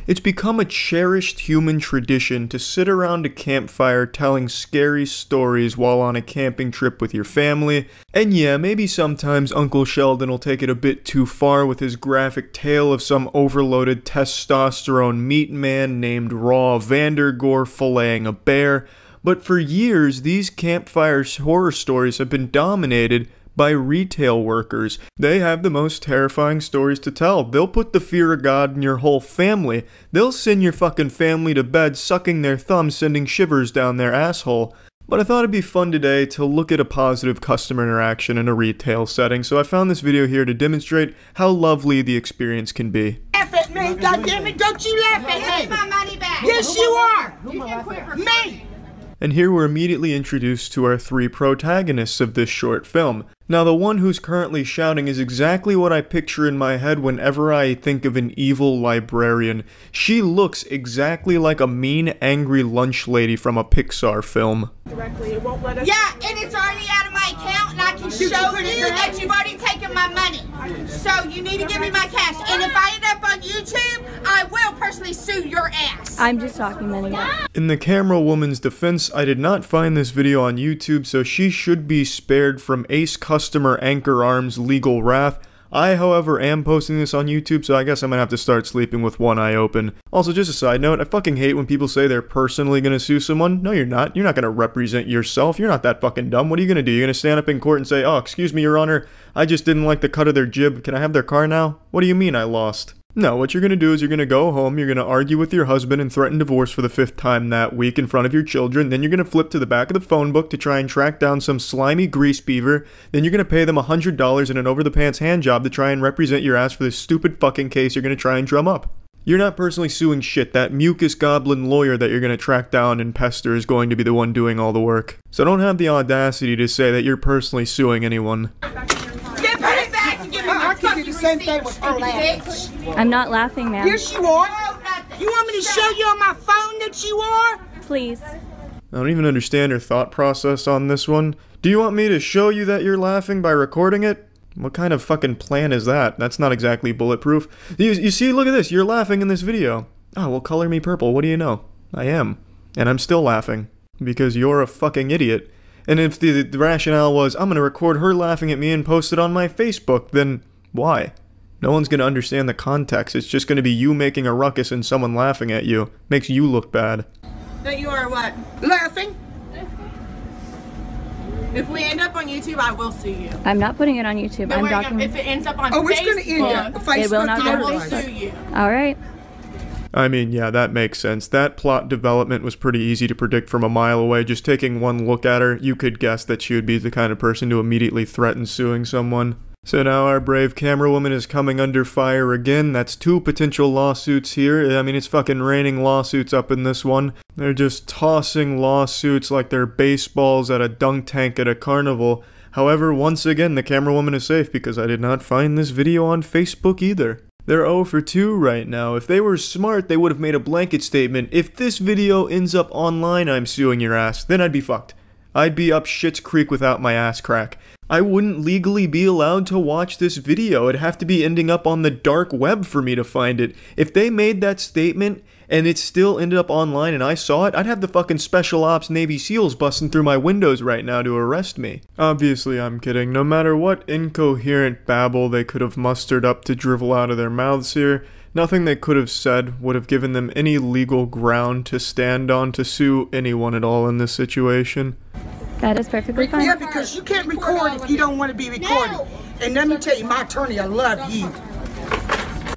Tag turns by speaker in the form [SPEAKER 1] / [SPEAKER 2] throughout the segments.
[SPEAKER 1] It's become a cherished human tradition to sit around a campfire telling scary stories while on a camping trip with your family. And yeah, maybe sometimes Uncle Sheldon will take it a bit too far with his graphic tale of some overloaded testosterone meat man named Raw Vandergore filleting a bear. But for years, these campfire horror stories have been dominated by retail workers. They have the most terrifying stories to tell. They'll put the fear of God in your whole family. They'll send your fucking family to bed sucking their thumbs, sending shivers down their asshole. But I thought it'd be fun today to look at a positive customer interaction in a retail setting, so I found this video here to demonstrate how lovely the experience can be.
[SPEAKER 2] Laugh at me, goddammit, don't you laugh at me!
[SPEAKER 3] Give my money back!
[SPEAKER 2] Yes, you are!
[SPEAKER 3] You can quit
[SPEAKER 2] Me!
[SPEAKER 1] And here we're immediately introduced to our three protagonists of this short film. Now, the one who's currently shouting is exactly what I picture in my head whenever I think of an evil librarian. She looks exactly like a mean, angry lunch lady from a Pixar film.
[SPEAKER 2] Directly, it won't let us.
[SPEAKER 3] Yeah, and it's already out of my account, and I can show you that you've already taken my money. So you need to give me my cash. And if I end up on YouTube, I will personally sue your ass.
[SPEAKER 4] I'm just documenting it.
[SPEAKER 1] In the camera woman's defense, I did not find this video on YouTube, so she should be spared from Ace Customer Anchor Arms' legal wrath. I, however, am posting this on YouTube, so I guess I'm gonna have to start sleeping with one eye open. Also, just a side note, I fucking hate when people say they're personally gonna sue someone. No, you're not. You're not gonna represent yourself. You're not that fucking dumb. What are you gonna do? You're gonna stand up in court and say, "Oh, excuse me, Your Honor, I just didn't like the cut of their jib. Can I have their car now?" What do you mean I lost? No, what you're gonna do is you're gonna go home, you're gonna argue with your husband and threaten divorce for the 5th time that week in front of your children, then you're gonna flip to the back of the phone book to try and track down some slimy grease beaver, then you're gonna pay them $100 in an over-the-pants hand job to try and represent your ass for this stupid fucking case you're gonna try and drum up. You're not personally suing shit. That mucus goblin lawyer that you're gonna track down and pester is going to be the one doing all the work. So don't have the audacity to say that you're personally suing anyone.
[SPEAKER 2] I can do the same thing with her laughing.
[SPEAKER 4] I'm not laughing, ma'am.
[SPEAKER 2] Yes, you are. You want me to show you on my phone that you are?
[SPEAKER 4] Please.
[SPEAKER 1] I don't even understand her thought process on this one. Do you want me to show you that you're laughing by recording it? What kind of fucking plan is that? That's not exactly bulletproof. You see, look at this. You're laughing in this video. Oh, well, color me purple. What do you know? I am. And I'm still laughing. Because you're a fucking idiot. And if the rationale was, I'm gonna record her laughing at me and post it on my Facebook, then why? No one's gonna understand the context. It's just gonna be you making a ruckus and someone laughing at you. Makes you look bad.
[SPEAKER 3] That you are what?
[SPEAKER 2] Laughing?
[SPEAKER 3] If we end up on YouTube, I will sue you.
[SPEAKER 4] I'm not putting it on YouTube.
[SPEAKER 3] No,
[SPEAKER 4] I'm
[SPEAKER 3] if
[SPEAKER 4] documenting.
[SPEAKER 3] it ends up on
[SPEAKER 2] Oh,
[SPEAKER 3] Facebook,
[SPEAKER 2] it's going to end up.
[SPEAKER 4] It will not
[SPEAKER 3] I
[SPEAKER 4] go
[SPEAKER 3] will
[SPEAKER 4] to
[SPEAKER 3] sue
[SPEAKER 4] Facebook.
[SPEAKER 3] you.
[SPEAKER 4] Alright.
[SPEAKER 1] I mean, yeah, that makes sense. That plot development was pretty easy to predict from a mile away. Just taking one look at her, you could guess that she would be the kind of person to immediately threaten suing someone. So now our brave camera woman is coming under fire again. That's 2 potential lawsuits here. I mean, it's fucking raining lawsuits up in this one. They're just tossing lawsuits like they're baseballs at a dunk tank at a carnival. However, once again, the camera woman is safe because I did not find this video on Facebook either. They're 0 for 2 right now. If they were smart, they would have made a blanket statement. If this video ends up online, I'm suing your ass. Then I'd be fucked. I'd be up Shit's Creek without my ass crack. I wouldn't legally be allowed to watch this video. It'd have to be ending up on the dark web for me to find it. If they made that statement and it still ended up online and I saw it, I'd have the fucking Special Ops Navy SEALs busting through my windows right now to arrest me. Obviously, I'm kidding. No matter what incoherent babble they could have mustered up to drivel out of their mouths here, nothing they could have said would have given them any legal ground to stand on to sue anyone at all in this situation.
[SPEAKER 4] That is perfectly fine.
[SPEAKER 2] Yeah, because you can't record if you don't want to be recorded. And let me tell you, my attorney, I love you.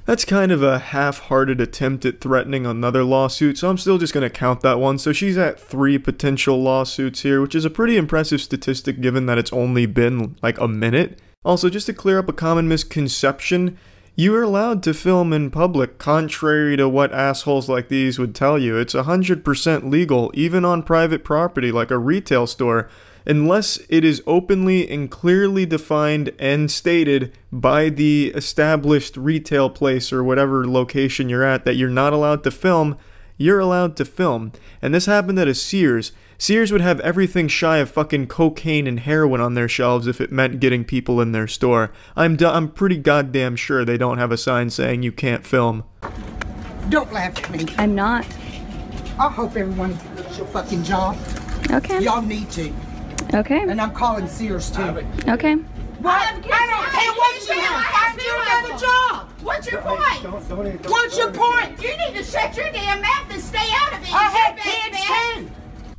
[SPEAKER 1] That's kind of a half-hearted attempt at threatening another lawsuit, so I'm still just going to count that one. So she's at 3 potential lawsuits here, which is a pretty impressive statistic given that it's only been like a minute. Also, just to clear up a common misconception, you are allowed to film in public, contrary to what assholes like these would tell you. It's 100% legal, even on private property like a retail store, unless it is openly and clearly defined and stated by the established retail place or whatever location you're at that you're not allowed to film. You're allowed to film. And this happened at a Sears. Sears would have everything shy of fucking cocaine and heroin on their shelves if it meant getting people in their store. I'm pretty goddamn sure they don't have a sign saying you can't film.
[SPEAKER 2] Don't laugh at me.
[SPEAKER 4] I'm not.
[SPEAKER 2] I hope everyone does your fucking job.
[SPEAKER 4] Okay.
[SPEAKER 2] Y'all need to.
[SPEAKER 4] Okay.
[SPEAKER 2] And I'm calling Sears too.
[SPEAKER 4] Okay.
[SPEAKER 2] I don't care what you have. Find you another job.
[SPEAKER 3] What's your point?
[SPEAKER 2] What's your point?
[SPEAKER 3] You need to shut your damn mouth and stay out of it.
[SPEAKER 2] I
[SPEAKER 3] It's your
[SPEAKER 2] have
[SPEAKER 3] best
[SPEAKER 2] kids
[SPEAKER 3] bet.
[SPEAKER 2] too.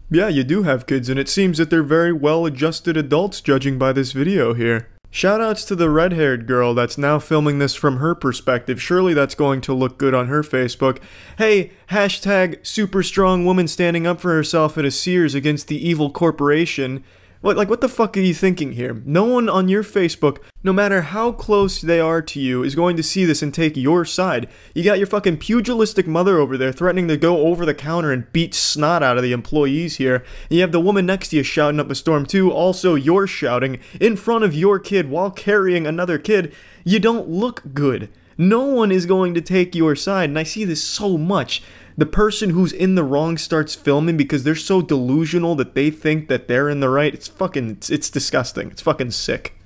[SPEAKER 1] Yeah, you do have kids, and it seems that they're very well-adjusted adults judging by this video here. Shoutouts to the red-haired girl that's now filming this from her perspective. Surely that's going to look good on her Facebook. Hey, hashtag super strong woman standing up for herself at a Sears against the evil corporation. What the fuck are you thinking here? No one on your Facebook, no matter how close they are to you, is going to see this and take your side. You got your fucking pugilistic mother over there threatening to go over the counter and beat snot out of the employees here. And you have the woman next to you shouting up a storm too. Also, you're shouting in front of your kid while carrying another kid. You don't look good. No one is going to take your side, and I see this so much. The person who's in the wrong starts filming because they're so delusional that they think that they're in the right. It's disgusting. It's fucking sick.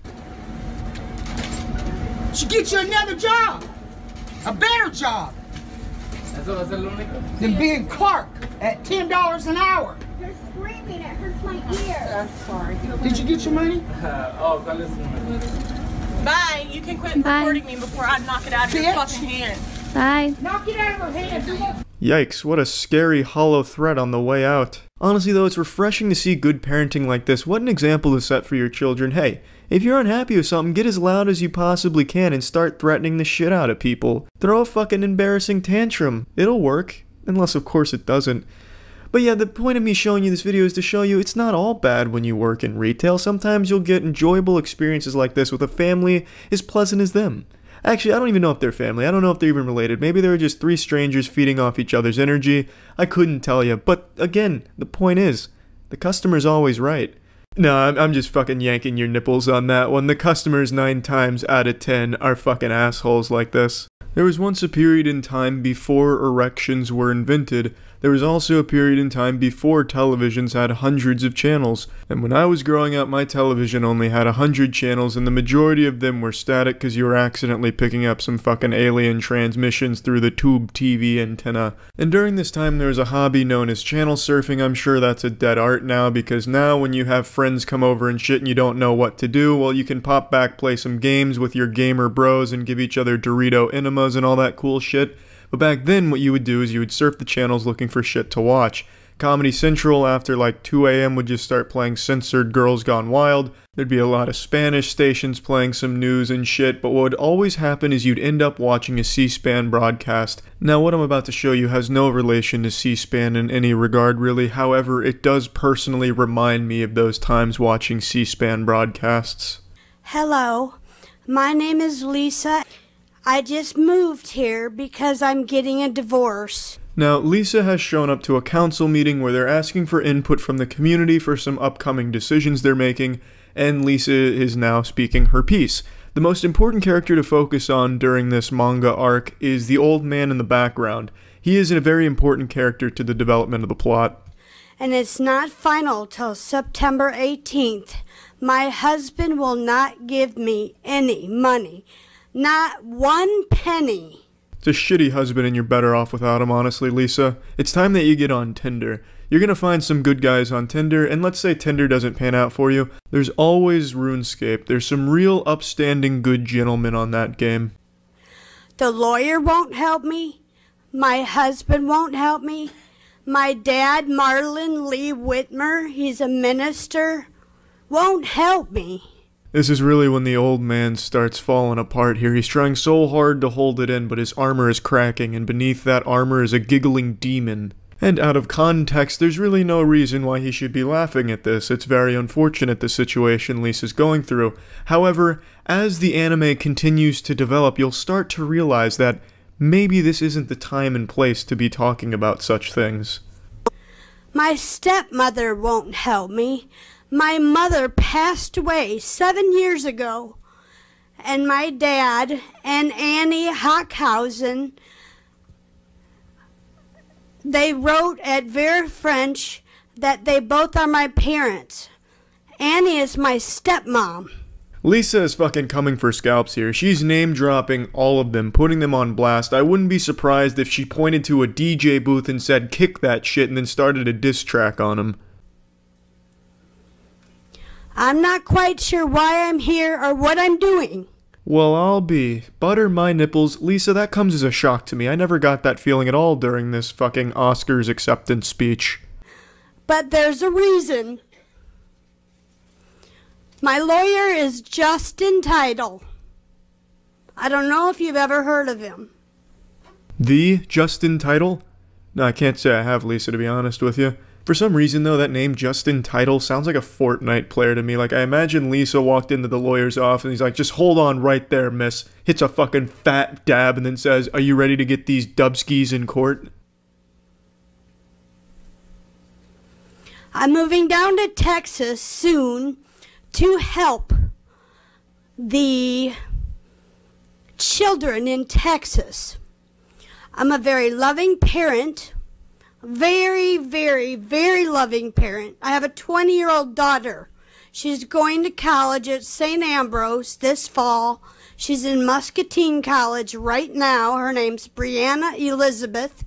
[SPEAKER 2] Should get you another job. A better job. Than being Clark at $10 an hour.
[SPEAKER 3] You're screaming. It hurts my ear.
[SPEAKER 2] I'm sorry. Did you get your money?
[SPEAKER 5] Bye. You can quit recording me before I knock it out of your fucking hand.
[SPEAKER 4] Bye.
[SPEAKER 2] Knock it out of her hand.
[SPEAKER 1] Yikes, what a scary hollow threat on the way out. Honestly though, it's refreshing to see good parenting like this. What an example to set for your children. Hey, if you're unhappy with something, get as loud as you possibly can and start threatening the shit out of people. Throw a fucking embarrassing tantrum. It'll work. Unless of course it doesn't. But yeah, the point of me showing you this video is to show you it's not all bad when you work in retail. Sometimes you'll get enjoyable experiences like this with a family as pleasant as them. Actually, I don't even know if they're family. I don't know if they're even related. Maybe they were just three strangers feeding off each other's energy. I couldn't tell you. But again, the point is, the customer's always right. No, I'm just fucking yanking your nipples on that one. The customers 9 times out of 10 are fucking assholes like this. There was once a period in time before erections were invented. There was also a period in time before televisions had hundreds of channels. And when I was growing up, my television only had 100 channels, and the majority of them were static because you were accidentally picking up some fucking alien transmissions through the tube TV antenna. And during this time, there was a hobby known as channel surfing. I'm sure that's a dead art now, because now when you have friends come over and shit and you don't know what to do, well, you can pop back, play some games with your gamer bros, and give each other Dorito enemas and all that cool shit. But back then, what you would do is you would surf the channels looking for shit to watch. Comedy Central after like 2 a.m. would just start playing censored Girls Gone Wild. There'd be a lot of Spanish stations playing some news and shit, but what would always happen is you'd end up watching a C-SPAN broadcast. Now what I'm about to show you has no relation to C-SPAN in any regard really, however it does personally remind me of those times watching C-SPAN broadcasts.
[SPEAKER 6] Hello, my name is Lisa. I just moved here because I'm getting a divorce.
[SPEAKER 1] Now, Lisa has shown up to a council meeting where they're asking for input from the community for some upcoming decisions they're making, and Lisa is now speaking her piece. The most important character to focus on during this manga arc is the old man in the background. He is a very important character to the development of the plot.
[SPEAKER 6] And it's not final till September 18th. My husband will not give me any money. Not 1 penny.
[SPEAKER 1] It's a shitty husband and you're better off without him, honestly, Lisa. It's time that you get on Tinder. You're gonna find some good guys on Tinder, and let's say Tinder doesn't pan out for you. There's always RuneScape. There's some real upstanding good gentlemen on that game.
[SPEAKER 6] The lawyer won't help me. My husband won't help me. My dad, Marlon Lee Whitmer, he's a minister, won't help me.
[SPEAKER 1] This is really when the old man starts falling apart here. He's trying so hard to hold it in, but his armor is cracking, and beneath that armor is a giggling demon. And out of context, there's really no reason why he should be laughing at this. It's very unfortunate the situation Lisa's going through. However, as the anime continues to develop, you'll start to realize that maybe this isn't the time and place to be talking about such things.
[SPEAKER 6] My stepmother won't help me. My mother passed away 7 years ago, and my dad and Annie Hockhausen, they wrote at Vera French that they both are my parents. Annie is my stepmom.
[SPEAKER 1] Lisa is fucking coming for scalps here. She's name-dropping all of them, putting them on blast. I wouldn't be surprised if she pointed to a DJ booth and said, kick that shit, and then started a diss track on him.
[SPEAKER 6] I'm not quite sure why I'm here or what I'm doing.
[SPEAKER 1] Well, I'll be. Butter my nipples. Lisa, that comes as a shock to me. I never got that feeling at all during this fucking Oscars acceptance speech.
[SPEAKER 6] But there's a reason. My lawyer is Justin Title. I don't know if you've ever heard of him.
[SPEAKER 1] The Justin Title? No, I can't say I have, Lisa, to be honest with you. For some reason, though, that name Justin Title sounds like a Fortnite player to me. Like, I imagine Lisa walked into the lawyer's office and he's like, just hold on right there, miss. Hits a fucking fat dab and then says, are you ready to get these dubskis in court?
[SPEAKER 6] I'm moving down to Texas soon to help the children in Texas. I'm a very loving parent. Very, very, very loving parent. I have a 20-year-old daughter. She's going to college at St. Ambrose this fall. She's in Muscatine College right now. Her name's Brianna Elizabeth.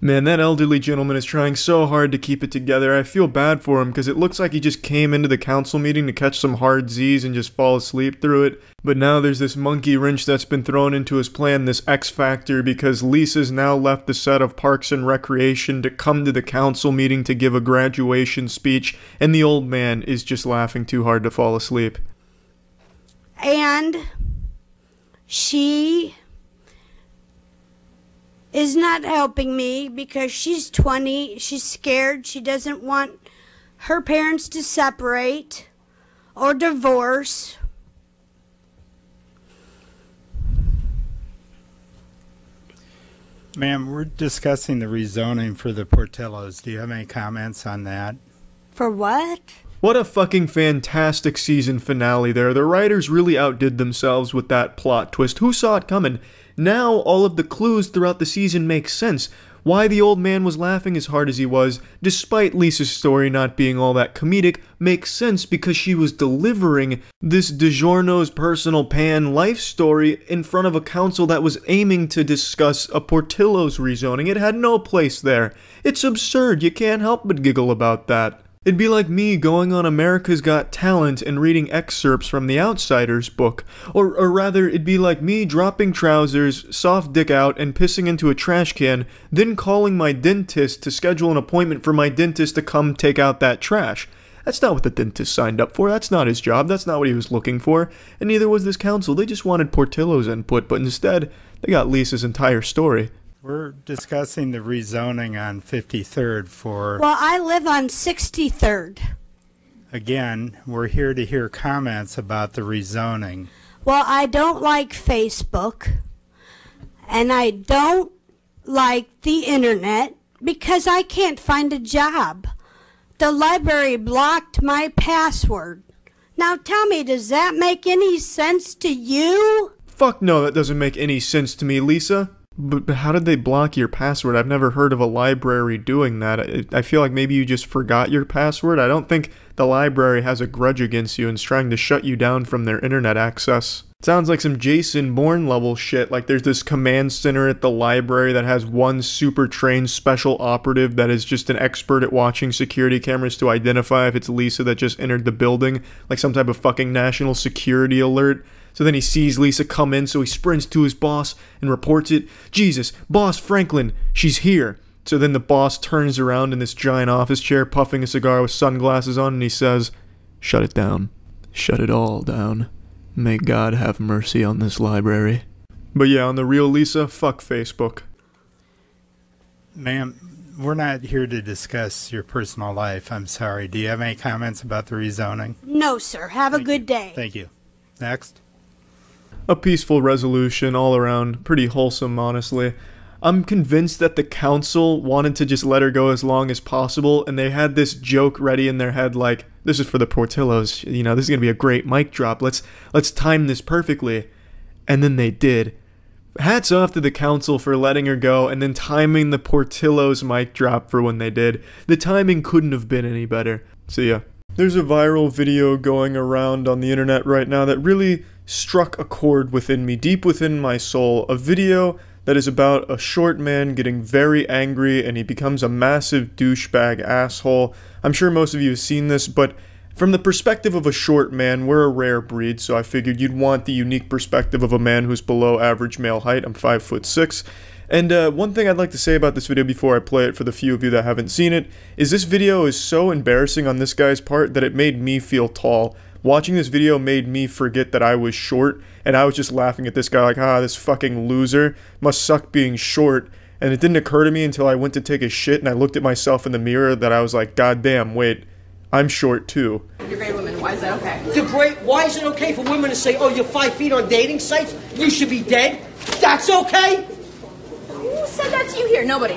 [SPEAKER 1] Man, that elderly gentleman is trying so hard to keep it together. I feel bad for him because it looks like he just came into the council meeting to catch some hard Z's and just fall asleep through it. But now there's this monkey wrench that's been thrown into his plan, this X Factor, because Lisa's now left the set of Parks and Recreation to come to the council meeting to give a graduation speech, and the old man is just laughing too hard to fall asleep.
[SPEAKER 6] And she is not helping me because she's 20, she's scared, she doesn't want her parents to separate or divorce.
[SPEAKER 7] Ma'am, we're discussing the rezoning for the Portillos. Do you have any comments on that?
[SPEAKER 6] For what?
[SPEAKER 1] What a fucking fantastic season finale there. The writers really outdid themselves with that plot twist. Who saw it coming? Now all of the clues throughout the season make sense. Why the old man was laughing as hard as he was, despite Lisa's story not being all that comedic, makes sense because she was delivering this DiGiorno's personal pan life story in front of a council that was aiming to discuss a Portillo's rezoning. It had no place there. It's absurd. You can't help but giggle about that. It'd be like me going on America's Got Talent and reading excerpts from The Outsider's book. Or rather, it'd be like me dropping trousers, soft dick out, and pissing into a trash can, then calling my dentist to schedule an appointment for my dentist to come take out that trash. That's not what the dentist signed up for. That's not his job. That's not what he was looking for. And neither was this council. They just wanted Portillo's input, but instead, they got Lisa's entire story.
[SPEAKER 7] We're discussing the rezoning on 53rd for...
[SPEAKER 6] Well, I live on 63rd.
[SPEAKER 7] Again, we're here to hear comments about the rezoning.
[SPEAKER 6] Well, I don't like Facebook, and I don't like the internet because I can't find a job. The library blocked my password. Now tell me, does that make any sense to you?
[SPEAKER 1] Fuck no, that doesn't make any sense to me, Lisa. But how did they block your password? I've never heard of a library doing that. I feel like maybe you just forgot your password. I don't think the library has a grudge against you and is trying to shut you down from their internet access. It sounds like some Jason Bourne level shit. Like there's this command center at the library that has one super trained special operative that is just an expert at watching security cameras to identify if it's Lisa that just entered the building. Like some type of fucking national security alert. So then he sees Lisa come in, so he sprints to his boss and reports it. Jesus, Boss Franklin, she's here. So then the boss turns around in this giant office chair, puffing a cigar with sunglasses on, and he says, "Shut it down. Shut it all down. May God have mercy on this library." But yeah, on the real, Lisa, fuck Facebook.
[SPEAKER 7] Ma'am, we're not here to discuss your personal life. I'm sorry. Do you have any comments about the rezoning?
[SPEAKER 6] No, sir. Have a good day.
[SPEAKER 7] Thank you. Next.
[SPEAKER 1] A peaceful resolution all around, pretty wholesome, honestly. I'm convinced that the council wanted to just let her go as long as possible, and they had this joke ready in their head like, this is for the Portillos, you know, this is going to be a great mic drop, let's time this perfectly. And then they did. Hats off to the council for letting her go and then timing the Portillos mic drop for when they did. The timing couldn't have been any better. See ya. There's a viral video going around on the internet right now that really struck a chord within me, deep within my soul. A video that is about a short man getting very angry and he becomes a massive douchebag asshole. I'm sure most of you have seen this, but from the perspective of a short man, we're a rare breed, so I figured you'd want the unique perspective of a man who's below average male height. I'm 5'6". And one thing I'd like to say about this video before I play it for the few of you that haven't seen it, is this video is so embarrassing on this guy's part that it made me feel tall. Watching this video made me forget that I was short, and I was just laughing at this guy like, this fucking loser must suck being short. And it didn't occur to me until I went to take a shit and I looked at myself in the mirror that I was like, God damn, wait, I'm short too.
[SPEAKER 5] You're great women. Why is that okay?
[SPEAKER 8] Why is it okay for women to say, oh, you're 5 feet on dating sites? You should be dead? That's okay?
[SPEAKER 5] Who said that to you here? Nobody.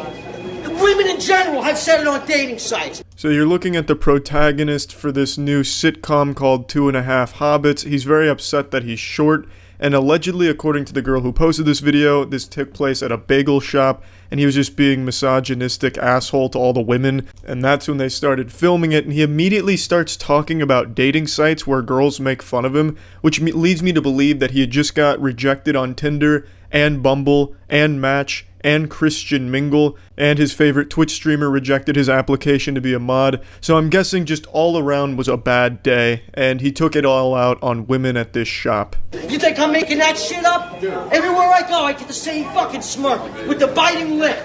[SPEAKER 8] Women in general have said it on dating sites.
[SPEAKER 1] So you're looking at the protagonist for this new sitcom called 2.5 Hobbits. He's very upset that he's short, and allegedly, according to the girl who posted this video, this took place at a bagel shop, and he was just being misogynistic asshole to all the women, and that's when they started filming it, and he immediately starts talking about dating sites where girls make fun of him, which leads me to believe that he had just got rejected on Tinder, and Bumble, and Match, and Christian Mingle, and his favorite Twitch streamer rejected his application to be a mod, so I'm guessing just all around was a bad day, and he took it all out on women at this shop.
[SPEAKER 8] You think I'm making that shit up? Everywhere I go, I get the same fucking smirk, with the biting lip.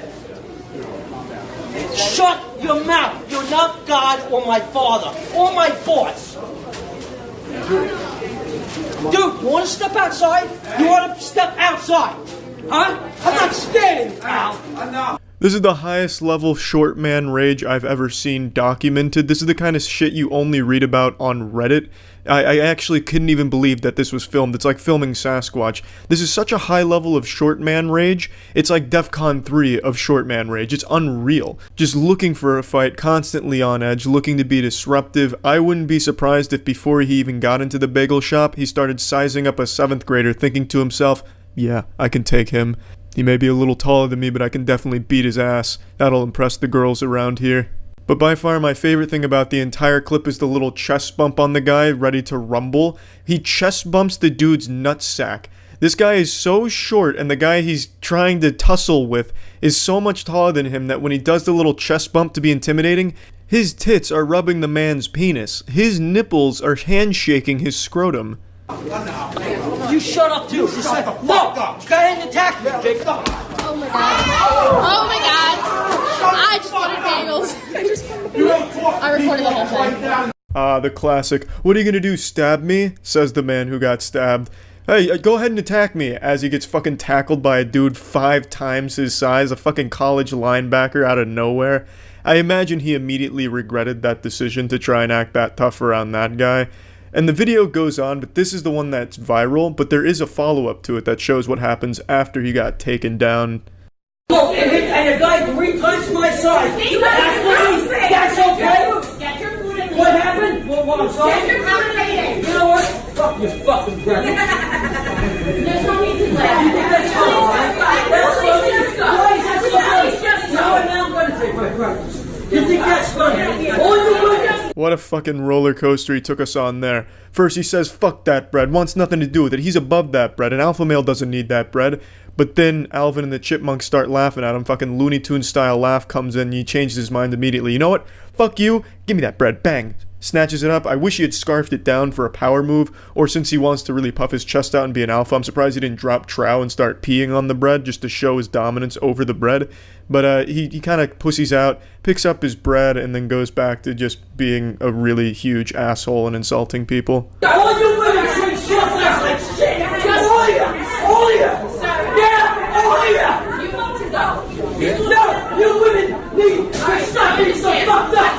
[SPEAKER 8] Shut your mouth. You're not God or my father, or my boss. Dude, you want to step outside? You want to step outside? Huh? I'm not standing, pal.
[SPEAKER 1] This is the highest level short man rage I've ever seen documented. This is the kind of shit you only read about on Reddit. I actually couldn't even believe that this was filmed. It's like filming Sasquatch. This is such a high level of short man rage. It's like DEFCON 3 of short man rage. It's unreal. Just looking for a fight, constantly on edge, looking to be disruptive. I wouldn't be surprised if before he even got into the bagel shop, he started sizing up a 7th grader, thinking to himself, yeah, I can take him. He may be a little taller than me, but I can definitely beat his ass. That'll impress the girls around here. But by far my favorite thing about the entire clip is the little chest bump on the guy ready to rumble. He chest bumps the dude's nutsack. This guy is so short, and the guy he's trying to tussle with is so much taller than him that when he does the little chest bump to be intimidating, his tits are rubbing the man's penis. His nipples are handshaking his scrotum.
[SPEAKER 8] You shut up too. No, go ahead and attack me, Jake.
[SPEAKER 5] Oh my god. Oh my god. I just wanted bagels. I recorded the whole thing.
[SPEAKER 1] The classic, what are you gonna do, stab me? Says the man who got stabbed. Hey, go ahead and attack me, as he gets fucking tackled by a dude 5 times his size, a fucking college linebacker out of nowhere. I imagine he immediately regretted that decision to try and act that tough around that guy. And the video goes on, but this is the one that's viral, but there is a follow-up to it that shows what happens after he got taken down.
[SPEAKER 8] Look, and a guy 3 times my size. That's okay?
[SPEAKER 5] Get your food and
[SPEAKER 8] What happened? What I'm sorry?
[SPEAKER 5] Get your food and eat it.
[SPEAKER 8] You know what? Fuck your fucking breath.
[SPEAKER 5] There's no need to laugh.
[SPEAKER 8] That's funny. Now I'm going to take my breakfast. You think that's funny? All you women.
[SPEAKER 1] What a fucking roller coaster he took us on there. First he says, fuck that bread, wants nothing to do with it, he's above that bread, an alpha male doesn't need that bread. But then Alvin and the Chipmunks start laughing at him, fucking Looney Tunes style laugh comes in, and he changes his mind immediately. You know what? Fuck you, give me that bread, bang. Snatches it up. I wish he had scarfed it down for a power move, or since he wants to really puff his chest out and be an alpha, I'm surprised he didn't drop trow and start peeing on the bread just to show his dominance over the bread. But he kind of pussies out, picks up his bread, and then goes back to just being a really huge asshole and insulting people.
[SPEAKER 8] All you women should shut up like shit. All of you. All of you. Yeah, all of you.
[SPEAKER 5] You want to go.
[SPEAKER 8] No, you women need to stop being so fucked up.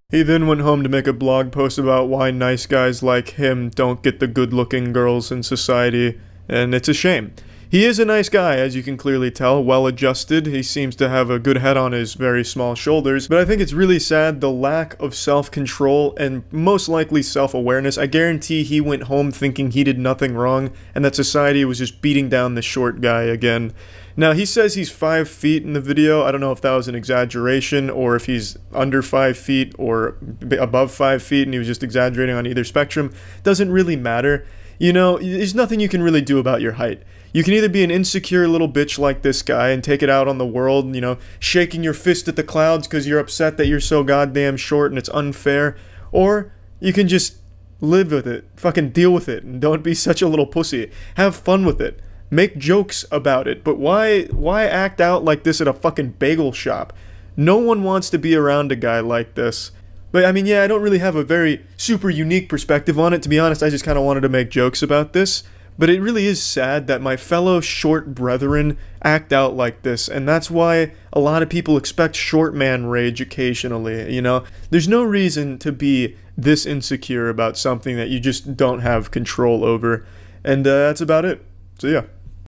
[SPEAKER 1] He then went home to make a blog post about why nice guys like him don't get the good-looking girls in society, and it's a shame. He is a nice guy, as you can clearly tell, well-adjusted. He seems to have a good head on his very small shoulders, but I think it's really sad the lack of self-control and most likely self-awareness. I guarantee he went home thinking he did nothing wrong and that society was just beating down the short guy again. Now, he says he's 5 feet in the video. I don't know if that was an exaggeration or if he's under 5 feet or above 5 feet and he was just exaggerating on either spectrum. Doesn't really matter. You know, there's nothing you can really do about your height. You can either be an insecure little bitch like this guy and take it out on the world, you know, shaking your fist at the clouds because you're upset that you're so goddamn short and it's unfair, or you can just live with it, fucking deal with it, and don't be such a little pussy. Have fun with it. Make jokes about it, but why act out like this at a fucking bagel shop? No one wants to be around a guy like this. But I mean, yeah, I don't really have a very super unique perspective on it. To be honest, I just kind of wanted to make jokes about this. But it really is sad that my fellow short brethren act out like this, and that's why a lot of people expect short man rage occasionally, you know? There's no reason to be this insecure about something that you just don't have control over. And that's about it. So yeah.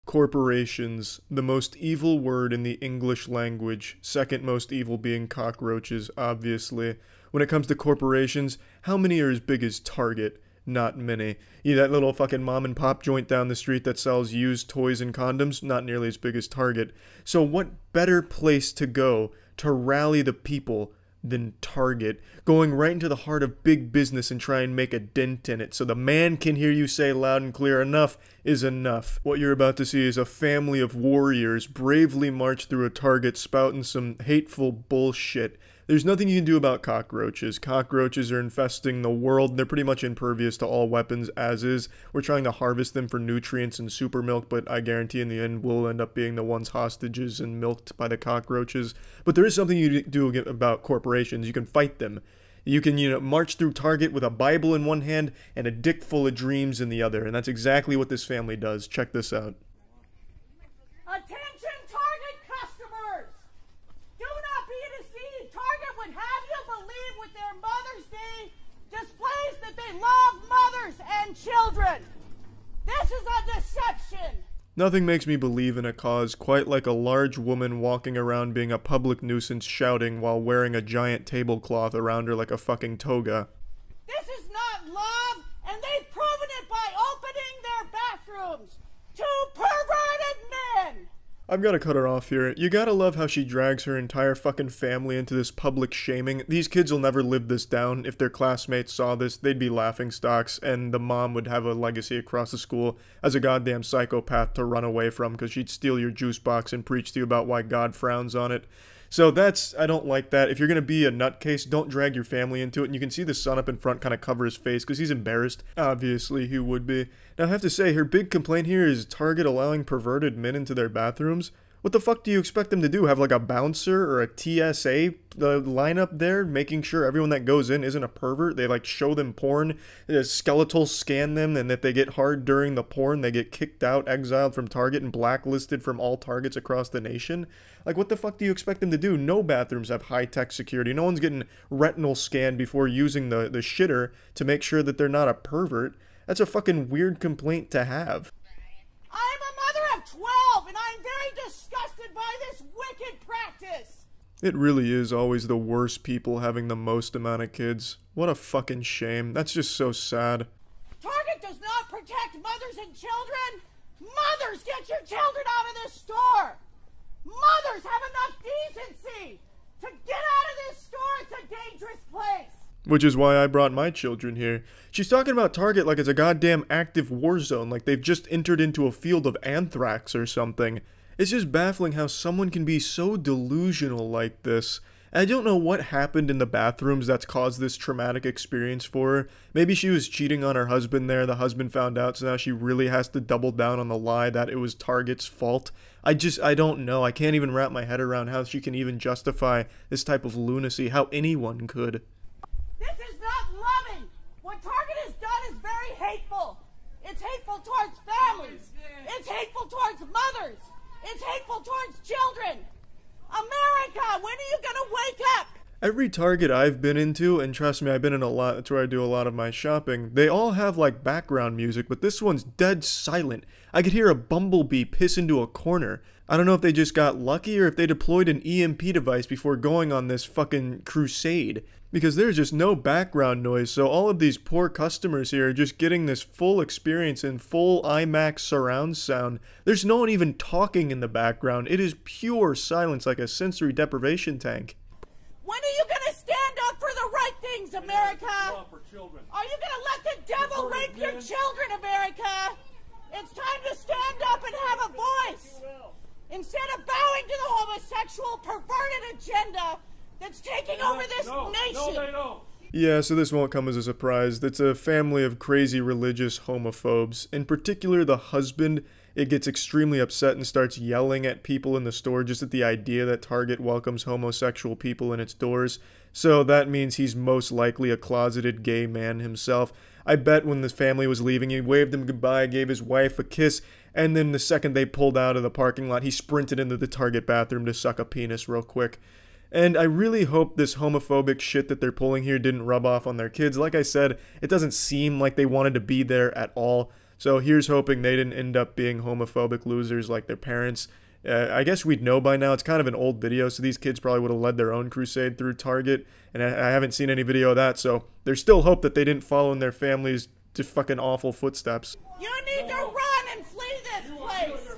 [SPEAKER 1] Corporations, the most evil word in the English language, second most evil being cockroaches, obviously. When it comes to corporations, how many are as big as Target? Not many. Yeah, that little fucking mom and pop joint down the street that sells used toys and condoms, not nearly as big as Target. So what better place to go to rally the people than Target? Going right into the heart of big business and try and make a dent in it so the man can hear you say loud and clear, enough is enough. What you're about to see is a family of warriors bravely march through a Target spouting some hateful bullshit. There's nothing you can do about cockroaches. Cockroaches are infesting the world. They're pretty much impervious to all weapons as is. We're trying to harvest them for nutrients and super milk, but I guarantee in the end we'll end up being the ones hostages and milked by the cockroaches. But there is something you do about corporations. You can fight them. You can, you know, march through Target with a Bible in one hand and a dick full of dreams in the other. And that's exactly what this family does. Check this out.
[SPEAKER 9] Attention Target customers! Do not be deceived. Target would have you believe with their Mother's Day displays that they love mothers and children. This is a deception.
[SPEAKER 1] Nothing makes me believe in a cause quite like a large woman walking around being a public nuisance shouting while wearing a giant tablecloth around her like a fucking toga.
[SPEAKER 9] This is not love, and they've proven it by opening their bathrooms to perverted men.
[SPEAKER 1] I've gotta cut her off here. You gotta love how she drags her entire fucking family into this public shaming. These kids will never live this down. If their classmates saw this, they'd be laughingstocks, and the mom would have a legacy across the school as a goddamn psychopath to run away from because she'd steal your juice box and preach to you about why God frowns on it. So I don't like that. If you're gonna be a nutcase, don't drag your family into it. And you can see the son up in front kind of cover his face because he's embarrassed. Obviously, he would be. Now, I have to say, her big complaint here is Target allowing perverted men into their bathrooms. What the fuck do you expect them to do? Have like a bouncer or a TSA lineup there, making sure everyone that goes in isn't a pervert? They like show them porn, skeletal scan them, and if they get hard during the porn, they get kicked out, exiled from Target, and blacklisted from all Targets across the nation. Like, what the fuck do you expect them to do? No bathrooms have high-tech security. No one's getting retinal scanned before using the shitter to make sure that they're not a pervert. That's a fucking weird complaint to have.
[SPEAKER 9] I'm a mother of 12, and I'm very disgusted by this wicked practice.
[SPEAKER 1] It really is always the worst people having the most amount of kids. What a fucking shame. That's just so sad.
[SPEAKER 9] Target does not protect mothers and children. Mothers, get your children out of this store. Mothers, have enough decency to get out of this store. It's a dangerous place.
[SPEAKER 1] Which is why I brought my children here. She's talking about Target like it's a goddamn active war zone, like they've just entered into a field of anthrax or something. It's just baffling how someone can be so delusional like this. I don't know what happened in the bathrooms that's caused this traumatic experience for her. Maybe she was cheating on her husband there, the husband found out, so now she really has to double down on the lie that it was Target's fault. I don't know. I can't even wrap my head around how she can even justify this type of lunacy, how anyone could.
[SPEAKER 9] This is not loving. What Target has done is very hateful. It's hateful towards families. It's hateful towards mothers. It's hateful towards children. America, when are you gonna wake up?
[SPEAKER 1] Every Target I've been into, and trust me, I've been in a lot, that's where I do a lot of my shopping, they all have like background music, but this one's dead silent. I could hear a bumblebee piss into a corner. I don't know if they just got lucky or if they deployed an EMP device before going on this fucking crusade. Because there's just no background noise, so all of these poor customers here are just getting this full experience in full IMAX surround sound. There's no one even talking in the background. It is pure silence like a sensory deprivation tank.
[SPEAKER 9] When are you going to stand up for the right things, America? Are you going to let the devil rape your children, America? It's time to stand up and have a voice. Instead of bowing to the homosexual perverted agenda that's taking over this nation.
[SPEAKER 1] Yeah, so this won't come as a surprise. It's a family of crazy religious homophobes. In particular, the husband, it gets extremely upset and starts yelling at people in the store just at the idea that Target welcomes homosexual people in its doors. So that means he's most likely a closeted gay man himself. I bet when the family was leaving, he waved them goodbye, gave his wife a kiss, and then the second they pulled out of the parking lot, he sprinted into the Target bathroom to suck a penis real quick. And I really hope this homophobic shit that they're pulling here didn't rub off on their kids. Like I said, it doesn't seem like they wanted to be there at all. So here's hoping they didn't end up being homophobic losers like their parents. I guess we'd know by now. It's kind of an old video, so these kids probably would have led their own crusade through Target. And I haven't seen any video of that, so there's still hope that they didn't follow in their families' just fucking awful footsteps.
[SPEAKER 9] You need to run and flee this place.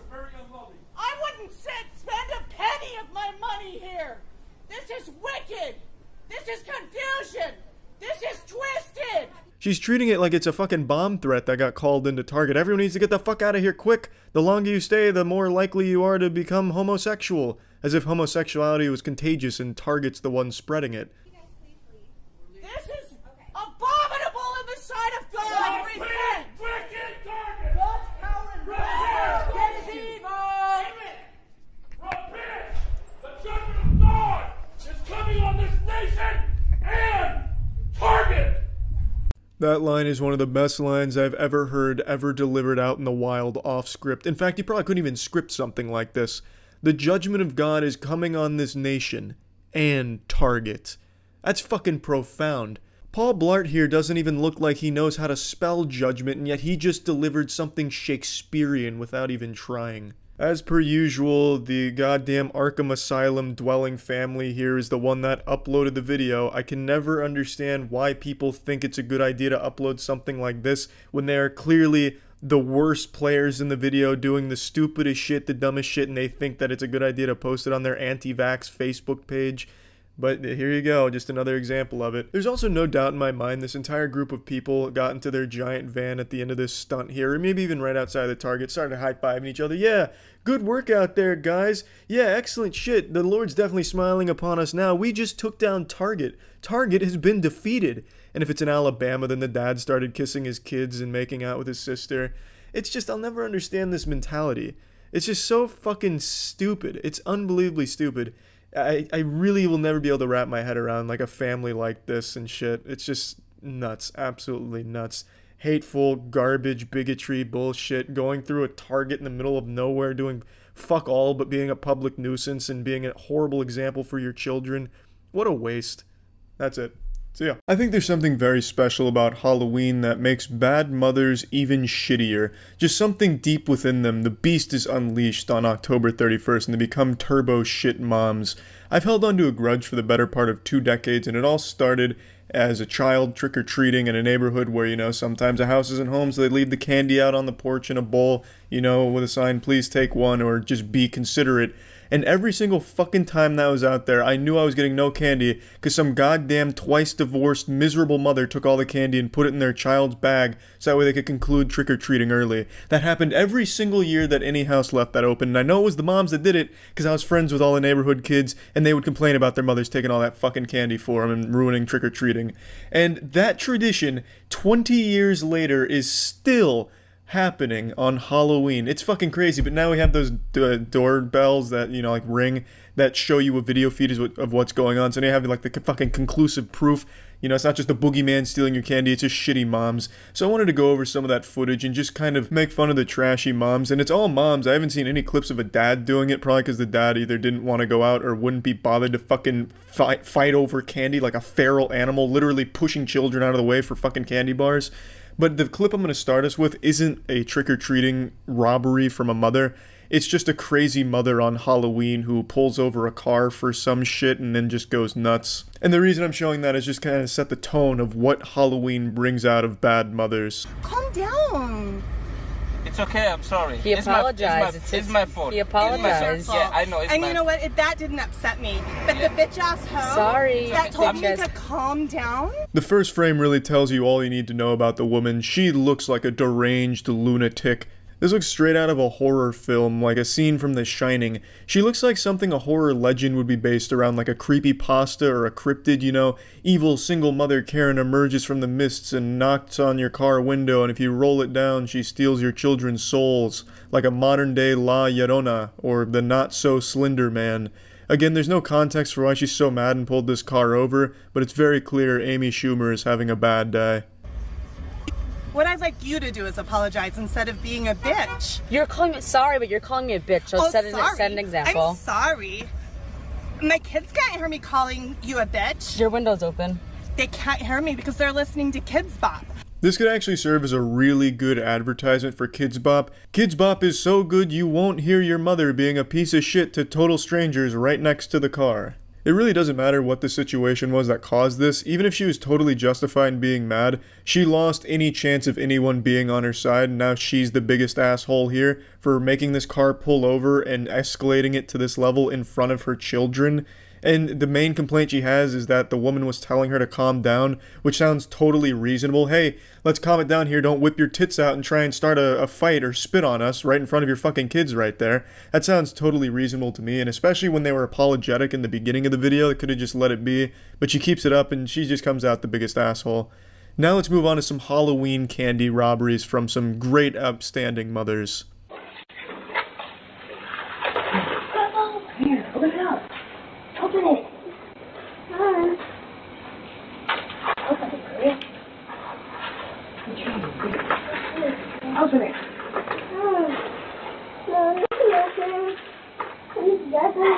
[SPEAKER 9] I wouldn't spend a penny of my money here. This is wicked. This is confusion. This is twisted.
[SPEAKER 1] She's treating it like it's a fucking bomb threat that got called into Target. Everyone needs to get the fuck out of here quick. The longer you stay, the more likely you are to become homosexual. As if homosexuality was contagious and Target's the one spreading it.
[SPEAKER 9] This is abominable in the sight of God. Repent. God's power and wrath against evil.
[SPEAKER 10] Repent. The judgment of God is coming on this nation and Target.
[SPEAKER 1] That line is one of the best lines I've ever heard, ever delivered out in the wild off script. In fact, you probably couldn't even script something like this. The judgment of God is coming on this nation and Target. That's fucking profound. Paul Blart here doesn't even look like he knows how to spell judgment, and yet he just delivered something Shakespearean without even trying. As per usual, the goddamn Arkham Asylum dwelling family here is the one that uploaded the video. I can never understand why people think it's a good idea to upload something like this when they are clearly the worst players in the video doing the stupidest shit, the dumbest shit, and they think that it's a good idea to post it on their anti-vax Facebook page. But here you go, just another example of it. There's also no doubt in my mind this entire group of people got into their giant van at the end of this stunt here, or maybe even right outside the Target, started high-fiving each other. Yeah, good work out there, guys. Yeah, excellent shit. The Lord's definitely smiling upon us now. We just took down Target. Target has been defeated. And if it's in Alabama, then the dad started kissing his kids and making out with his sister. It's just, I'll never understand this mentality. It's just so fucking stupid. It's unbelievably stupid. I really will never be able to wrap my head around like a family like this and shit. It's just nuts. Absolutely nuts. Hateful, garbage, bigotry, bullshit. Going through a Target in the middle of nowhere doing fuck all but being a public nuisance and being a horrible example for your children. What a waste. That's it. So yeah, I think there's something very special about Halloween that makes bad mothers even shittier. Just something deep within them. The beast is unleashed on October 31st and they become turbo shit moms. I've held on to a grudge for the better part of 2 decades, and it all started as a child trick-or-treating in a neighborhood where, you know, sometimes a house isn't home, so they leave the candy out on the porch in a bowl, you know, with a sign, please take one, or just be considerate. And every single fucking time that was out there, I knew I was getting no candy because some goddamn twice-divorced, miserable mother took all the candy and put it in their child's bag so that way they could conclude trick-or-treating early. That happened every single year that any house left that open, and I know it was the moms that did it because I was friends with all the neighborhood kids, and they would complain about their mothers taking all that fucking candy for them and ruining trick-or-treating. And that tradition, 20 years later, is still happening on Halloween. It's fucking crazy, but now we have those doorbells that, you know, like ring, that show you a video feed of what's going on, so now you have like the fucking conclusive proof. You know, it's not just the boogeyman stealing your candy, it's just shitty moms. So I wanted to go over some of that footage and just kind of make fun of the trashy moms. And it's all moms. I haven't seen any clips of a dad doing it, probably because the dad either didn't want to go out or wouldn't be bothered to fucking fight over candy like a feral animal, literally pushing children out of the way for fucking candy bars. But the clip I'm going to start us with isn't a trick-or-treating robbery from a mother. It's just a crazy mother on Halloween who pulls over a car for some shit and then just goes nuts. And the reason I'm showing that is just kind of set the tone of what Halloween brings out of bad mothers.
[SPEAKER 9] Calm down.
[SPEAKER 11] It's okay, I'm sorry.
[SPEAKER 12] He apologized.
[SPEAKER 11] It's my fault.
[SPEAKER 12] He apologized.
[SPEAKER 11] Yeah, I know.
[SPEAKER 9] And you know what? That didn't upset me. But the bitch ass hoe
[SPEAKER 12] Sorry.
[SPEAKER 9] that told me to calm down.
[SPEAKER 1] The first frame really tells you all you need to know about the woman. She looks like a deranged lunatic. This looks straight out of a horror film, like a scene from The Shining. She looks like something a horror legend would be based around, like a creepypasta or a cryptid, you know? Evil single mother Karen emerges from the mists and knocks on your car window, and if you roll it down, she steals your children's souls, like a modern-day La Llorona, or the Not-So-Slender Man. Again, there's no context for why she's so mad and pulled this car over, but it's very clear Amy Schumer is having a bad day.
[SPEAKER 9] What I'd like you to do is apologize instead of being a bitch.
[SPEAKER 12] You're calling me sorry, but you're calling me a bitch. So set an example.
[SPEAKER 9] I'm sorry. My kids can't hear me calling you a bitch.
[SPEAKER 12] Your window's open.
[SPEAKER 9] They can't hear me because they're listening to Kids Bop.
[SPEAKER 1] This could actually serve as a really good advertisement for Kids Bop. Kids Bop is so good you won't hear your mother being a piece of shit to total strangers right next to the car. It really doesn't matter what the situation was that caused this. Even if she was totally justified in being mad, she lost any chance of anyone being on her side, and now she's the biggest asshole here for making this car pull over and escalating it to this level in front of her children. And the main complaint she has is that the woman was telling her to calm down, which sounds totally reasonable. Hey, let's calm it down here, don't whip your tits out and try and start a fight or spit on us right in front of your fucking kids right there. That sounds totally reasonable to me, and especially when they were apologetic in the beginning of the video, they could have just let it be. But she keeps it up and she just comes out the biggest asshole. Now let's move on to some Halloween candy robberies from some great upstanding mothers.
[SPEAKER 13] Here, open it up. Open it. Open it, Chris. Open it.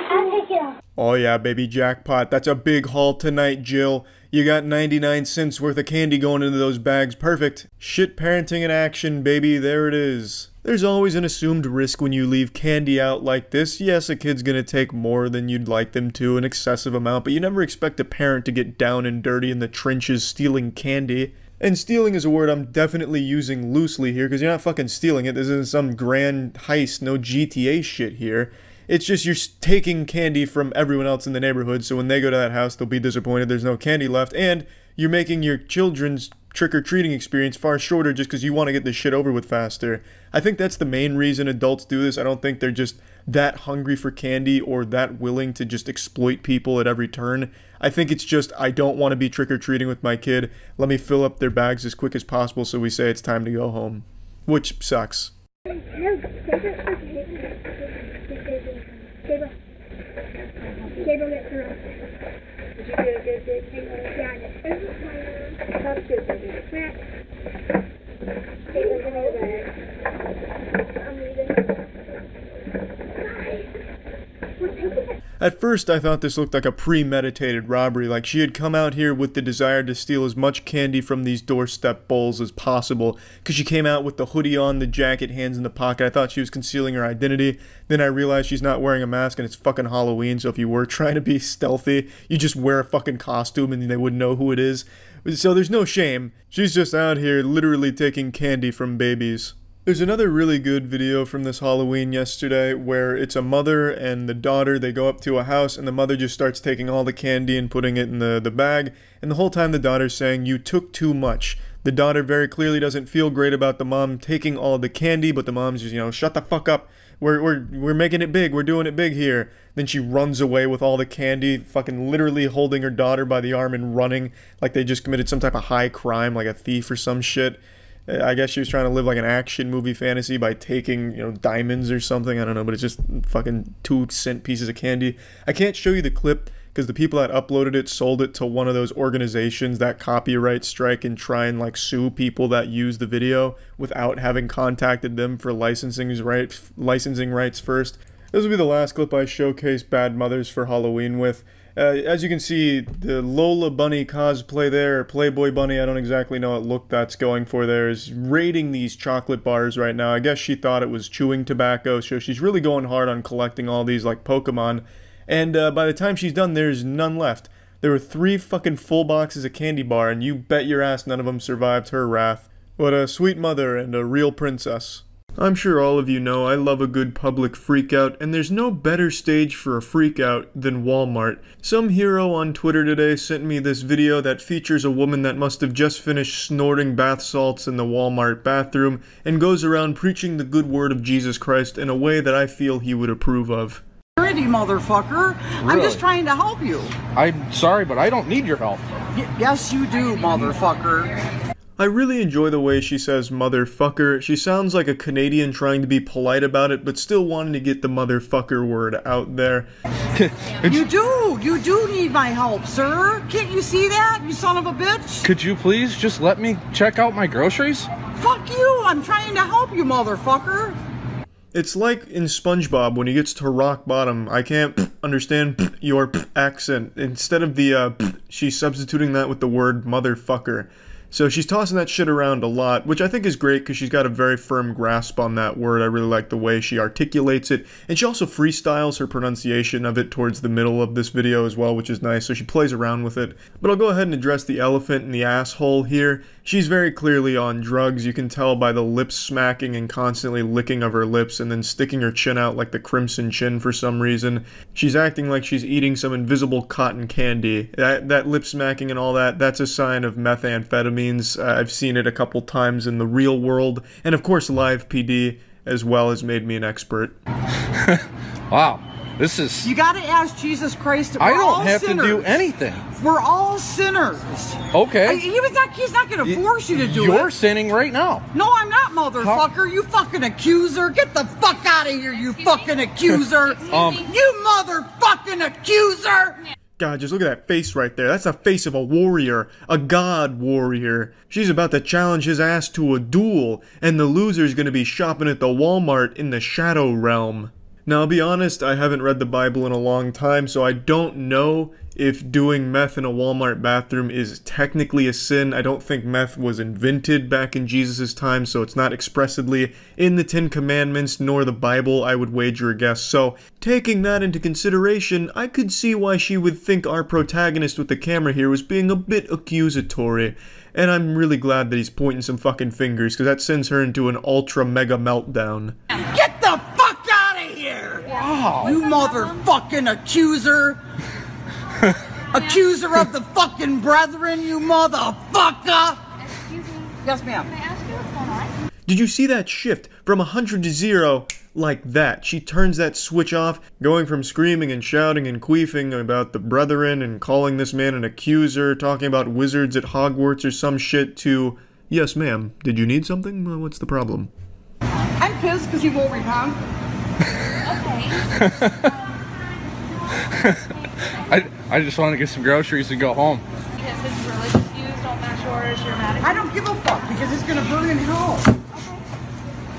[SPEAKER 13] I'll take it off.
[SPEAKER 1] Oh yeah, baby, jackpot. That's a big haul tonight, Jill. You got 99 cents worth of candy going into those bags. Perfect. Shit parenting in action, baby. There it is. There's always an assumed risk when you leave candy out like this. Yes, a kid's gonna take more than you'd like them to, an excessive amount, but you never expect a parent to get down and dirty in the trenches stealing candy. And stealing is a word I'm definitely using loosely here, because you're not fucking stealing it. This isn't some grand heist, no GTA shit here. It's just you're taking candy from everyone else in the neighborhood, so when they go to that house, they'll be disappointed there's no candy left, and you're making your children's trick-or-treating experience far shorter just because you want to get this shit over with faster. I think that's the main reason adults do this. I don't think they're just that hungry for candy or that willing to just exploit people at every turn. I think it's just, I don't want to be trick-or-treating with my kid. Let me fill up their bags as quick as possible so we say it's time to go home. Which sucks. At first, I thought this looked like a premeditated robbery, like she had come out here with the desire to steal as much candy from these doorstep bowls as possible, because she came out with the hoodie on, the jacket, hands in the pocket. I thought she was concealing her identity. Then I realized she's not wearing a mask and it's fucking Halloween, so if you were trying to be stealthy, you just wear a fucking costume and they wouldn't know who it is. So there's no shame. She's just out here literally taking candy from babies. There's another really good video from this Halloween yesterday where it's a mother and the daughter. They go up to a house and the mother just starts taking all the candy and putting it in the bag, and the whole time the daughter's saying, "You took too much." The daughter very clearly doesn't feel great about the mom taking all the candy, but the mom's just, you know, shut the fuck up. We're making it big. We're doing it big here. Then she runs away with all the candy, fucking literally holding her daughter by the arm and running like they just committed some type of high crime, like a thief or some shit. I guess she was trying to live like an action movie fantasy by taking, you know, diamonds or something. I don't know, but it's just fucking 2-cent pieces of candy. I can't show you the clip because the people that uploaded it sold it to one of those organizations that copyright strike and try and like sue people that use the video without having contacted them for licensing rights first. This will be the last clip I showcase bad mothers for Halloween with. As you can see, the Lola Bunny cosplay there, or Playboy Bunny, I don't exactly know what look that's going for there, is raiding these chocolate bars right now. I guess she thought it was chewing tobacco, so she's really going hard on collecting all these like Pokemon. And by the time she's done, there's none left. There were 3 fucking full boxes of candy bar, and you bet your ass none of them survived her wrath. What a sweet mother and a real princess. I'm sure all of you know I love a good public freakout, and there's no better stage for a freakout than Walmart. Some hero on Twitter today sent me this video that features a woman that must have just finished snorting bath salts in the Walmart bathroom and goes around preaching the good word of Jesus Christ in a way that I feel he would approve of.
[SPEAKER 14] Pretty motherfucker. Really? I'm just trying to help you.
[SPEAKER 15] I'm sorry, but I don't need your help.
[SPEAKER 14] Yes, you do, motherfucker.
[SPEAKER 1] I really enjoy the way she says motherfucker. She sounds like a Canadian trying to be polite about it, but still wanting to get the motherfucker word out there.
[SPEAKER 14] You do need my help, sir. Can't you see that, you son of a bitch?
[SPEAKER 15] Could you please just let me check out my groceries?
[SPEAKER 14] Fuck you, I'm trying to help you, motherfucker.
[SPEAKER 1] It's like in SpongeBob when he gets to rock bottom. I can't understand your accent. Instead of the she's substituting that with the word motherfucker. So she's tossing that shit around a lot, which I think is great because she's got a very firm grasp on that word. I really like the way she articulates it. And she also freestyles her pronunciation of it towards the middle of this video as well, which is nice. So she plays around with it. But I'll go ahead and address the elephant in the asshole here. She's very clearly on drugs. You can tell by the lip smacking and constantly licking of her lips and then sticking her chin out like the Crimson Chin for some reason. She's acting like she's eating some invisible cotton candy. That lip smacking and all that, that's a sign of methamphetamine. I've seen it a couple times in the real world, and of course live PD as well has made me an expert.
[SPEAKER 15] Wow, this is...
[SPEAKER 14] You gotta ask Jesus Christ.
[SPEAKER 15] I don't have to do anything.
[SPEAKER 14] We're all sinners.
[SPEAKER 15] Okay.
[SPEAKER 14] He's not gonna force you to do it.
[SPEAKER 15] You're sinning right now.
[SPEAKER 14] No, I'm not, motherfucker. You fucking accuser. Get the fuck out of here, you fucking accuser. You motherfucking accuser.
[SPEAKER 1] God, just look at that face right there. That's the face of a warrior, a god warrior. She's about to challenge his ass to a duel, and the loser's gonna be shopping at the Walmart in the Shadow Realm. Now, I'll be honest, I haven't read the Bible in a long time, so I don't know if doing meth in a Walmart bathroom is technically a sin. I don't think meth was invented back in Jesus' time, so it's not expressly in the 10 Commandments nor the Bible, I would wager a guess. So, taking that into consideration, I could see why she would think our protagonist with the camera here was being a bit accusatory. And I'm really glad that he's pointing some fucking fingers, because that sends her into an ultra mega meltdown.
[SPEAKER 14] Get the fuck out of here!
[SPEAKER 15] Wow.
[SPEAKER 14] You motherfucking accuser! Accuser of the fucking brethren, you motherfucker!
[SPEAKER 5] Excuse me.
[SPEAKER 14] Yes, ma'am.
[SPEAKER 5] Can I ask you what's going on?
[SPEAKER 1] Did you see that shift from 100 to 0 like that? She turns that switch off, going from screaming and shouting and queefing about the brethren and calling this man an accuser, talking about wizards at Hogwarts or some shit, to, yes ma'am, did you need something? Well, what's the problem?
[SPEAKER 14] I'm pissed because he won't repent.
[SPEAKER 5] Okay.
[SPEAKER 15] I just want to get some groceries and go home.
[SPEAKER 5] Because his religious views don't match yours, you're mad at
[SPEAKER 14] I don't give a fuck because it's gonna burn in hell.
[SPEAKER 5] Okay.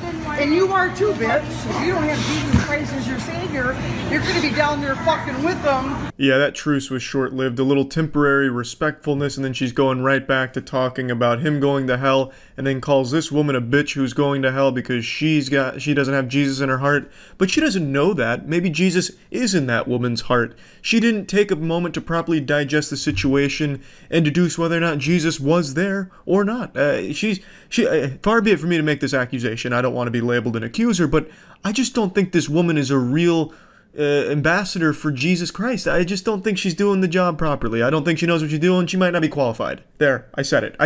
[SPEAKER 5] Good morning.
[SPEAKER 14] And you are too, bitch. If you don't have Jesus Christ as your savior, you're gonna be down there fucking with them.
[SPEAKER 1] Yeah, that truce was short-lived, a little temporary respectfulness, and then she's going right back to talking about him going to hell, and then calls this woman a bitch who's going to hell because she doesn't have Jesus in her heart. But she doesn't know that. Maybe Jesus is in that woman's heart. She didn't take a moment to properly digest the situation and deduce whether or not Jesus was there or not. Far be it for me to make this accusation. I don't want to be labeled an accuser, but I just don't think this woman is a real ambassador for Jesus Christ. I just don't think she's doing the job properly. I don't think she knows what she's doing. She might not be qualified. There, I said it.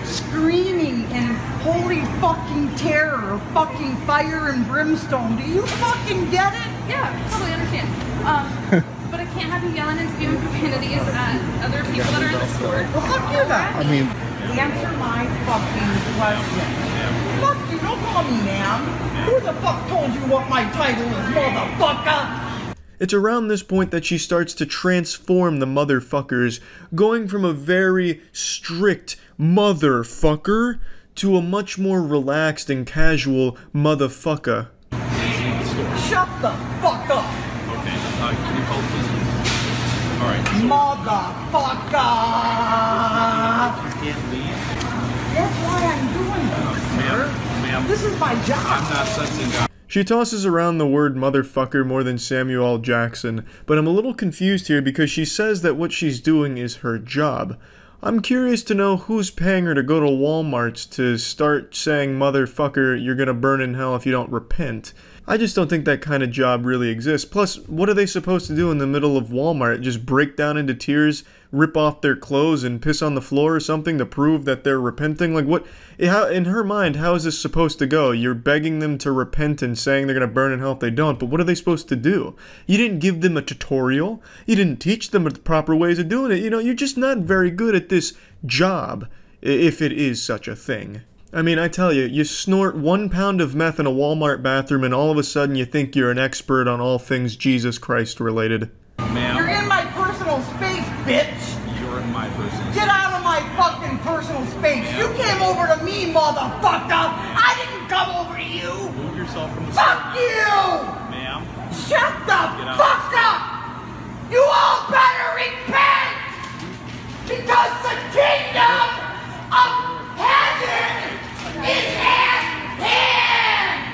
[SPEAKER 14] Screaming in holy fucking terror of fucking fire and brimstone. Do you fucking get it?
[SPEAKER 5] Yeah, totally understand. But I can't have you yelling and spewing profanities at other people that are in the store.
[SPEAKER 14] Well, fuck you then.
[SPEAKER 15] I mean...
[SPEAKER 14] Answer my fucking question. Fuck you, don't call me ma'am. Who the fuck told you what my title is, motherfucker?
[SPEAKER 1] It's around this point that she starts to transform the motherfuckers, going from a very strict motherfucker to a much more relaxed and casual motherfucker.
[SPEAKER 14] Shut the fuck up!
[SPEAKER 16] Okay, can you call please? Alright.
[SPEAKER 14] Motherfucker!
[SPEAKER 16] You can't leave?
[SPEAKER 14] That's why I'm doing this.
[SPEAKER 16] Ma'am,
[SPEAKER 14] this is my job.
[SPEAKER 16] I'm not sensing out.
[SPEAKER 1] She tosses around the word motherfucker more than Samuel L. Jackson, but I'm a little confused here because she says that what she's doing is her job. I'm curious to know who's paying her to go to Walmart's to start saying, motherfucker, you're gonna burn in hell if you don't repent. I just don't think that kind of job really exists. Plus, what are they supposed to do in the middle of Walmart? Just break down into tears, rip off their clothes, and piss on the floor or something to prove that they're repenting? Like, what? How, in her mind, how is this supposed to go? You're begging them to repent and saying they're going to burn in hell if they don't, but what are they supposed to do? You didn't give them a tutorial. You didn't teach them the proper ways of doing it. You know, you're just not very good at this job, if it is such a thing. I mean, I tell you, you snort 1 pound of meth in a Walmart bathroom and all of a sudden you think you're an expert on all things Jesus Christ related.
[SPEAKER 16] Ma'am.
[SPEAKER 14] You're in my personal space, bitch!
[SPEAKER 16] You're in my personal space.
[SPEAKER 14] Get out of my fucking personal space! You came over to me, motherfucker! I didn't come over to you!
[SPEAKER 16] Move yourself from the
[SPEAKER 14] Fuck you!
[SPEAKER 16] Ma'am.
[SPEAKER 14] Shut the fuck up! You all better repent! Because the kingdom of heaven is at hand!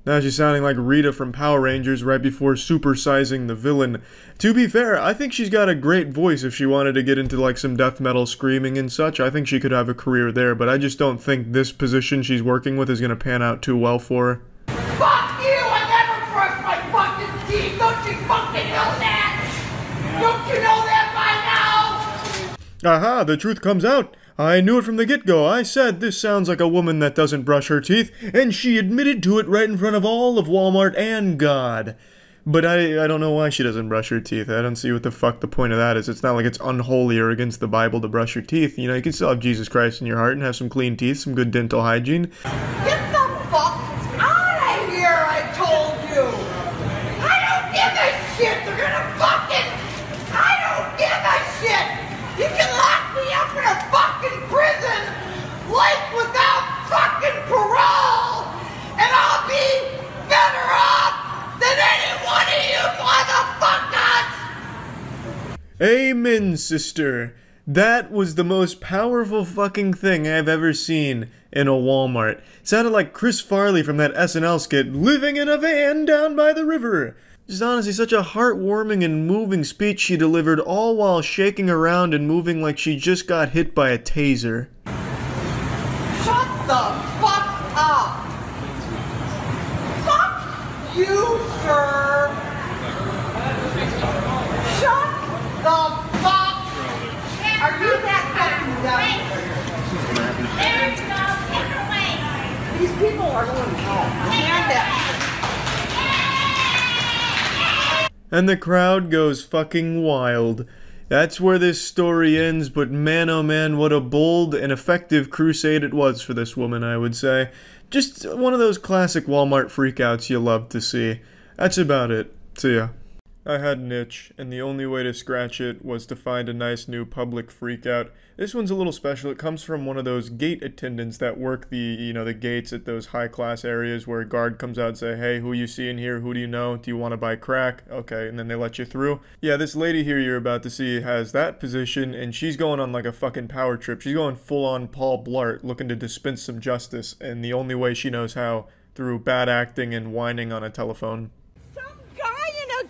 [SPEAKER 1] Now she's sounding like Rita from Power Rangers right before supersizing the villain. To be fair, I think she's got a great voice if she wanted to get into like some death metal screaming and such. I think she could have a career there, but I just don't think this position she's working with is going to pan out too well for her.
[SPEAKER 14] Fuck you! I never brushed my fucking teeth! Don't you fucking know that? Don't you know that by now?
[SPEAKER 1] Aha, the truth comes out. I knew it from the get-go. I said this sounds like a woman that doesn't brush her teeth, and she admitted to it right in front of all of Walmart and God. But I don't know why she doesn't brush her teeth. I don't see what the fuck the point of that is. It's not like it's unholy or against the Bible to brush your teeth. You know, you can still have Jesus Christ in your heart and have some clean teeth, some good dental hygiene.
[SPEAKER 14] Get the fuck out of here, I told you! I don't give a shit! They're gonna fucking... I don't give a shit! You can lock me up in a fucking prison, life without fucking parole, and I'll be better off than any one of you motherfuckers!
[SPEAKER 1] Amen, sister. That was the most powerful fucking thing I've ever seen in a Walmart. It sounded like Chris Farley from that SNL skit, living in a van down by the river. Just honestly such a heartwarming and moving speech she delivered, all while shaking around and moving like she just got hit by a taser.
[SPEAKER 14] Shut the fuck up! Fuck you, sir! Shut the fuck! Are you that fucking dumb? These people are going home. Stand up.
[SPEAKER 1] And the crowd goes fucking wild. That's where this story ends, but man oh man, what a bold and effective crusade it was for this woman, I would say. Just one of those classic Walmart freakouts you love to see. That's about it. See ya. I had an itch, and the only way to scratch it was to find a nice new public freakout. This one's a little special. It comes from one of those gate attendants that work the gates at those high-class areas where a guard comes out and say, hey, who you see in here? Who do you know? Do you want to buy crack? Okay, and then they let you through. Yeah, this lady here you're about to see has that position, and she's going on like a fucking power trip. She's going full-on Paul Blart, looking to dispense some justice, and the only way she knows how, through bad acting and whining on a telephone.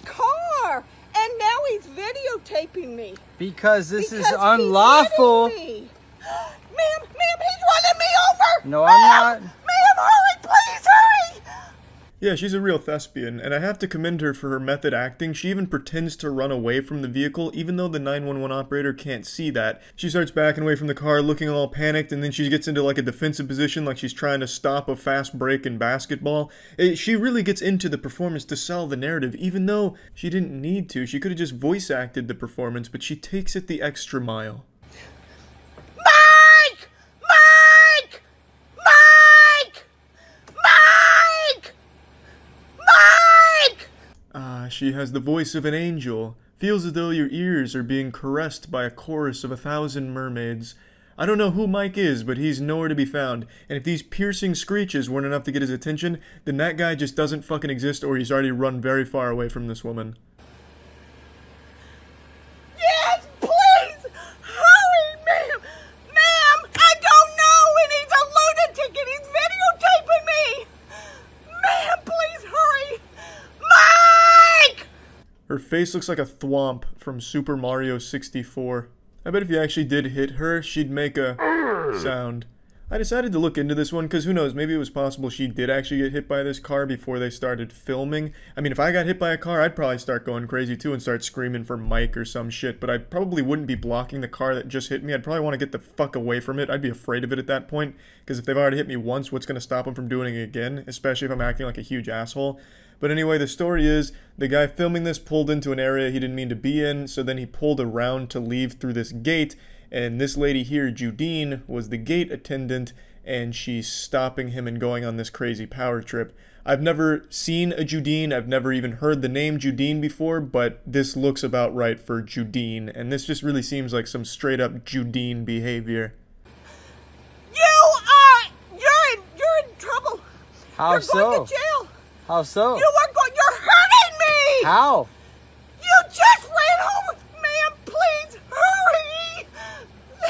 [SPEAKER 9] Car, and now he's videotaping me.
[SPEAKER 17] Because this is unlawful.
[SPEAKER 9] Ma'am, he's running me over.
[SPEAKER 17] No, I'm not.
[SPEAKER 9] Ma'am, hurry, please, hurry.
[SPEAKER 1] Yeah, she's a real thespian, and I have to commend her for her method acting. She even pretends to run away from the vehicle, even though the 911 operator can't see that. She starts backing away from the car, looking all panicked, and then she gets into like a defensive position, like she's trying to stop a fast break in basketball. She really gets into the performance to sell the narrative, even though she didn't need to. She could have just voice acted the performance, but she takes it the extra mile. She has the voice of an angel. Feels as though your ears are being caressed by a chorus of 1,000 mermaids. I don't know who Mike is, but he's nowhere to be found. And if these piercing screeches weren't enough to get his attention, then that guy just doesn't fucking exist, or he's already run very far away from this woman.
[SPEAKER 9] Yes, please! Hurry, ma'am! Ma'am, I don't know, and he's a lunatic, and he's videotaping me! Ma'am, please hurry! Mike!
[SPEAKER 1] Her face looks like a thwomp from Super Mario 64. I bet if you actually did hit her, she'd make a sound. I decided to look into this one because who knows, maybe it was possible she did actually get hit by this car before they started filming. I mean, if I got hit by a car, I'd probably start going crazy too and start screaming for Mike or some shit, but I probably wouldn't be blocking the car that just hit me. I'd probably want to get the fuck away from it. I'd be afraid of it at that point, because if they've already hit me once, what's going to stop them from doing it again, especially if I'm acting like a huge asshole. But anyway, the story is, the guy filming this pulled into an area he didn't mean to be in, so then he pulled around to leave through this gate, and this lady here, Judine, was the gate attendant, and she's stopping him and going on this crazy power trip. I've never seen a Judine, I've never even heard the name Judine before, but this looks about right for Judine, and this just really seems like some straight up Judine behavior.
[SPEAKER 9] You're in trouble.
[SPEAKER 17] How so?
[SPEAKER 9] You're going to jail.
[SPEAKER 17] How so?
[SPEAKER 9] You're hurting me!
[SPEAKER 17] How?
[SPEAKER 9] You just ran over! Ma'am, please, hurry!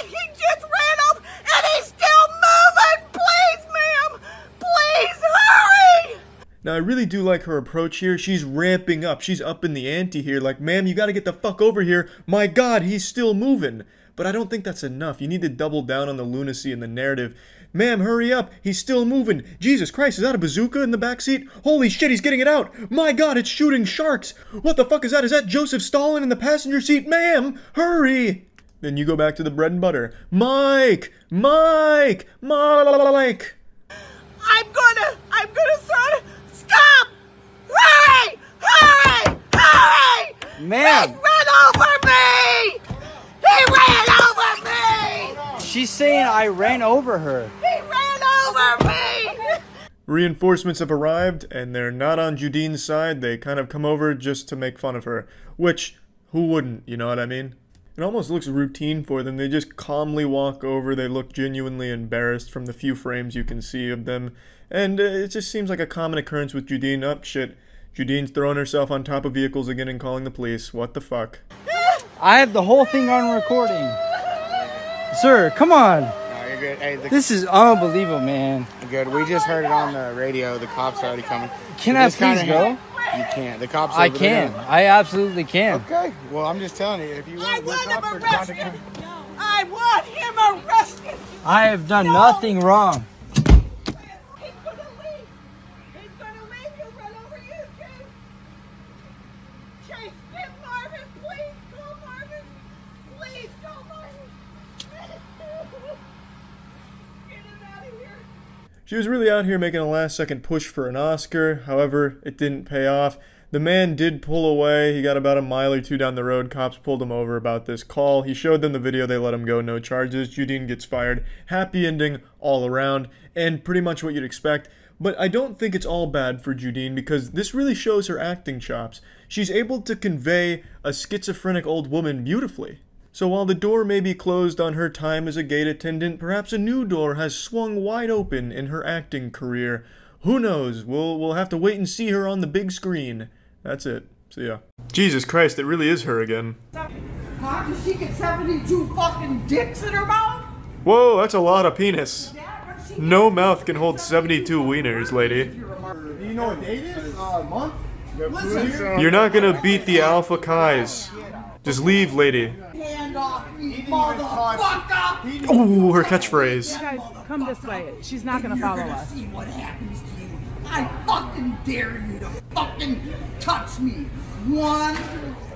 [SPEAKER 9] He just ran over, and he's still moving! Please, ma'am! Please, hurry!
[SPEAKER 1] Now, I really do like her approach here. She's ramping up. She's up in the ante here. Like, ma'am, you gotta get the fuck over here. My God, he's still moving. But I don't think that's enough. You need to double down on the lunacy in the narrative. Ma'am, hurry up. He's still moving. Jesus Christ, is that a bazooka in the backseat? Holy shit, he's getting it out. My God, it's shooting sharks. What the fuck is that? Is that Joseph Stalin in the passenger seat? Ma'am, hurry. Then you go back to the bread and butter. Mike! Mike! Mike!
[SPEAKER 9] I'm gonna throw it. Stop! Hurry! Hurry! Hurry!
[SPEAKER 17] Ma'am!
[SPEAKER 9] He ran over me! He ran over me!
[SPEAKER 17] She's saying I ran over her.
[SPEAKER 9] He ran over me!
[SPEAKER 1] Reinforcements have arrived, and they're not on Judine's side. They kind of come over just to make fun of her. Which, who wouldn't, you know what I mean? It almost looks routine for them. They just calmly walk over. They look genuinely embarrassed from the few frames you can see of them. And it just seems like a common occurrence with Judine. Oh, shit. Judine's throwing herself on top of vehicles again and calling the police. What the fuck?
[SPEAKER 17] I have the whole thing on recording. Sir, come on.
[SPEAKER 18] No, you're good. Hey,
[SPEAKER 17] This is unbelievable, man.
[SPEAKER 18] good. We just heard it on the radio. The cops are already coming.
[SPEAKER 17] Can I please go?
[SPEAKER 18] You can't. The cops
[SPEAKER 17] I can. I absolutely can.
[SPEAKER 18] Okay. Well, I'm just telling you. If you
[SPEAKER 9] I want him arrested! I want him arrested!
[SPEAKER 17] I have done nothing wrong.
[SPEAKER 9] He's gonna leave! He's gonna leave! He'll run over you, Chase! Chase, get Marvin! Please, go Marvin! Please, go Marvin! Get him out of here!
[SPEAKER 1] She was really out here making a last-second push for an Oscar. However, it didn't pay off. The man did pull away. He got about a mile or two down the road. Cops pulled him over about this call. He showed them the video. They let him go. No charges. Judine gets fired. Happy ending all around, and pretty much what you'd expect. But I don't think it's all bad for Judine, because this really shows her acting chops. She's able to convey a schizophrenic old woman beautifully. So while the door may be closed on her time as a gate attendant, perhaps a new door has swung wide open in her acting career. Who knows? We'll have to wait and see her on the big screen. That's it. See ya. Jesus Christ, it really is her again.
[SPEAKER 9] How does she get 72 fucking dicks in her mouth?
[SPEAKER 1] Whoa, that's a lot of penis. No mouth can hold 72 wieners, lady.
[SPEAKER 19] Do you know what date is? Month? Listen.
[SPEAKER 1] You're not gonna beat the Alpha Kais. Just leave, lady.
[SPEAKER 9] Hand off me, motherfucker!
[SPEAKER 1] Ooh, her catchphrase.
[SPEAKER 20] You guys, come this way. She's not gonna follow us.
[SPEAKER 9] See what happens to you. I fucking dare you to fucking touch me. One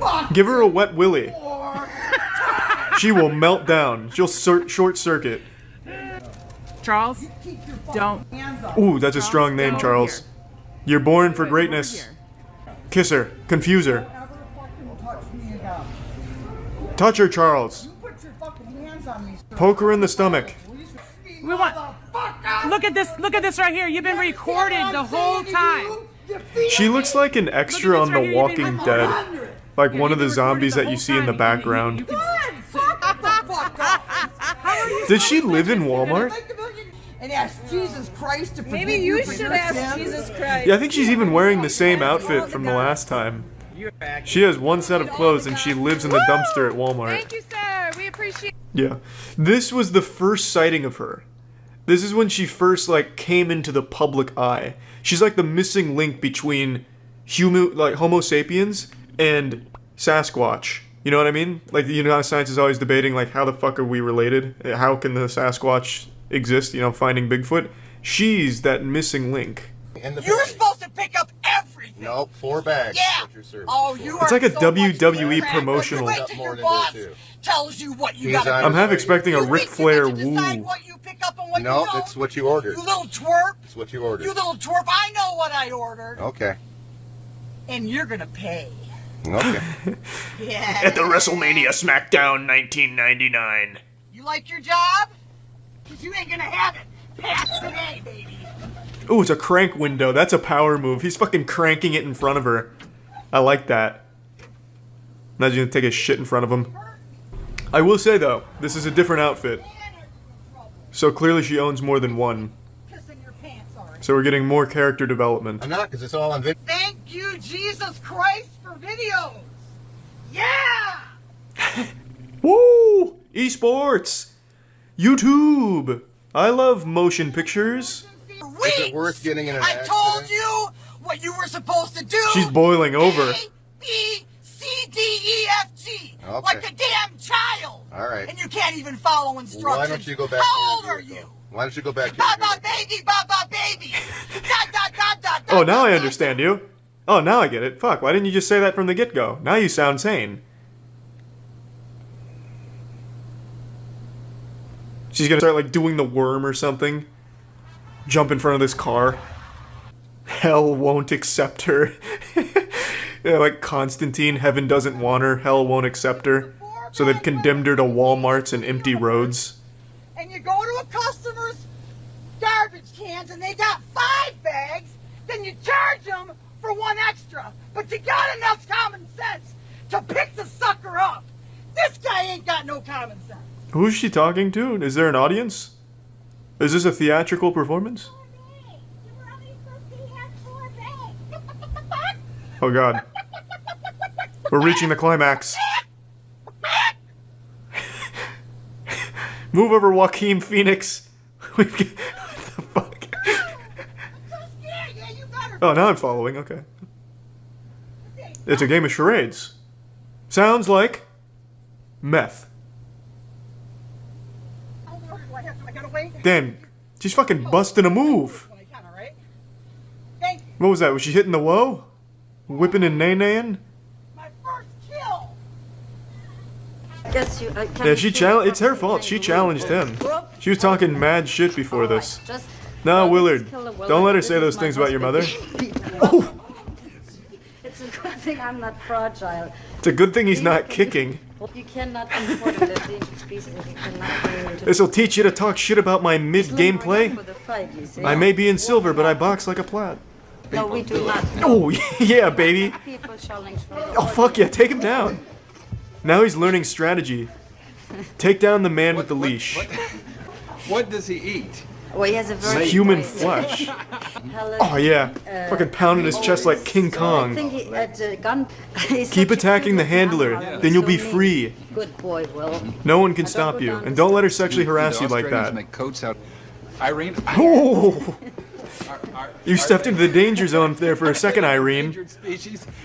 [SPEAKER 9] fucking
[SPEAKER 1] Give her a wet willy. She will melt down. She'll short circuit.
[SPEAKER 20] Charles, don't.
[SPEAKER 1] Ooh, that's a strong name, Charles. You're born for greatness. Kiss her. Confuse her. Touch her, Charles. Poke her in the stomach.
[SPEAKER 20] We want. Look at this. Look at this right here. You've been recorded the whole time.
[SPEAKER 1] She looks like an extra on The Walking Dead. Like one of the zombies that you see in the background. Did she live in Walmart?
[SPEAKER 14] And ask Jesus Christ to forgive
[SPEAKER 21] Maybe you should ask Jesus Christ.
[SPEAKER 1] Yeah, I think she's even wearing the same outfit from the last time. She has one set of clothes and she lives in the dumpster at Walmart.
[SPEAKER 21] Thank you, sir. We appreciate.
[SPEAKER 1] Yeah. This was the first sighting of her. This is when she first, like, came into the public eye. She's like the missing link between Homo sapiens and Sasquatch. You know what I mean? Like, you know how science is always debating, like, how the fuck are we related? How can the Sasquatch exist, you know, finding Bigfoot? She's that missing link.
[SPEAKER 14] You're supposed to pick up everything.
[SPEAKER 19] Nope, 4 bags.
[SPEAKER 14] Yeah. Oh, you are.
[SPEAKER 1] It's like a
[SPEAKER 14] so
[SPEAKER 1] WWE promotional.
[SPEAKER 14] Wait till your boss tells you what you gotta do.
[SPEAKER 1] I'm half expecting a Ric Flair woo.
[SPEAKER 14] What you pick up and what
[SPEAKER 19] No,
[SPEAKER 14] you don't.
[SPEAKER 19] it's what you ordered.
[SPEAKER 14] You little twerp.
[SPEAKER 19] It's what you ordered.
[SPEAKER 14] You little twerp. I know what I ordered.
[SPEAKER 19] Okay.
[SPEAKER 14] And you're gonna pay.
[SPEAKER 19] Okay.
[SPEAKER 14] Yeah.
[SPEAKER 1] At the WrestleMania SmackDown 1999.
[SPEAKER 14] You like your job? Because you ain't gonna have it past today, baby.
[SPEAKER 1] Ooh, it's a crank window. That's a power move. He's fucking cranking it in front of her. I like that. Imagine you take a shit in front of him. I will say, though, this is a different outfit. So clearly she owns more than one. So we're getting more character development.
[SPEAKER 19] I'm not, because it's all on video.
[SPEAKER 14] Thank you, Jesus Christ, for videos. Yeah!
[SPEAKER 1] Woo! Esports! YouTube! I love motion pictures.
[SPEAKER 19] Is it worth getting in an
[SPEAKER 14] I told you what you were supposed to do.
[SPEAKER 1] She's boiling over.
[SPEAKER 14] A, B, C, D, E, F, G.
[SPEAKER 19] Okay.
[SPEAKER 14] Like a damn child.
[SPEAKER 19] All right.
[SPEAKER 14] And you can't even follow instructions.
[SPEAKER 19] Why don't you go back
[SPEAKER 14] How
[SPEAKER 19] to your
[SPEAKER 14] old are you?
[SPEAKER 19] Why don't you go back to
[SPEAKER 14] Baba baby, Baba baby.
[SPEAKER 1] Oh, now I understand you. Oh, now I get it. Fuck, why didn't you just say that from the get-go? Now you sound sane. She's gonna start, like, doing the worm or something. Jump in front of this car. Hell won't accept her. Yeah, like Constantine, heaven doesn't want her, hell won't accept her. So they've condemned her to Walmarts and empty roads.
[SPEAKER 14] And you go to a customer's garbage cans and they got 5 bags, then you charge them for 1 extra. But you got enough common sense to pick the sucker up. This guy ain't got no common sense.
[SPEAKER 1] Who's she talking to? Is there an audience? Is this a theatrical performance? Oh god. We're reaching the climax. Move over, Joaquin Phoenix. What the fuck? Oh, now I'm following, okay. It's a game of charades. Sounds like meth. Damn, she's fucking busting a move. What was that? Was she hitting the woe? Whipping and nay-naying? Yeah, she challenged. It's her fault. She challenged him. She was talking mad shit before this. No, Willard, don't let her say those things about your mother. Oh.
[SPEAKER 22] It's a good thing I'm not fragile.
[SPEAKER 1] It's a good thing he's not kicking.
[SPEAKER 22] You cannot import the endangered species. You cannot bring them to.
[SPEAKER 1] This'll teach you to talk shit about my mid-gameplay. I may be in silver, but I box like a plat.
[SPEAKER 22] No, we do not.
[SPEAKER 1] Oh, yeah, baby. Oh, fuck yeah, take him down. Now he's learning strategy. Take down the man with the leash.
[SPEAKER 23] What does he eat?
[SPEAKER 22] Well, he has a very
[SPEAKER 1] human flesh. Oh yeah, fucking pounding his chest like King Kong. Keep attacking the handler, then you'll be free.
[SPEAKER 22] Good boy, Will.
[SPEAKER 1] No one can stop you, and don't let her sexually harass you like that.
[SPEAKER 23] Make coats out. Irene.
[SPEAKER 1] Oh! You stepped into the danger zone there for a second, Irene.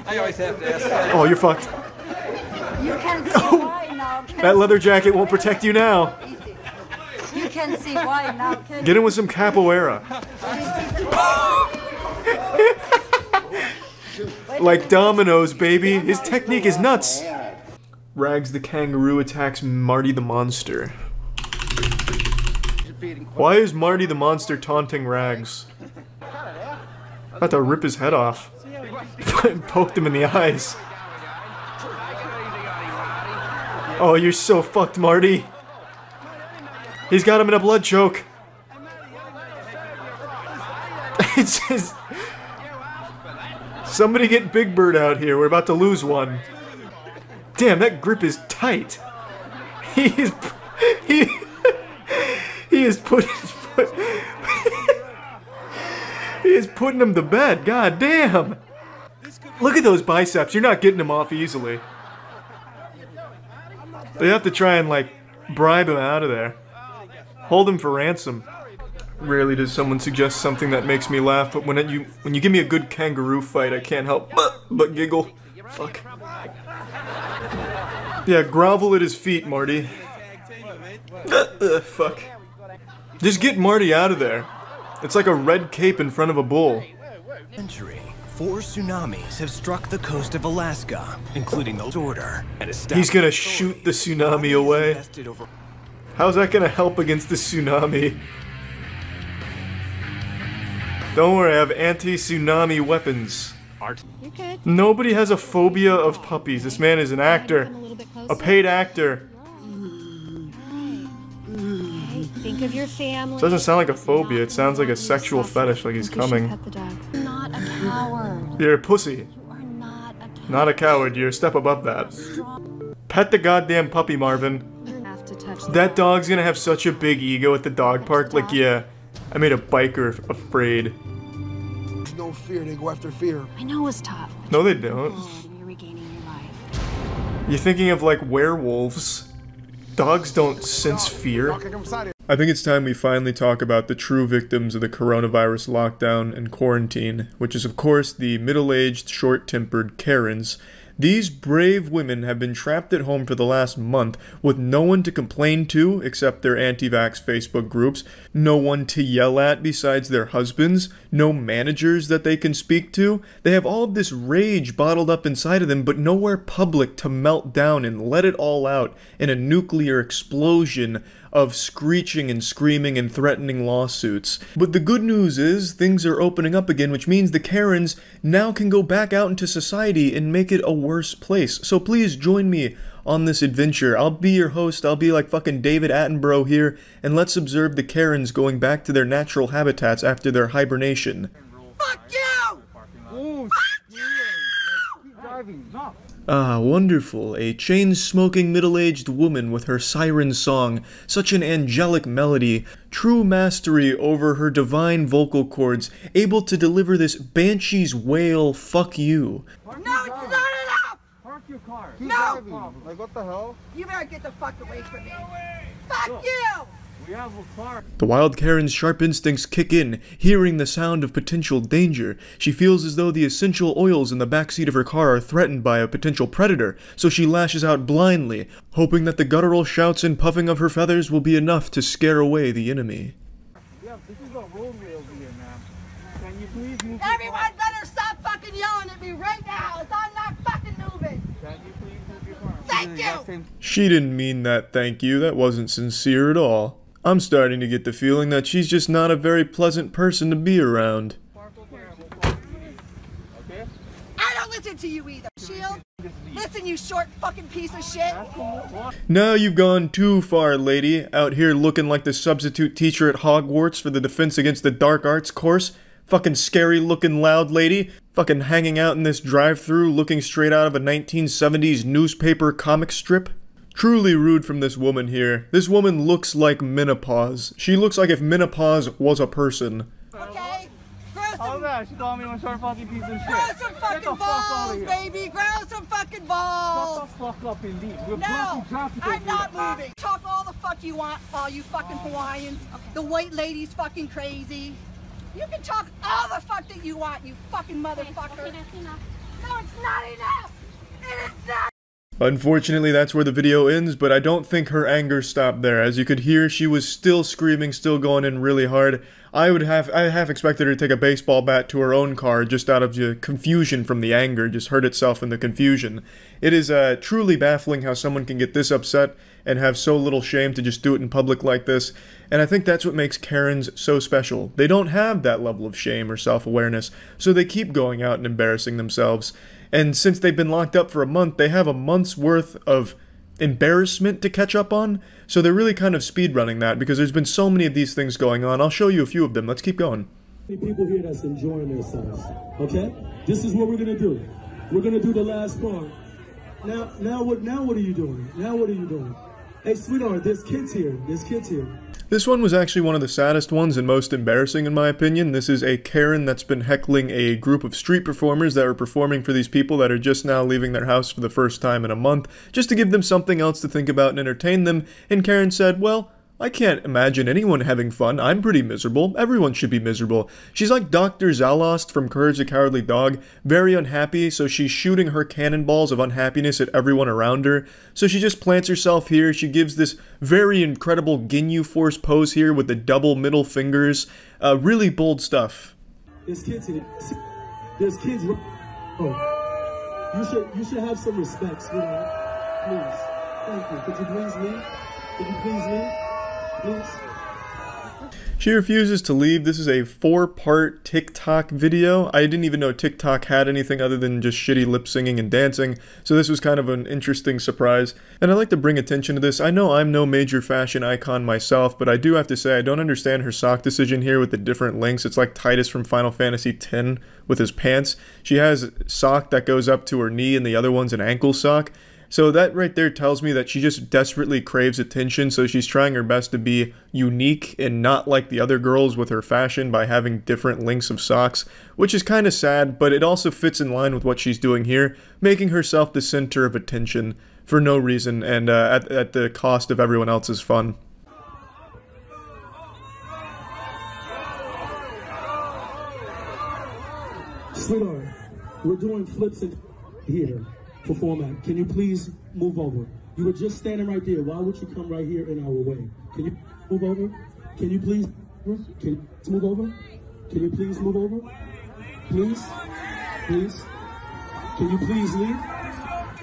[SPEAKER 23] I always have to ask that.
[SPEAKER 1] Oh, you're fucked.
[SPEAKER 22] You can see why now.
[SPEAKER 1] That leather jacket won't protect you now.
[SPEAKER 22] You can see why now.
[SPEAKER 1] Get him with some capoeira. Like dominoes, baby. His technique is nuts. Rags the kangaroo attacks Marty the monster. Why is Marty the monster taunting Rags? About to rip his head off. Poked him in the eyes. Oh, you're so fucked, Marty. He's got him in a blood choke. It's just... Somebody get Big Bird out here. We're about to lose one. Damn, that grip is tight. He is putting him to bed. God damn. Look at those biceps. You're not getting him off easily. They have to try and, like, bribe him out of there. Hold him for ransom. Rarely does someone suggest something that makes me laugh, but when you give me a good kangaroo fight, I can't help but giggle. Fuck. Yeah, grovel at his feet, Marty. Fuck. Just get Marty out of there. It's like a red cape in front of a bull.
[SPEAKER 2] Century. 4 tsunamis have struck the coast of Alaska, including the order.
[SPEAKER 1] He's gonna shoot the tsunami away. How's that gonna help against the tsunami? Don't worry, I have anti-tsunami weapons. Nobody has a phobia of puppies. This man is an actor. A paid actor.
[SPEAKER 3] Think of your family.
[SPEAKER 1] It doesn't sound like a phobia, it sounds like a sexual fetish, like he's coming.
[SPEAKER 3] Not a coward.
[SPEAKER 1] You're a pussy. Not a coward, you're a step above that. Pet the goddamn puppy, Marvin. That dog's gonna have such a big ego at the dog park, like, yeah, I made a biker afraid.
[SPEAKER 19] There's no fear, they go after fear.
[SPEAKER 3] I know it's tough.
[SPEAKER 1] No, they don't.
[SPEAKER 3] You're regaining your life.
[SPEAKER 1] You're thinking of, like, werewolves. Dogs don't sense fear. I think it's time we finally talk about the true victims of the coronavirus lockdown and quarantine, which is of course the middle-aged, short-tempered Karens. These brave women have been trapped at home for the last month with no one to complain to except their anti-vax Facebook groups, no one to yell at besides their husbands, no managers that they can speak to. They have all of this rage bottled up inside of them, but nowhere public to melt down and let it all out in a nuclear explosion of screeching and screaming and threatening lawsuits. But the good news is things are opening up again, which means the Karens now can go back out into society and make it a worse place. So please join me on this adventure. I'll be your host. I'll be like fucking David Attenborough here, and let's observe the Karens going back to their natural habitats after their hibernation.
[SPEAKER 14] Fuck you! Fuck you!
[SPEAKER 1] Ah, wonderful. A chain-smoking middle-aged woman with her siren song, such an angelic melody, true mastery over her divine vocal cords, able to deliver this banshee's wail, fuck you.
[SPEAKER 14] No, it's not enough!
[SPEAKER 19] Park your car.
[SPEAKER 14] No!
[SPEAKER 19] Like, what the hell?
[SPEAKER 14] You better get the fuck away from me. Fuck you!
[SPEAKER 19] We have a car.
[SPEAKER 1] The wild Karen's sharp instincts kick in, hearing the sound of potential danger. She feels as though the essential oils in the backseat of her car are threatened by a potential predator, so she lashes out blindly, hoping that the guttural shouts and puffing of her feathers will be enough to scare away the enemy.
[SPEAKER 19] Yeah, this is a roadway over here, ma'am. Can you please move?
[SPEAKER 14] Everyone better stop fucking yelling at me right now, as I'm not fucking moving.
[SPEAKER 19] Can you please move your car?
[SPEAKER 14] Thank you!
[SPEAKER 1] She didn't mean that thank you. That wasn't sincere at all. I'm starting to get the feeling that she's just not a very pleasant person to be around.
[SPEAKER 14] I don't listen to you either, Shield. Listen, you short fucking piece of shit.
[SPEAKER 1] Now you've gone too far, lady. Out here looking like the substitute teacher at Hogwarts for the Defense Against the Dark Arts course. Fucking scary looking loud lady. Fucking hanging out in this drive-thru looking straight out of a 1970s newspaper comic strip. Truly rude from this woman here. This woman looks like menopause. She looks like if menopause was a person.
[SPEAKER 14] Okay? Grow some,
[SPEAKER 19] Oh god, she called me a short fucking piece of shit.
[SPEAKER 14] grow some fucking balls, baby. Grow some fucking balls.
[SPEAKER 19] Shut the fuck up indeed. We're
[SPEAKER 14] No,
[SPEAKER 19] blocking traffic
[SPEAKER 14] I'm
[SPEAKER 19] over
[SPEAKER 14] not
[SPEAKER 19] here.
[SPEAKER 14] moving. Talk all the fuck you want, all you fucking Hawaiians. The white lady's fucking crazy. You can talk all the fuck that you want, you fucking motherfucker.
[SPEAKER 3] Okay, that's enough.
[SPEAKER 14] No, it's not enough. It is not.
[SPEAKER 1] Unfortunately, that's where the video ends, but I don't think her anger stopped there. As you could hear, she was still screaming, still going in really hard. I half expected her to take a baseball bat to her own car just out of the confusion from the anger, just hurt itself in the confusion. It is truly baffling how someone can get this upset and have so little shame to just do it in public like this, and I think that's what makes Karens so special. They don't have that level of shame or self-awareness, so they keep going out and embarrassing themselves. And since they've been locked up for a month, they have a month's worth of embarrassment to catch up on, so they're really kind of speedrunning that because there's been so many of these things going on. I'll show you a few of them. Let's keep going.
[SPEAKER 4] People here that's enjoying themselves, okay? This is what we're gonna do. We're gonna do the last part. Now what are you doing? Now what are you doing? Hey, sweetheart, there's kids here. There's kids here.
[SPEAKER 1] This one was actually one of the saddest ones and most embarrassing in my opinion. This is a Karen that's been heckling a group of street performers that are performing for these people that are just now leaving their house for the first time in a month, just to give them something else to think about and entertain them. And Karen said, well, I can't imagine anyone having fun. I'm pretty miserable. Everyone should be miserable. She's like Dr. Zalost from Courage the Cowardly Dog, very unhappy, so she's shooting her cannonballs of unhappiness at everyone around her. So she just plants herself here. She gives this very incredible Ginyu Force pose here with the double middle fingers. Really bold stuff.
[SPEAKER 4] There's kids here. There's kids. Oh, you should have some respect, sweetheart. Please. Thank you. Could you please leave? Could you please leave? Please.
[SPEAKER 1] She refuses to leave. This is a 4-part TikTok video. I didn't even know TikTok had anything other than just shitty lip singing and dancing, so this was kind of an interesting surprise. And I'd like to bring attention to this. I know I'm no major fashion icon myself, but I do have to say I don't understand her sock decision here with the different links. It's like Titus from Final Fantasy X with his pants. She has a sock that goes up to her knee and the other one's an ankle sock. So that right there tells me that she just desperately craves attention, so she's trying her best to be unique and not like the other girls with her fashion by having different lengths of socks, which is kind of sad, but it also fits in line with what she's doing here, making herself the center of attention for no reason and at the cost of everyone else's fun.
[SPEAKER 4] Sweetheart, we're doing flips in here. Format. Can you please move over? You were just standing right there. Why would you come right here in our way? Can you move over? Can you please? Can you move over? Can you please move over? Please? Please? Can you please leave?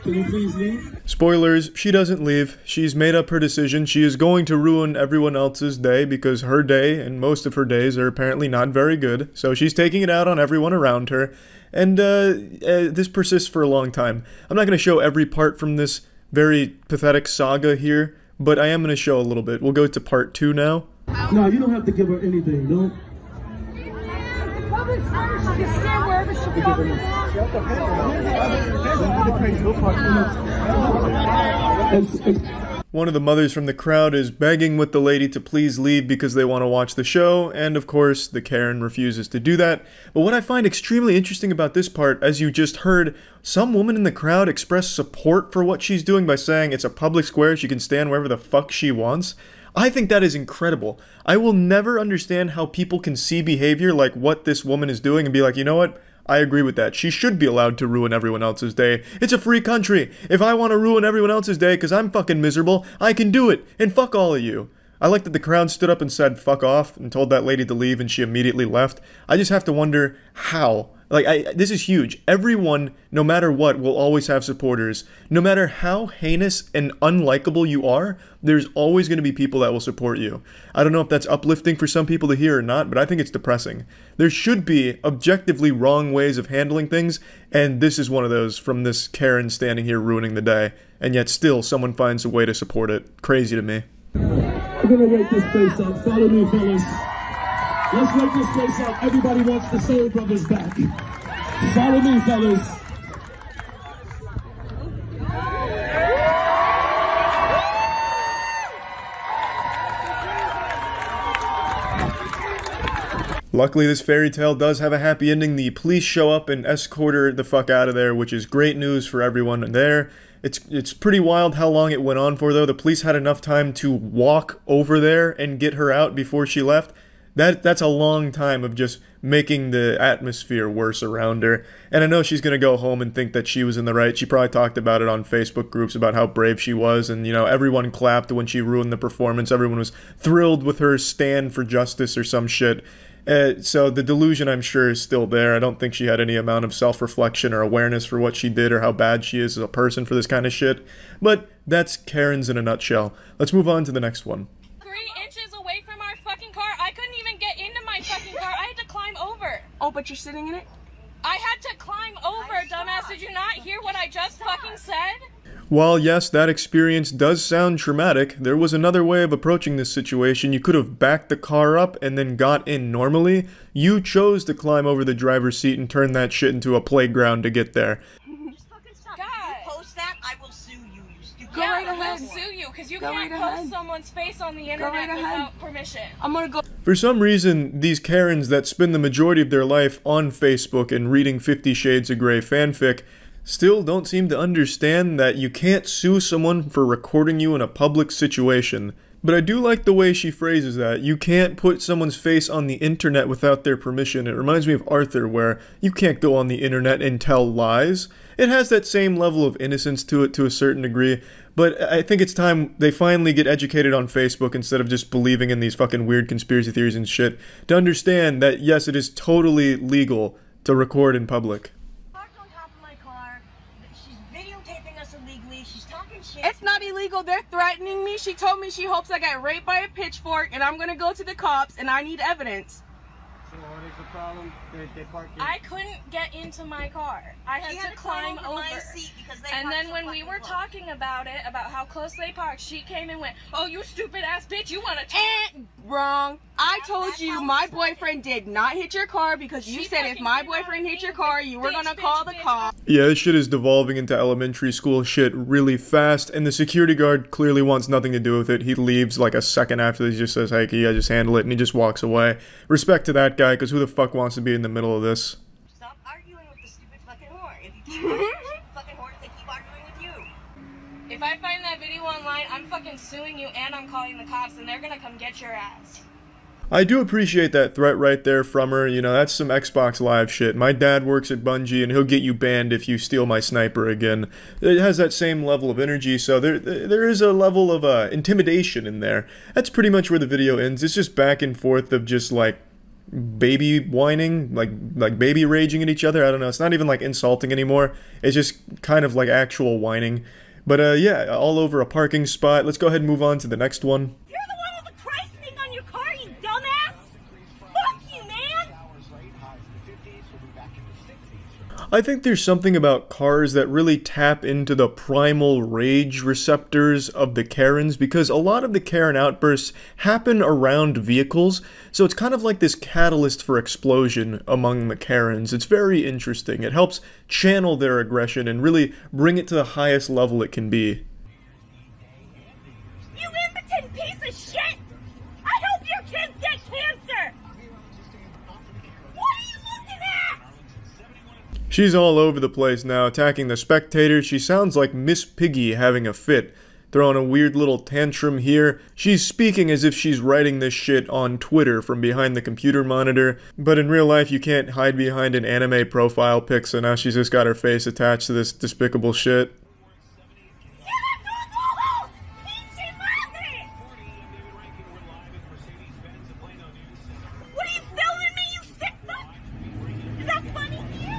[SPEAKER 4] Can you please leave?
[SPEAKER 1] Spoilers, she doesn't leave. She's made up her decision. She is going to ruin everyone else's day because her day and most of her days are apparently not very good. So she's taking it out on everyone around her. And this persists for a long time. I'm not going to show every part from this very pathetic saga here, but I am going to show a little bit. We'll go to part 2 now.
[SPEAKER 4] No, you don't have to give her anything. Don't.
[SPEAKER 1] One of the mothers from the crowd is begging with the lady to please leave because they want to watch the show, and of course, the Karen refuses to do that. But what I find extremely interesting about this part, as you just heard, some woman in the crowd express support for what she's doing by saying it's a public square, she can stand wherever the fuck she wants. I think that is incredible. I will never understand how people can see behavior like what this woman is doing and be like, you know what? I agree with that. She should be allowed to ruin everyone else's day. It's a free country. If I want to ruin everyone else's day because I'm fucking miserable, I can do it. And fuck all of you. I like that the crowd stood up and said fuck off and told that lady to leave and she immediately left. I just have to wonder how. Like, this is huge. Everyone, no matter what, will always have supporters. No matter how heinous and unlikable you are, there's always going to be people that will support you. I don't know if that's uplifting for some people to hear or not, but I think it's depressing. There should be objectively wrong ways of handling things, and this is one of those from this Karen standing here ruining the day, and yet still someone finds a way to support it. Crazy to me.
[SPEAKER 4] We're going to write this place up. Follow me, fellas. Let's write this place up. Everybody wants the Soul Brothers back. Follow me, fellas.
[SPEAKER 1] Luckily, this fairy tale does have a happy ending. The police show up and escort her the fuck out of there, which is great news for everyone there. It's pretty wild how long it went on for, though. The police had enough time to walk over there and get her out before she left. That's a long time of just making the atmosphere worse around her. And I know she's going to go home and think that she was in the right. She probably talked about it on Facebook groups about how brave she was. And, you know, everyone clapped when she ruined the performance. Everyone was thrilled with her stand for justice or some shit. So the delusion, I'm sure, is still there. I don't think she had any amount of self-reflection or awareness for what she did or how bad she is as a person for this kind of shit. But that's Karen's in a nutshell. Let's move on to the next one.
[SPEAKER 5] 3 inches away from our fucking car. I couldn't even get into my fucking car. I had to climb over.
[SPEAKER 20] Oh, but you're sitting in it?
[SPEAKER 5] I had to climb over, dumbass. Did you not hear what I just fucking said?
[SPEAKER 1] While yes, that experience does sound traumatic, there was another way of approaching this situation. You could have backed the car up and then got in normally. You chose to climb over the driver's seat and turn that shit into a playground to get there.
[SPEAKER 14] Just fucking stop. If you post that, I will sue you, you stupid.
[SPEAKER 5] Go right ahead. We'll sue you because you can't post someone's face on the internet without permission. I'm gonna go.
[SPEAKER 1] For some reason, these Karens that spend the majority of their life on Facebook and reading 50 Shades of Grey fanfic still don't seem to understand that you can't sue someone for recording you in a public situation. But I do like the way she phrases that. You can't put someone's face on the internet without their permission. It reminds me of Arthur, where you can't go on the internet and tell lies. It has that same level of innocence to it to a certain degree, but I think it's time they finally get educated on Facebook instead of just believing in these fucking weird conspiracy theories and shit, to understand that yes, it is totally legal to record in public.
[SPEAKER 5] It's not illegal. They're threatening me. She told me she hopes I get raped by a pitchfork and I'm gonna go to the cops and I need evidence.
[SPEAKER 19] So what is the problem? They park in.
[SPEAKER 5] I couldn't get into my car. I had to climb over. And then when we were talking about it, about how close they parked, she came and went, "Oh, you stupid ass bitch, you wanna talk?" Wrong. I told you my boyfriend did not hit your car because you said if my boyfriend hit your car, you were gonna call the cops.
[SPEAKER 1] Yeah, this shit is devolving into elementary school shit really fast, and the security guard clearly wants nothing to do with it. He leaves like a second after he just says, "Hey, can you guys just handle it?" and he just walks away. Respect to that guy, because who the fuck wants to be in the middle of this?
[SPEAKER 14] Stop arguing with the stupid fucking whore. If you keep arguing with the fucking whore, they keep arguing with you.
[SPEAKER 5] If I find that video online, I'm fucking suing you and I'm calling the cops and they're gonna come get your ass.
[SPEAKER 1] I do appreciate that threat right there from her. You know, that's some Xbox Live shit. My dad works at Bungie and he'll get you banned if you steal my sniper again. It has that same level of energy, so there is a level of intimidation in there. That's pretty much where the video ends. It's just back and forth of just like baby whining, like baby raging at each other. I don't know, it's not even like insulting anymore. It's just kind of like actual whining. But yeah, all over a parking spot. Let's go ahead and move on to the next one.
[SPEAKER 14] You're the one with the price thing on your car, you dumbass! Fuck you, man!
[SPEAKER 1] I think there's something about cars that really tap into the primal rage receptors of the Karens, because a lot of the Karen outbursts happen around vehicles, so it's kind of like this catalyst for explosion among the Karens. It's very interesting. It helps channel their aggression and really bring it to the highest level it can be.
[SPEAKER 14] You impotent piece of shit! I hope your kids get cancer! What are you looking at?
[SPEAKER 1] She's all over the place now, attacking the spectators. She sounds like Miss Piggy having a fit, throwing a weird little tantrum here. She's speaking as if she's writing this shit on Twitter from behind the computer monitor, but in real life you can't hide behind an anime profile pic, so now she's just got her face attached to this despicable shit.
[SPEAKER 14] What are you filming me, you sick fuck? Is that funny to you?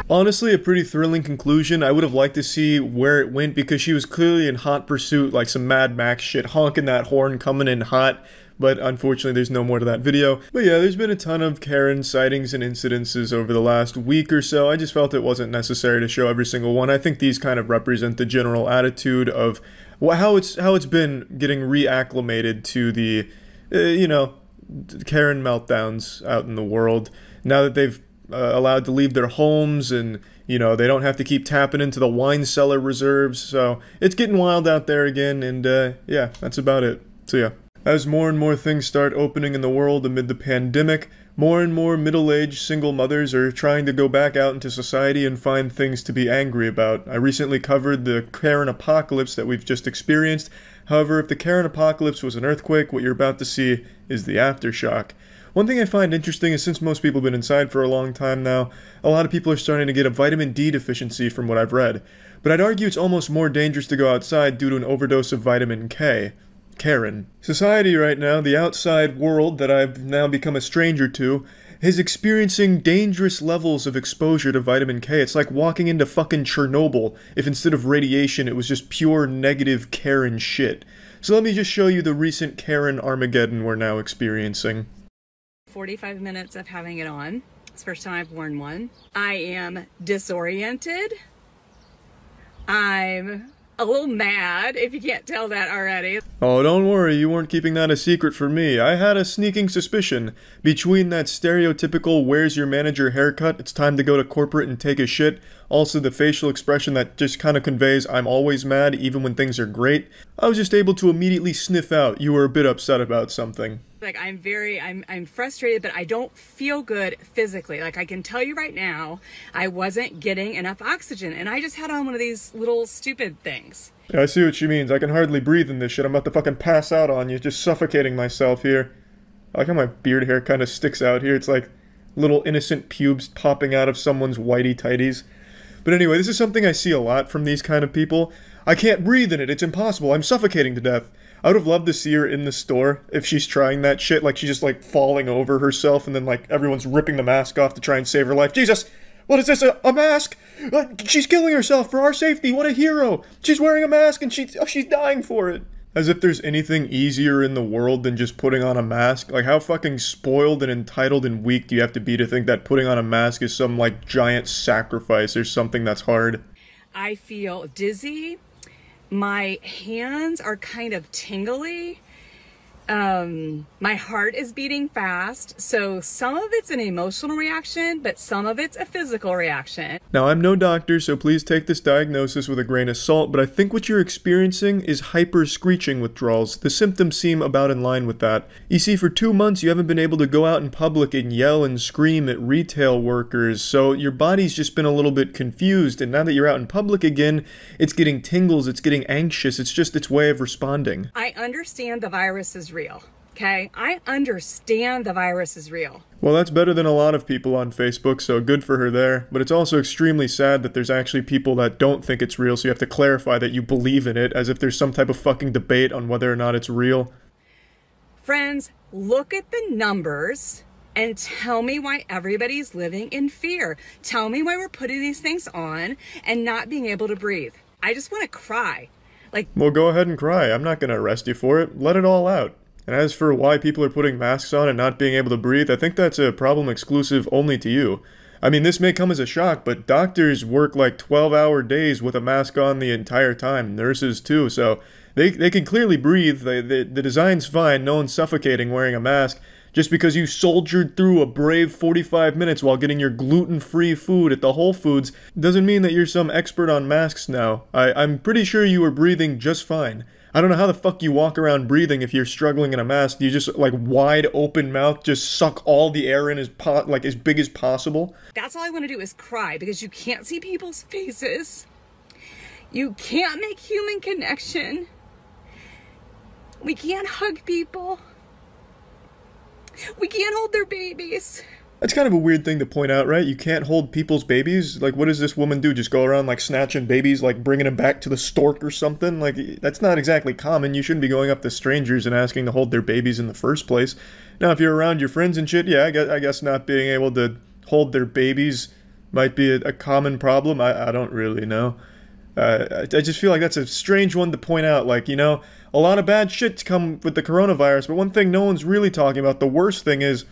[SPEAKER 1] Honestly, a pretty thrilling conclusion. I would have liked to see where it went, because she was clearly in hot pursuit, like some Mad Max shit, honking that horn, coming in hot. But unfortunately, there's no more to that video. But yeah, there's been a ton of Karen sightings and incidences over the last week or so. I just felt it wasn't necessary to show every single one. I think these kind of represent the general attitude of how it's been getting reacclimated to the, you know, Karen meltdowns out in the world. Now that they've allowed to leave their homes, and you know, they don't have to keep tapping into the wine cellar reserves, so it's getting wild out there again. And yeah, that's about it. So yeah, as more and more things start opening in the world amid the pandemic, more and more middle-aged single mothers are trying to go back out into society and find things to be angry about. I recently covered the Karen apocalypse that we've just experienced. However, if the Karen apocalypse was an earthquake, what you're about to see is the aftershock. One thing I find interesting is, since most people have been inside for a long time now, a lot of people are starting to get a vitamin D deficiency from what I've read. But I'd argue it's almost more dangerous to go outside due to an overdose of vitamin K. Karen. Society right now, the outside world that I've now become a stranger to, is experiencing dangerous levels of exposure to vitamin K. It's like walking into fucking Chernobyl if instead of radiation it was just pure negative Karen shit. So let me just show you the recent Karen Armageddon we're now experiencing.
[SPEAKER 6] 45 minutes of having it on.
[SPEAKER 20] It's the first time I've worn one. I am disoriented. I'm a little mad, if you can't tell that already.
[SPEAKER 1] Oh, don't worry, you weren't keeping that a secret from me. I had a sneaking suspicion. Between that stereotypical where's your manager haircut, it's time to go to corporate and take a shit, also the facial expression that just kind of conveys I'm always mad even when things are great, I was just able to immediately sniff out you were a bit upset about something.
[SPEAKER 20] Like, I'm frustrated, but I don't feel good physically. Like, I can tell you right now, I wasn't getting enough oxygen, and I just had on one of these little stupid things.
[SPEAKER 1] Yeah, I see what she means. I can hardly breathe in this shit. I'm about to fucking pass out on you, just suffocating myself here. I like how my beard hair kind of sticks out here. It's like little innocent pubes popping out of someone's whitey tighties. But anyway, this is something I see a lot from these kind of people. I can't breathe in it. It's impossible. I'm suffocating to death. I would have loved to see her in the store if she's trying that shit, like she's just like falling over herself and then like everyone's ripping the mask off to try and save her life. Jesus! What is this? A mask? She's killing herself for our safety. What a hero! She's wearing a mask and she's dying for it. As if there's anything easier in the world than just putting on a mask. Like, how fucking spoiled and entitled and weak do you have to be to think that putting on a mask is some like giant sacrifice or something that's hard?
[SPEAKER 20] I feel dizzy. My hands are kind of tingly. My heart is beating fast, so some of it's an emotional reaction, but some of it's a physical reaction.
[SPEAKER 1] Now, I'm no doctor, so please take this diagnosis with a grain of salt, but I think what you're experiencing is hyper-screeching withdrawals. The symptoms seem about in line with that. You see, for 2 months, you haven't been able to go out in public and yell and scream at retail workers, so your body's just been a little bit confused, and now that you're out in public again, it's getting tingles, it's getting anxious, it's just its way of responding.
[SPEAKER 20] I understand the virus is real, okay? I understand the virus is real.
[SPEAKER 1] Well, that's better than a lot of people on Facebook, so good for her there. But it's also extremely sad that there's actually people that don't think it's real, so you have to clarify that you believe in it, as if there's some type of fucking debate on whether or not it's real.
[SPEAKER 20] Friends, look at the numbers and tell me why everybody's living in fear. Tell me why we're putting these things on and not being able to breathe. I just want to cry. Like,
[SPEAKER 1] well, go ahead and cry. I'm not gonna arrest you for it. Let it all out. And as for why people are putting masks on and not being able to breathe, I think that's a problem exclusive only to you. I mean, this may come as a shock, but doctors work like 12-hour days with a mask on the entire time. Nurses too, so they can clearly breathe. The design's fine. No one's suffocating wearing a mask. Just because you soldiered through a brave 45 minutes while getting your gluten-free food at the Whole Foods doesn't mean that you're some expert on masks now. I'm pretty sure you were breathing just fine. I don't know how the fuck you walk around breathing if you're struggling in a mask. You just, like, wide open mouth, just suck all the air in as big as possible?
[SPEAKER 20] That's all I want to do is cry, because you can't see people's faces. You can't make human connection. We can't hug people. We can't hold their babies.
[SPEAKER 1] That's kind of a weird thing to point out, right? You can't hold people's babies? Like, what does this woman do? Just go around, like, snatching babies, like, bringing them back to the stork or something? Like, that's not exactly common. You shouldn't be going up to strangers and asking to hold their babies in the first place. Now, if you're around your friends and shit, yeah, I guess not being able to hold their babies might be a common problem. I don't really know. I just feel like that's a strange one to point out. Like, you know, a lot of bad shit's come with the coronavirus, but one thing no one's really talking about, the worst thing is,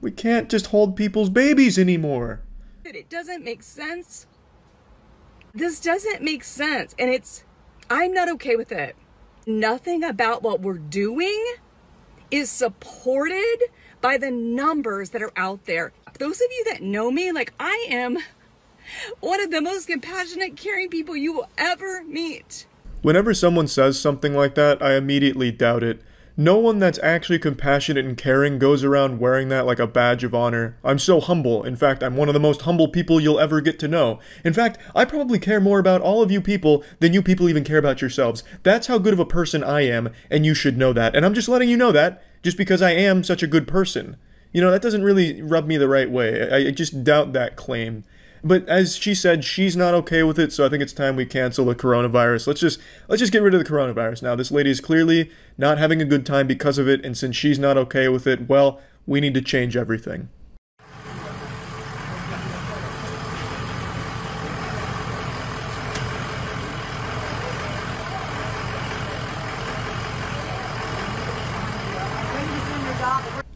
[SPEAKER 1] we can't just hold people's babies anymore.
[SPEAKER 20] It doesn't make sense. This doesn't make sense, and I'm not okay with it. Nothing about what we're doing is supported by the numbers that are out there. Those of you that know me, like, I am one of the most compassionate, caring people you will ever meet.
[SPEAKER 1] Whenever someone says something like that, I immediately doubt it. No one that's actually compassionate and caring goes around wearing that like a badge of honor. I'm so humble. In fact, I'm one of the most humble people you'll ever get to know. In fact, I probably care more about all of you people than you people even care about yourselves. That's how good of a person I am, and you should know that. And I'm just letting you know that, just because I am such a good person. You know, that doesn't really rub me the right way. I just doubt that claim. But as she said, she's not okay with it, so I think it's time we cancel the coronavirus. Let's just get rid of the coronavirus now. This lady is clearly not having a good time because of it, and since she's not okay with it, well, we need to change everything.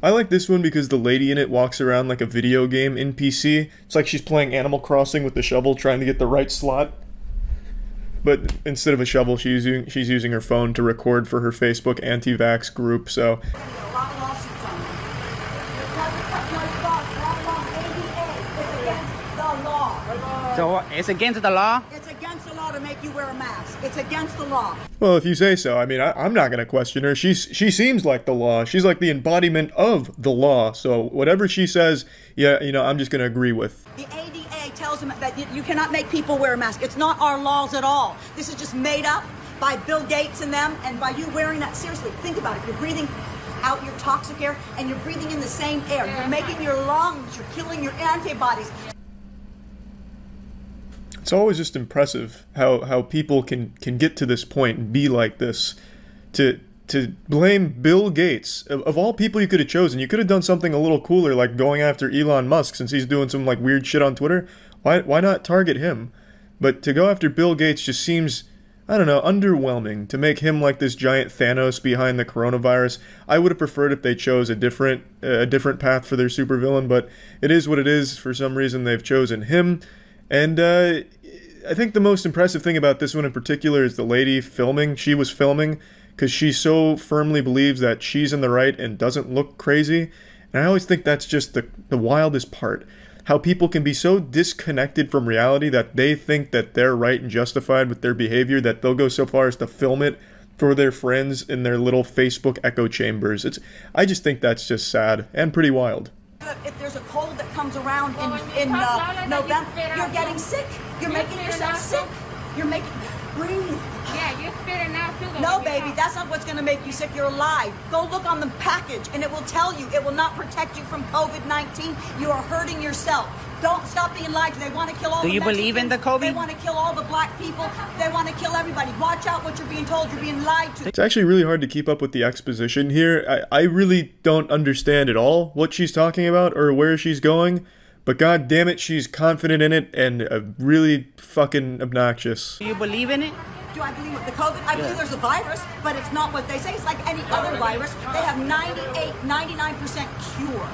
[SPEAKER 1] I like this one because the lady in it walks around like a video game NPC. It's like she's playing Animal Crossing with the shovel, trying to get the right slot. But instead of a shovel, she's using her phone to record for her Facebook anti-vax group, so...
[SPEAKER 6] So it's against the law?
[SPEAKER 9] It's against the law to make you wear a mask. It's against the law.
[SPEAKER 1] Well, if you say so. I mean, I'm not going to question her. She seems like the law. She's like the embodiment of the law. So whatever she says, yeah, you know, I'm just going to agree with.
[SPEAKER 9] The ADA tells them that you cannot make people wear a mask. It's not our laws at all. This is just made up by Bill Gates and them, and by you wearing that. Seriously, think about it. You're breathing out your toxic air, and you're breathing in the same air. You're making your lungs, you're killing your antibodies.
[SPEAKER 1] It's always just impressive how people can get to this point and be like this. To blame Bill Gates, of all people you could have chosen. You could have done something a little cooler, like going after Elon Musk, since he's doing some like weird shit on Twitter. Why not target him? But to go after Bill Gates just seems, I don't know, underwhelming. To make him like this giant Thanos behind the coronavirus. I would have preferred if they chose a different path for their supervillain, but it is what it is. For some reason they've chosen him. And I think the most impressive thing about this one in particular is the lady filming. She was filming because she so firmly believes that she's in the right and doesn't look crazy. And I always think that's just the wildest part. How people can be so disconnected from reality that they think that they're right and justified with their behavior that they'll go so far as to film it for their friends in their little Facebook echo chambers. I just think that's just sad and pretty wild.
[SPEAKER 9] If there's a cold that comes around in November, you're getting sick. You're making yourself sick. You're making... Breathe.
[SPEAKER 21] Yeah, you're spitting out too.
[SPEAKER 9] No, baby, that's not what's going to make you sick. You're alive. Go look on the package, and it will tell you. It will not protect you from COVID-19. You are hurting yourself. Don't stop being lied to. They want to kill all the Mexicans.
[SPEAKER 6] Do you believe in the COVID?
[SPEAKER 9] They want to kill all the black people. They want to kill everybody. Watch out what you're being told. You're being lied to.
[SPEAKER 1] It's actually really hard to keep up with the exposition here. I really don't understand at all what she's talking about or where she's going. But god damn it, she's confident in it and really fucking obnoxious.
[SPEAKER 6] Do you believe in it?
[SPEAKER 9] Do I believe with the COVID? I believe there's a virus, but it's not what they say. It's like any other virus. They have 99% cure.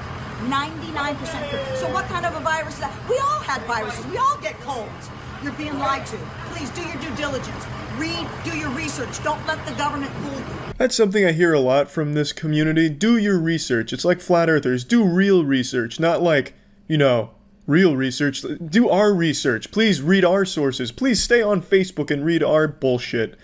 [SPEAKER 9] 99% cure. So what kind of a virus is that? We all had viruses. We all get colds. You're being lied to. Please do your due diligence. Read, do your research. Don't let the government fool you.
[SPEAKER 1] That's something I hear a lot from this community. Do your research. It's like flat earthers. Do real research, not like, you know, real research. Do our research. Please read our sources. Please stay on Facebook and read our bullshit.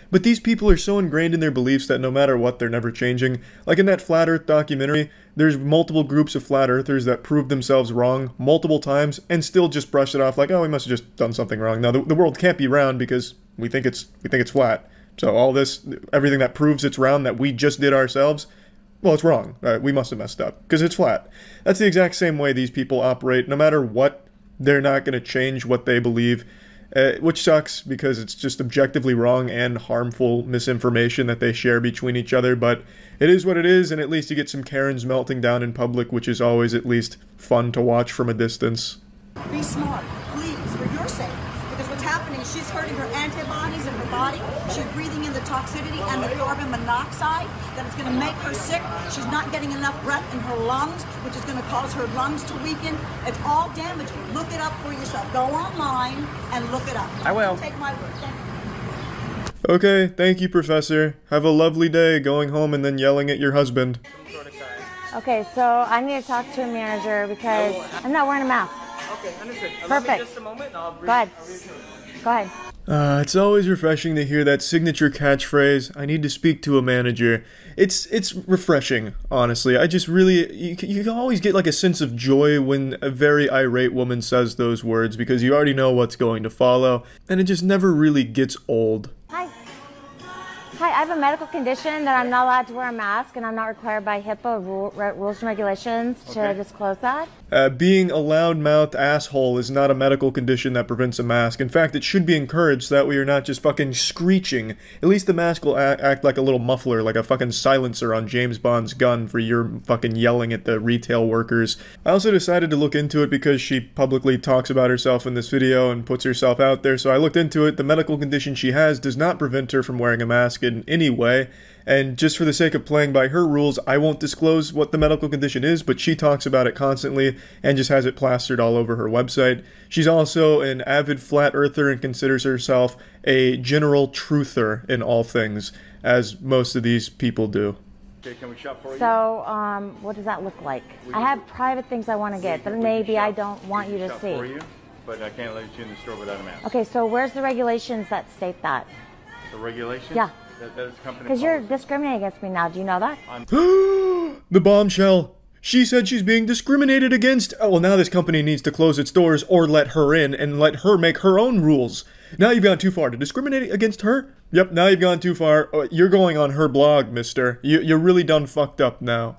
[SPEAKER 1] But these people are so ingrained in their beliefs that no matter what, they're never changing. Like in that Flat Earth documentary, there's multiple groups of flat earthers that prove themselves wrong multiple times and still just brush it off like, oh, we must have just done something wrong. Now, the world can't be round because we think it's flat. So all this, everything that proves it's round that we just did ourselves, well, it's wrong. We must have messed up because it's flat. That's the exact same way these people operate. No matter what, they're not going to change what they believe, which sucks because it's just objectively wrong and harmful misinformation that they share between each other. But it is what it is, and at least you get some Karens melting down in public, which is always at least fun to watch from a distance.
[SPEAKER 9] Be smart, please, for your sake. Because what's happening is she's hurting her antibodies in her body. She's breathing in the toxicity and the carbon monoxide that is going to make her sick. She's not getting enough breath in her lungs, which is going to cause her lungs to weaken. It's all damaging. Look it up for yourself. Go online and look it up.
[SPEAKER 6] I will.
[SPEAKER 9] Take my word. Thank you.
[SPEAKER 1] Okay, thank you, Professor. Have a lovely day going home and then yelling at your husband.
[SPEAKER 7] Okay, so I need to talk to a manager because I'm not wearing a mask.
[SPEAKER 8] Okay, understood.
[SPEAKER 7] Perfect.
[SPEAKER 8] Just a moment. Go
[SPEAKER 7] ahead. Go ahead.
[SPEAKER 1] It's always refreshing to hear that signature catchphrase, I need to speak to a manager. It's refreshing, honestly. I just really, you always get like a sense of joy when a very irate woman says those words because you already know what's going to follow, and it just never really gets old.
[SPEAKER 7] Hi, I have a medical condition that I'm not allowed to wear a mask, and I'm not required by HIPAA rules and regulations to disclose that.
[SPEAKER 1] Being a loudmouth asshole is not a medical condition that prevents a mask. In fact, it should be encouraged so that way you're not just fucking screeching. At least the mask will act like a little muffler, like a fucking silencer on James Bond's gun for your fucking yelling at the retail workers. I also decided to look into it because she publicly talks about herself in this video and puts herself out there, so I looked into it. The medical condition she has does not prevent her from wearing a mask. in any way. And just for the sake of playing by her rules, I won't disclose what the medical condition is, but she talks about it constantly and just has it plastered all over her website. She's also an avid flat earther and considers herself a general truther in all things, as most of these people do.
[SPEAKER 8] Okay, can we shop for you?
[SPEAKER 7] So, what does that look like? I have private things I want to get, but maybe I don't want you to
[SPEAKER 8] shop
[SPEAKER 7] see.
[SPEAKER 8] For you, but I can't let you in the store without a mask.
[SPEAKER 7] Okay, so where's the regulations that state that?
[SPEAKER 8] The regulations?
[SPEAKER 7] Yeah.
[SPEAKER 8] That is company
[SPEAKER 7] Because you're
[SPEAKER 8] policy.
[SPEAKER 7] discriminating against me now. Do you know that?
[SPEAKER 1] The bombshell. She said she's being discriminated against. Oh, well, now this company needs to close its doors or let her in and let her make her own rules. Now you've gone too far. To discriminate against her? Yep, now you've gone too far. You're going on her blog, mister. You're really done fucked up now.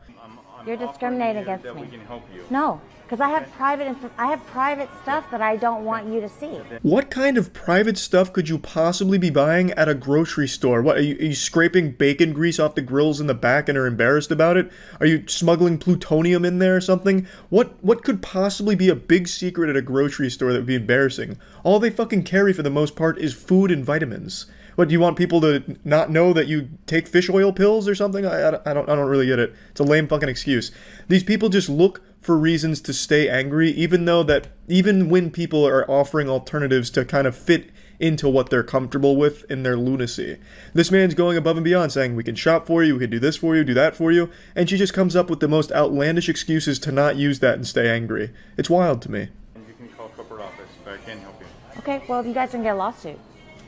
[SPEAKER 7] You're discriminating against
[SPEAKER 8] that
[SPEAKER 7] me.
[SPEAKER 8] we can help you.
[SPEAKER 7] No, because I have private stuff that I don't want you to see.
[SPEAKER 1] What kind of private stuff could you possibly be buying at a grocery store? What, are you scraping bacon grease off the grills in the back and are embarrassed about it? Are you smuggling plutonium in there or something? What could possibly be a big secret at a grocery store that would be embarrassing? All they fucking carry for the most part is food and vitamins. What, do you want people to not know that you take fish oil pills or something? I don't really get it. It's a lame fucking excuse. These people just look for reasons to stay angry, even when people are offering alternatives to kind of fit into what they're comfortable with in their lunacy. This man's going above and beyond, saying we can shop for you, we can do this for you, do that for you, and she just comes up with the most outlandish excuses to not use that and stay angry. It's wild to me.
[SPEAKER 8] You can call corporate office, but I can't help you.
[SPEAKER 7] Okay, well, you guys can get a lawsuit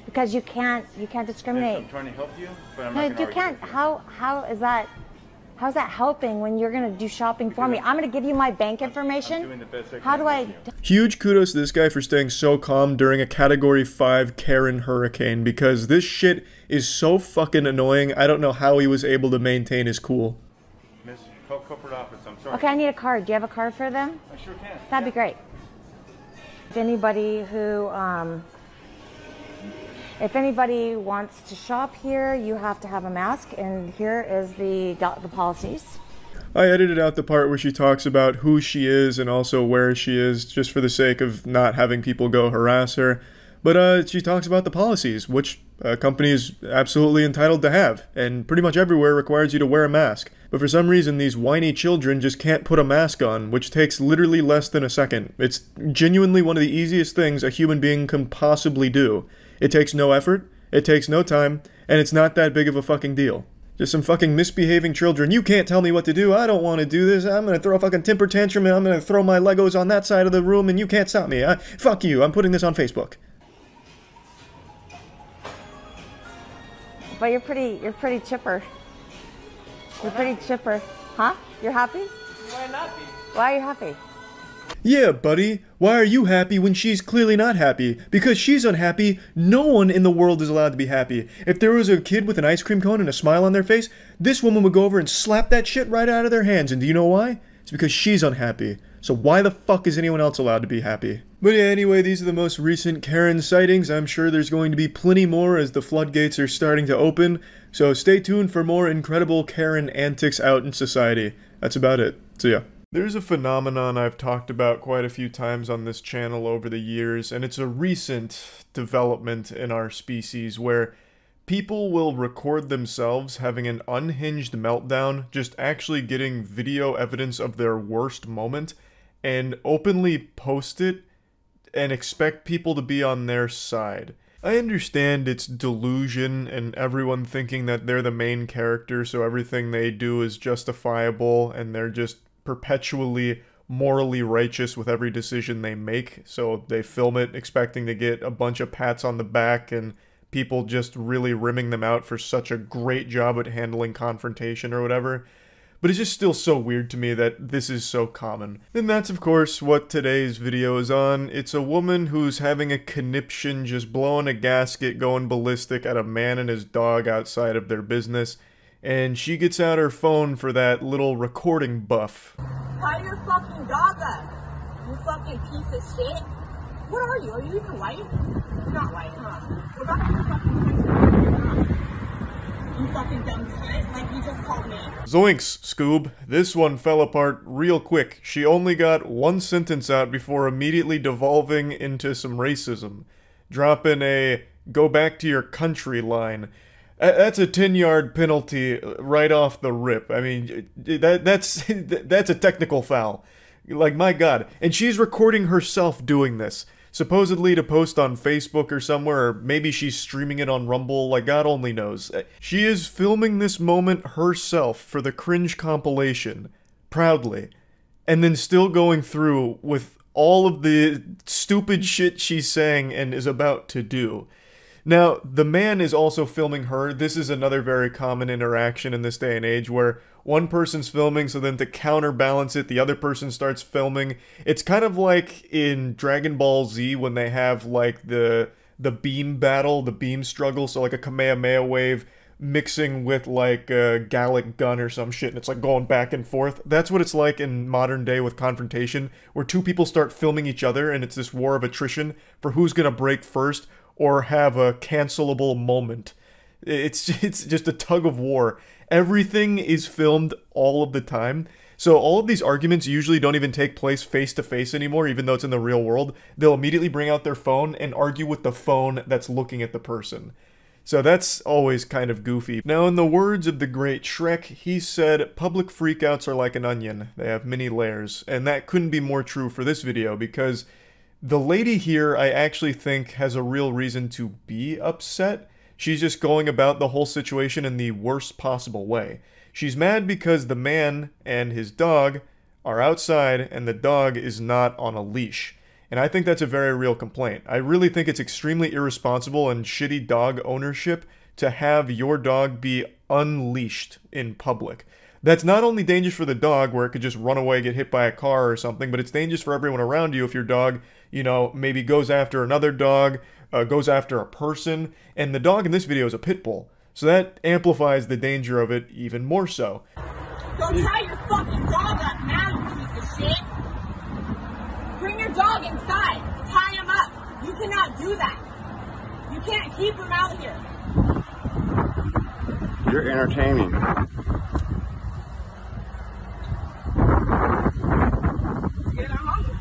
[SPEAKER 7] because you can't discriminate.
[SPEAKER 8] I'm trying to help you, but I'm
[SPEAKER 7] No,
[SPEAKER 8] not going to
[SPEAKER 7] you can't. How is that? How's that helping when you're going to do shopping for me? I'm going to give you my bank information.
[SPEAKER 8] I'm doing the best I can.
[SPEAKER 7] How do I?
[SPEAKER 1] Huge kudos to this guy for staying so calm during a Category 5 Karen hurricane, because this shit is so fucking annoying. I don't know how he was able to maintain his cool.
[SPEAKER 8] Miss, call corporate office. I'm sorry.
[SPEAKER 7] Okay, I need a card. Do you have a card for them?
[SPEAKER 8] I sure can.
[SPEAKER 7] That'd be great. If anybody wants to shop here, you have to have a mask, and here is the policies.
[SPEAKER 1] I edited out the part where she talks about who she is and also where she is, just for the sake of not having people go harass her. But she talks about the policies, which a company is absolutely entitled to have, and pretty much everywhere requires you to wear a mask. But for some reason, these whiny children just can't put a mask on, which takes literally less than a second. It's genuinely one of the easiest things a human being can possibly do. It takes no effort, it takes no time, and it's not that big of a fucking deal. Just some fucking misbehaving children. You can't tell me what to do. I don't want to do this. I'm going to throw a fucking temper tantrum and I'm going to throw my Legos on that side of the room and you can't stop me. Fuck you. I'm putting this on Facebook.
[SPEAKER 7] But you're pretty chipper. You're pretty chipper. Huh? You're happy?
[SPEAKER 23] Why not be?
[SPEAKER 7] Why are you happy?
[SPEAKER 1] Yeah, buddy. Why are you happy when she's clearly not happy? Because she's unhappy, no one in the world is allowed to be happy. If there was a kid with an ice cream cone and a smile on their face, this woman would go over and slap that shit right out of their hands. And do you know why? It's because she's unhappy. So why the fuck is anyone else allowed to be happy? But yeah, anyway, these are the most recent Karen sightings. I'm sure there's going to be plenty more as the floodgates are starting to open. So stay tuned for more incredible Karen antics out in society. That's about it. So yeah. There's a phenomenon I've talked about quite a few times on this channel over the years, and it's a recent development in our species where people will record themselves having an unhinged meltdown, just actually getting video evidence of their worst moment, and openly post it and expect people to be on their side. I understand it's delusion and everyone thinking that they're the main character, so everything they do is justifiable and they're just perpetually morally righteous with every decision they make, so they film it expecting to get a bunch of pats on the back and people just really rimming them out for such a great job at handling confrontation or whatever. But it's just still so weird to me that this is so common. And that's of course what today's video is on. It's a woman who's having a conniption, just blowing a gasket, going ballistic at a man and his dog outside of their business. And she gets out her phone for that little recording buff.
[SPEAKER 9] Tie your fucking dog up, you fucking piece of shit. What are you? Are you even white? You're not white, huh? We're back to your fucking country. You fucking dumb shit, like you just called me.
[SPEAKER 1] Zoinks, Scoob. This one fell apart real quick. She only got one sentence out before immediately devolving into some racism. Dropping a go back to your country line. That's a 10-yard penalty right off the rip. I mean, that's a technical foul. Like, my God. And she's recording herself doing this, supposedly to post on Facebook or somewhere, or maybe she's streaming it on Rumble, like God only knows. She is filming this moment herself for the cringe compilation, proudly, and then still going through with all of the stupid shit she's saying and is about to do. Now, the man is also filming her. This is another very common interaction in this day and age where one person's filming, so then to counterbalance it, the other person starts filming. It's kind of like in Dragon Ball Z when they have like the beam battle, the beam struggle, so like a Kamehameha wave mixing with like a Gallic gun or some shit, and it's like going back and forth. That's what it's like in modern day with confrontation, where two people start filming each other and it's this war of attrition for who's gonna break first or have a cancelable moment. It's just a tug of war. Everything is filmed all of the time. So all of these arguments usually don't even take place face to face anymore, even though it's in the real world. They'll immediately bring out their phone and argue with the phone that's looking at the person. So that's always kind of goofy. Now, in the words of the great Shrek, he said, "Public freakouts are like an onion. They have many layers." And that couldn't be more true for this video, because the lady here, I actually think, has a real reason to be upset. She's just going about the whole situation in the worst possible way. She's mad because the man and his dog are outside and the dog is not on a leash. And I think that's a very real complaint. I really think it's extremely irresponsible and shitty dog ownership to have your dog be unleashed in public. That's not only dangerous for the dog, where it could just run away, get hit by a car or something, but it's dangerous for everyone around you if your dog, you know, maybe goes after another dog, goes after a person, and the dog in this video is a pit bull. So that amplifies the danger of it even more so.
[SPEAKER 9] Go tie your fucking dog up now, you piece of shit! Bring your dog inside. Tie him up. You cannot do that. You can't keep him out here.
[SPEAKER 18] You're entertaining.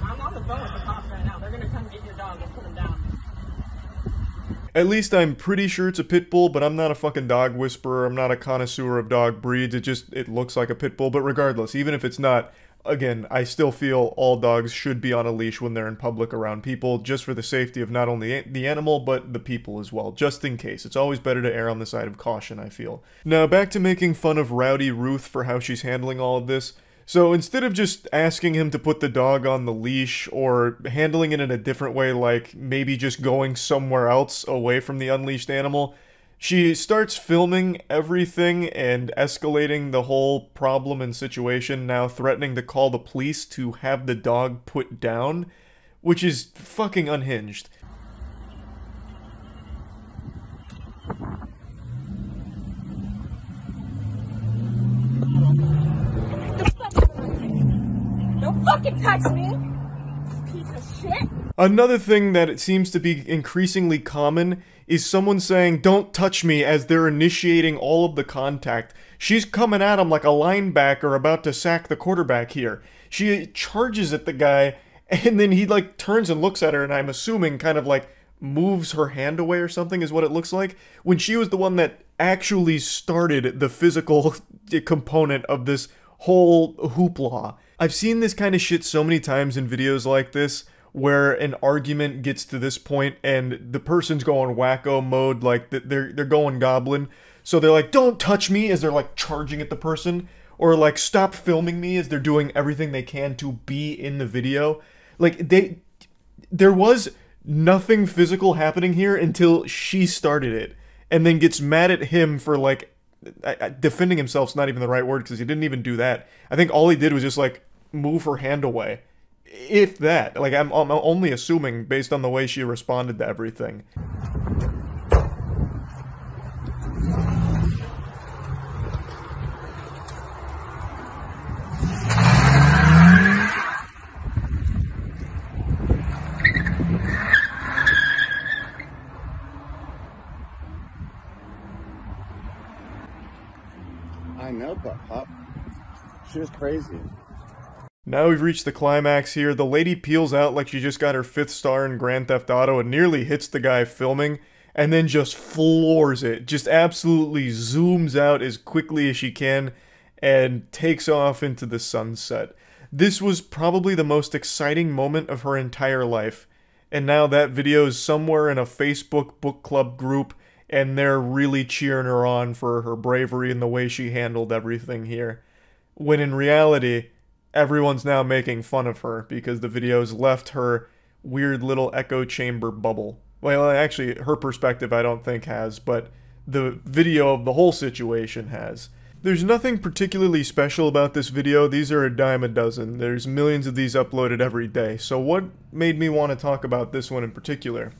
[SPEAKER 9] I'm on the phone with the cops right now. They're gonna come get your dog and put him down.
[SPEAKER 1] At least I'm pretty sure it's a pit bull, but I'm not a fucking dog whisperer. I'm not a connoisseur of dog breeds. It looks like a pit bull, but regardless, even if it's not, again, I still feel all dogs should be on a leash when they're in public around people, just for the safety of not only the animal, but the people as well, just in case. It's always better to err on the side of caution, I feel. Now, back to making fun of Rowdy Ruth for how she's handling all of this. So instead of just asking him to put the dog on the leash or handling it in a different way, like maybe just going somewhere else away from the unleashed animal, she starts filming everything and escalating the whole problem and situation, now threatening to call the police to have the dog put down, which is fucking unhinged.
[SPEAKER 9] Don't fucking touch me, piece of shit!
[SPEAKER 1] Another thing that it seems to be increasingly common is someone saying, "Don't touch me," as they're initiating all of the contact. She's coming at him like a linebacker about to sack the quarterback here. She charges at the guy, and then he like turns and looks at her, and I'm assuming kind of like moves her hand away or something is what it looks like, when she was the one that actually started the physical component of this whole hoopla. I've seen this kind of shit so many times in videos like this, where an argument gets to this point and the person's going wacko mode, like they're going goblin. So they're like, "Don't touch me," as they're like charging at the person, or like, "Stop filming me," as they're doing everything they can to be in the video. Like there was nothing physical happening here until she started it, and then gets mad at him for like defending himself's not even the right word, because he didn't even do that. I think all he did was just like move her hand away. If that. Like, I'm only assuming based on the way she responded to everything.
[SPEAKER 18] I know, Pop. She was crazy.
[SPEAKER 1] Now we've reached the climax here. The lady peels out like she just got her 5th star in Grand Theft Auto and nearly hits the guy filming. and then just floors it, just absolutely zooms out as quickly as she can and takes off into the sunset. This was probably the most exciting moment of her entire life, and now that video is somewhere in a Facebook book club group, and they're really cheering her on for her bravery and the way she handled everything here. When in reality, everyone's now making fun of her because the video's left her weird little echo chamber bubble. Well, actually, her perspective I don't think has, but the video of the whole situation has. There's nothing particularly special about this video. These are a dime a dozen. There's millions of these uploaded every day. So what made me want to talk about this one in particular?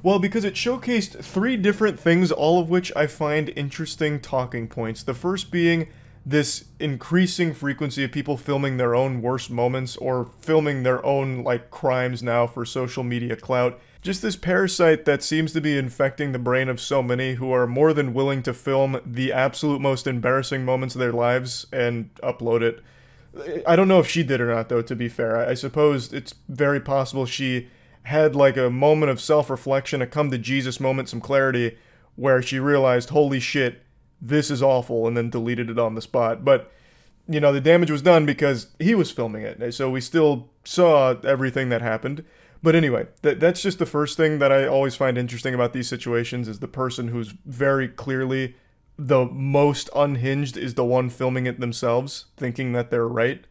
[SPEAKER 1] Well, because it showcased 3 different things, all of which I find interesting talking points. The first being this increasing frequency of people filming their own worst moments or filming their own, like, crimes now for social media clout. Just this parasite that seems to be infecting the brain of so many who are more than willing to film the absolute most embarrassing moments of their lives and upload it. I don't know if she did or not, though, to be fair. I suppose it's very possible she had like a moment of self-reflection, a come-to-Jesus moment, some clarity, where she realized, holy shit, this is awful, and then deleted it on the spot. But, you know, the damage was done because he was filming it, so we still saw everything that happened. But anyway, that's just the first thing that I always find interesting about these situations, is the person who's very clearly the most unhinged is the one filming it themselves, thinking that they're right.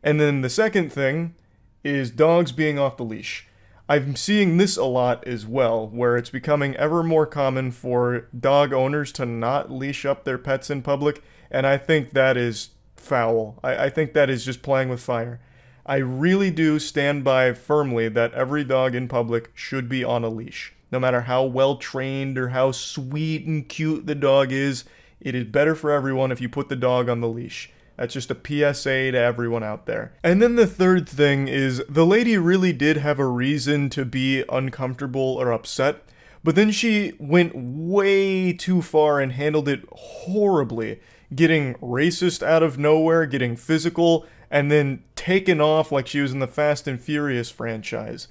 [SPEAKER 1] And then the second thing is dogs being off the leash. I'm seeing this a lot as well, where it's becoming ever more common for dog owners to not leash up their pets in public, and I think that is foul. I think that is just playing with fire. I really do stand by firmly that every dog in public should be on a leash. No matter how well trained or how sweet and cute the dog is, it is better for everyone if you put the dog on the leash. That's just a PSA to everyone out there. And then the third thing is, the lady really did have a reason to be uncomfortable or upset, but then she went way too far and handled it horribly, getting racist out of nowhere, getting physical, and then taken off like she was in the Fast and Furious franchise.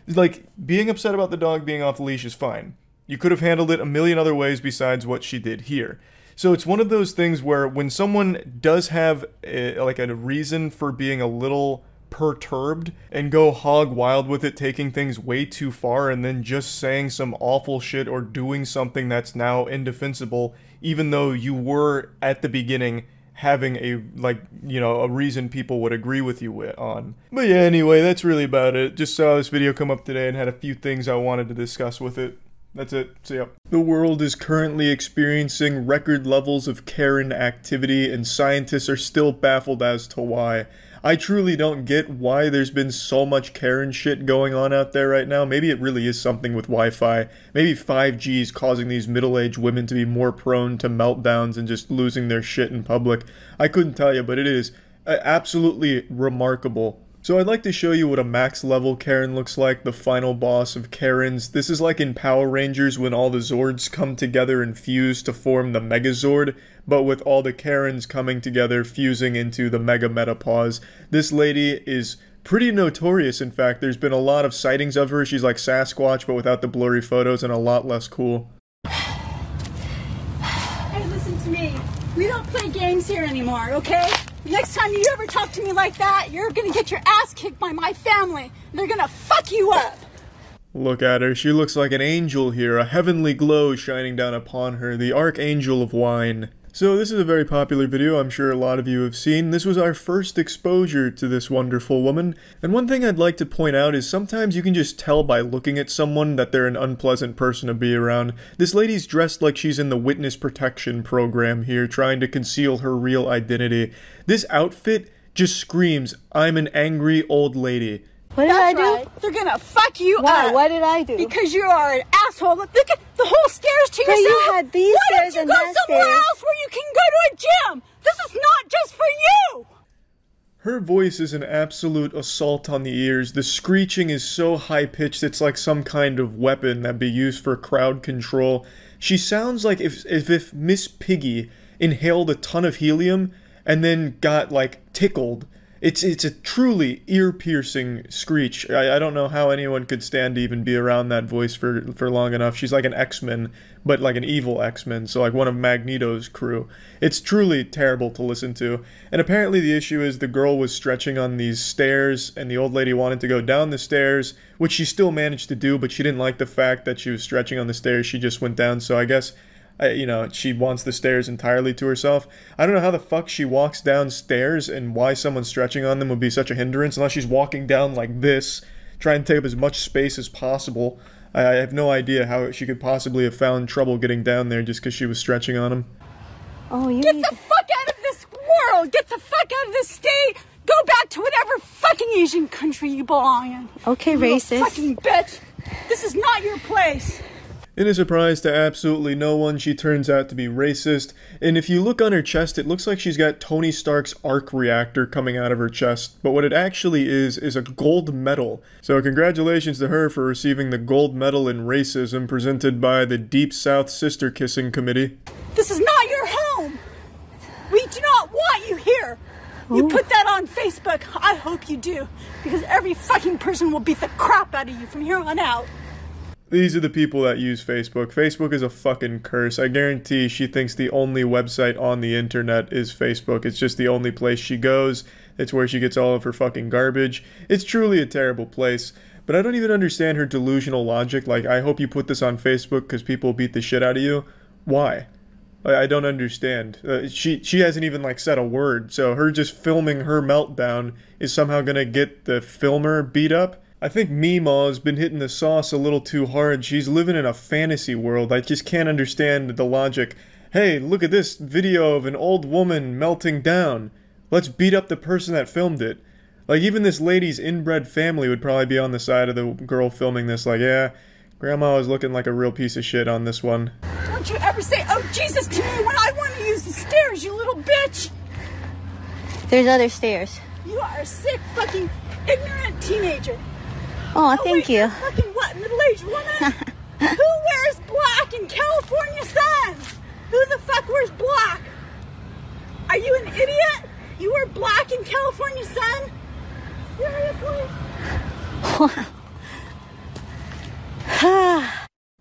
[SPEAKER 1] Like, being upset about the dog being off the leash is fine. You could have handled it a million other ways besides what she did here. So it's one of those things where when someone does have a reason for being a little perturbed and go hog wild with it, taking things way too far and then just saying some awful shit or doing something that's now indefensible, even though you were at the beginning having a reason people would agree with you on. But yeah, anyway, that's really about it. Just saw this video come up today and had a few things I wanted to discuss with it. That's it. See ya. The world is currently experiencing record levels of Karen activity, and scientists are still baffled as to why. I truly don't get why there's been so much Karen shit going on out there right now. Maybe it really is something with Wi-Fi. Maybe 5G is causing these middle-aged women to be more prone to meltdowns and just losing their shit in public. I couldn't tell you, but it is absolutely remarkable. So I'd like to show you what a max level Karen looks like, the final boss of Karens. This is like in Power Rangers when all the Zords come together and fuse to form the Megazord, but with all the Karens coming together, fusing into the Mega Metapause. This lady is pretty notorious, in fact. There's been a lot of sightings of her. She's like Sasquatch, but without the blurry photos and a lot less cool.
[SPEAKER 9] Hey, listen to me. We don't play games here anymore, okay? Next time you ever talk to me like that, you're gonna get your ass kicked by my family. They're gonna fuck you up.
[SPEAKER 1] Look at her. She looks like an angel here, a heavenly glow shining down upon her, the Archangel of Wine. So this is a very popular video I'm sure a lot of you have seen. This was our first exposure to this wonderful woman. And one thing I'd like to point out is sometimes you can just tell by looking at someone that they're an unpleasant person to be around. This lady's dressed like she's in the witness protection program here, trying to conceal her real identity. This outfit just screams, I'm an angry old lady.
[SPEAKER 9] What did I do? Right. They're gonna fuck you up.
[SPEAKER 22] What did I do?
[SPEAKER 9] Because you are an asshole. Look at the whole stairs to yourself.
[SPEAKER 22] You had these stairs and that
[SPEAKER 9] Why don't you go somewhere else where you can go to a gym? This is not just for you.
[SPEAKER 1] Her voice is an absolute assault on the ears. The screeching is so high-pitched it's like some kind of weapon that'd be used for crowd control. She sounds like if Miss Piggy inhaled a ton of helium and then got, like, tickled It's a truly ear-piercing screech. I don't know how anyone could stand to even be around that voice for long enough. She's like an X-Men, but like an evil X-Men, so like one of Magneto's crew. It's truly terrible to listen to. And apparently the issue is the girl was stretching on these stairs, and the old lady wanted to go down the stairs, which she still managed to do, but she didn't like the fact that she was stretching on the stairs. She just went down, so I guess... you know, she wants the stairs entirely to herself. I don't know how the fuck she walks downstairs and why someone stretching on them would be such a hindrance unless she's walking down like this, trying to take up as much space as possible. I have no idea how she could possibly have found trouble getting down there just because she was stretching on them.
[SPEAKER 9] Oh, you Get the fuck out of this world! Get the fuck out of this state! Go back to whatever fucking Asian country you belong in.
[SPEAKER 10] Okay,
[SPEAKER 9] you
[SPEAKER 10] racist.
[SPEAKER 9] Fucking bitch! This is not your place!
[SPEAKER 1] In a surprise to absolutely no one, she turns out to be racist, and if you look on her chest, it looks like she's got Tony Stark's arc reactor coming out of her chest, but what it actually is a gold medal. So congratulations to her for receiving the gold medal in racism presented by the Deep South Sister Kissing Committee.
[SPEAKER 9] This is not your home! We do not want you here! You put that on Facebook, I hope you do, because every fucking person will beat the crap out of you from here on out.
[SPEAKER 1] These are the people that use Facebook. Facebook is a fucking curse. I guarantee she thinks the only website on the internet is Facebook. It's just the only place she goes. It's where she gets all of her fucking garbage. It's truly a terrible place. But I don't even understand her delusional logic. Like, I hope you put this on Facebook because people beat the shit out of you. Why? I don't understand. She hasn't even, like, said a word. So her just filming her meltdown is somehow gonna get the filmer beat up? I think Meemaw's been hitting the sauce a little too hard. She's living in a fantasy world. I just can't understand the logic. Hey, look at this video of an old woman melting down. Let's beat up the person that filmed it. Like, even this lady's inbred family would probably be on the side of the girl filming this. Like, yeah, Grandma was looking like a real piece of shit on this one.
[SPEAKER 9] Don't you ever say, oh Jesus, to me when I want to use the stairs, you little bitch!
[SPEAKER 10] There's other stairs.
[SPEAKER 9] You are a sick, fucking, ignorant teenager.
[SPEAKER 10] Oh, thank you.
[SPEAKER 9] Fucking what, middle-aged woman? Who wears black in California sun? Who the fuck wears black? Are you an idiot? You wear black in California sun? Seriously?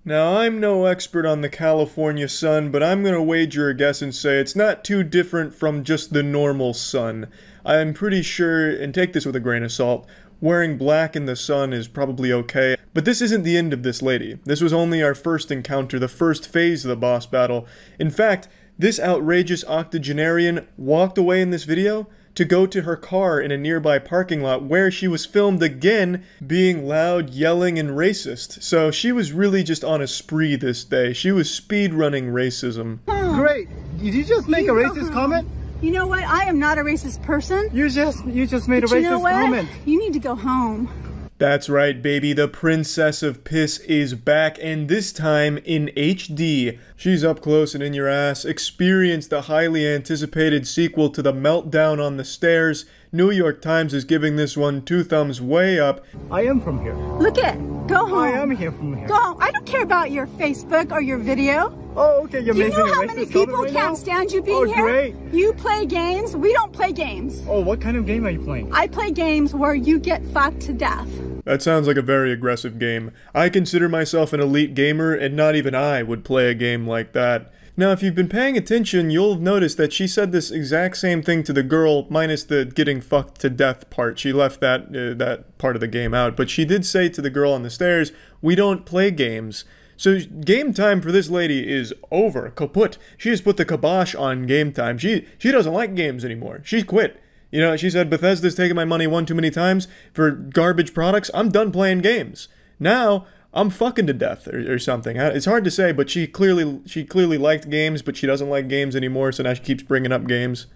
[SPEAKER 1] Now, I'm no expert on the California sun, but I'm gonna wager a guess and say it's not too different from just the normal sun. I'm pretty sure, and take this with a grain of salt, wearing black in the sun is probably okay, but this isn't the end of this lady. This was only our first encounter, the first phase of the boss battle. In fact, this outrageous octogenarian walked away in this video to go to her car in a nearby parking lot where she was filmed again being loud, yelling, and racist. So she was really just on a spree this day. She was speedrunning racism.
[SPEAKER 17] Great! Did you just make a racist comment?
[SPEAKER 9] You know what? I am not a racist person.
[SPEAKER 17] You just made a racist comment.
[SPEAKER 9] You need to go home.
[SPEAKER 1] That's right, baby. The Princess of Piss is back, and this time in HD. She's up close and in your ass. Experience the highly anticipated sequel to The Meltdown on the Stairs. New York Times is giving this one 2 thumbs way up.
[SPEAKER 17] I am from here.
[SPEAKER 9] Look it. Go home.
[SPEAKER 17] I am here from here.
[SPEAKER 9] Go home. I don't care about your Facebook or your video.
[SPEAKER 17] Oh, okay. You're making a racist comment right now?
[SPEAKER 9] Do you know how many people can't stand you being here?
[SPEAKER 17] Great.
[SPEAKER 9] You play games. We don't play games.
[SPEAKER 17] Oh, what kind of game are you playing?
[SPEAKER 9] I play games where you get fucked to death.
[SPEAKER 1] That sounds like a very aggressive game. I consider myself an elite gamer, and not even I would play a game like that. Now, if you've been paying attention, you'll notice that she said this exact same thing to the girl, minus the getting fucked to death part. She left that part of the game out, but she did say to the girl on the stairs, "We don't play games." So game time for this lady is over, kaput. She has put the kibosh on game time. She doesn't like games anymore. She's quit. You know, she said, Bethesda's taken my money one too many times for garbage products. I'm done playing games. Now, I'm fucking to death or something. It's hard to say, but she clearly liked games, but she doesn't like games anymore, so now she keeps bringing up games.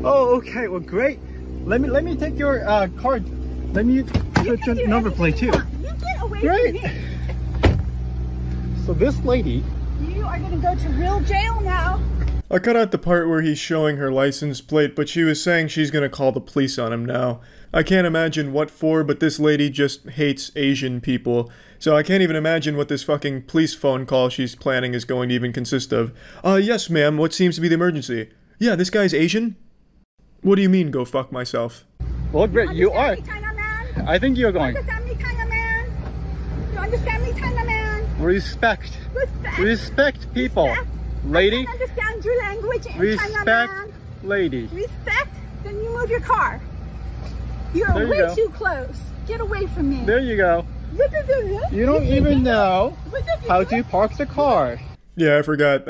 [SPEAKER 17] Oh, okay. Well, great. Let me take your card. Let me put your number plate too.
[SPEAKER 9] You get away
[SPEAKER 17] Great.
[SPEAKER 9] from me.
[SPEAKER 17] So this lady...
[SPEAKER 9] You are going to go to real jail now.
[SPEAKER 1] I cut out the part where he's showing her license plate, but she was saying she's gonna call the police on him now. I can't imagine what for, but this lady just hates Asian people. So I can't even imagine what this fucking police phone call she's planning is going to even consist of. Yes ma'am, what seems to be the emergency? Yeah, this guy's Asian? What do you mean, go fuck myself?
[SPEAKER 17] Well, great, you are.
[SPEAKER 9] Me kind of man?
[SPEAKER 17] I think you're
[SPEAKER 9] You
[SPEAKER 17] going.
[SPEAKER 9] understand me kind of man? You understand me kind of man?
[SPEAKER 17] Respect.
[SPEAKER 9] Respect.
[SPEAKER 17] Respect people.
[SPEAKER 9] Respect.
[SPEAKER 17] Lady.
[SPEAKER 9] I can't understand your language in China,
[SPEAKER 17] Respect,
[SPEAKER 9] man.
[SPEAKER 17] lady.
[SPEAKER 9] Respect? Then you move your car. You're
[SPEAKER 17] There you
[SPEAKER 9] way
[SPEAKER 17] go.
[SPEAKER 9] too close. Get away from me.
[SPEAKER 17] There you go. You don't even know how to park the car.
[SPEAKER 1] Yeah, I forgot,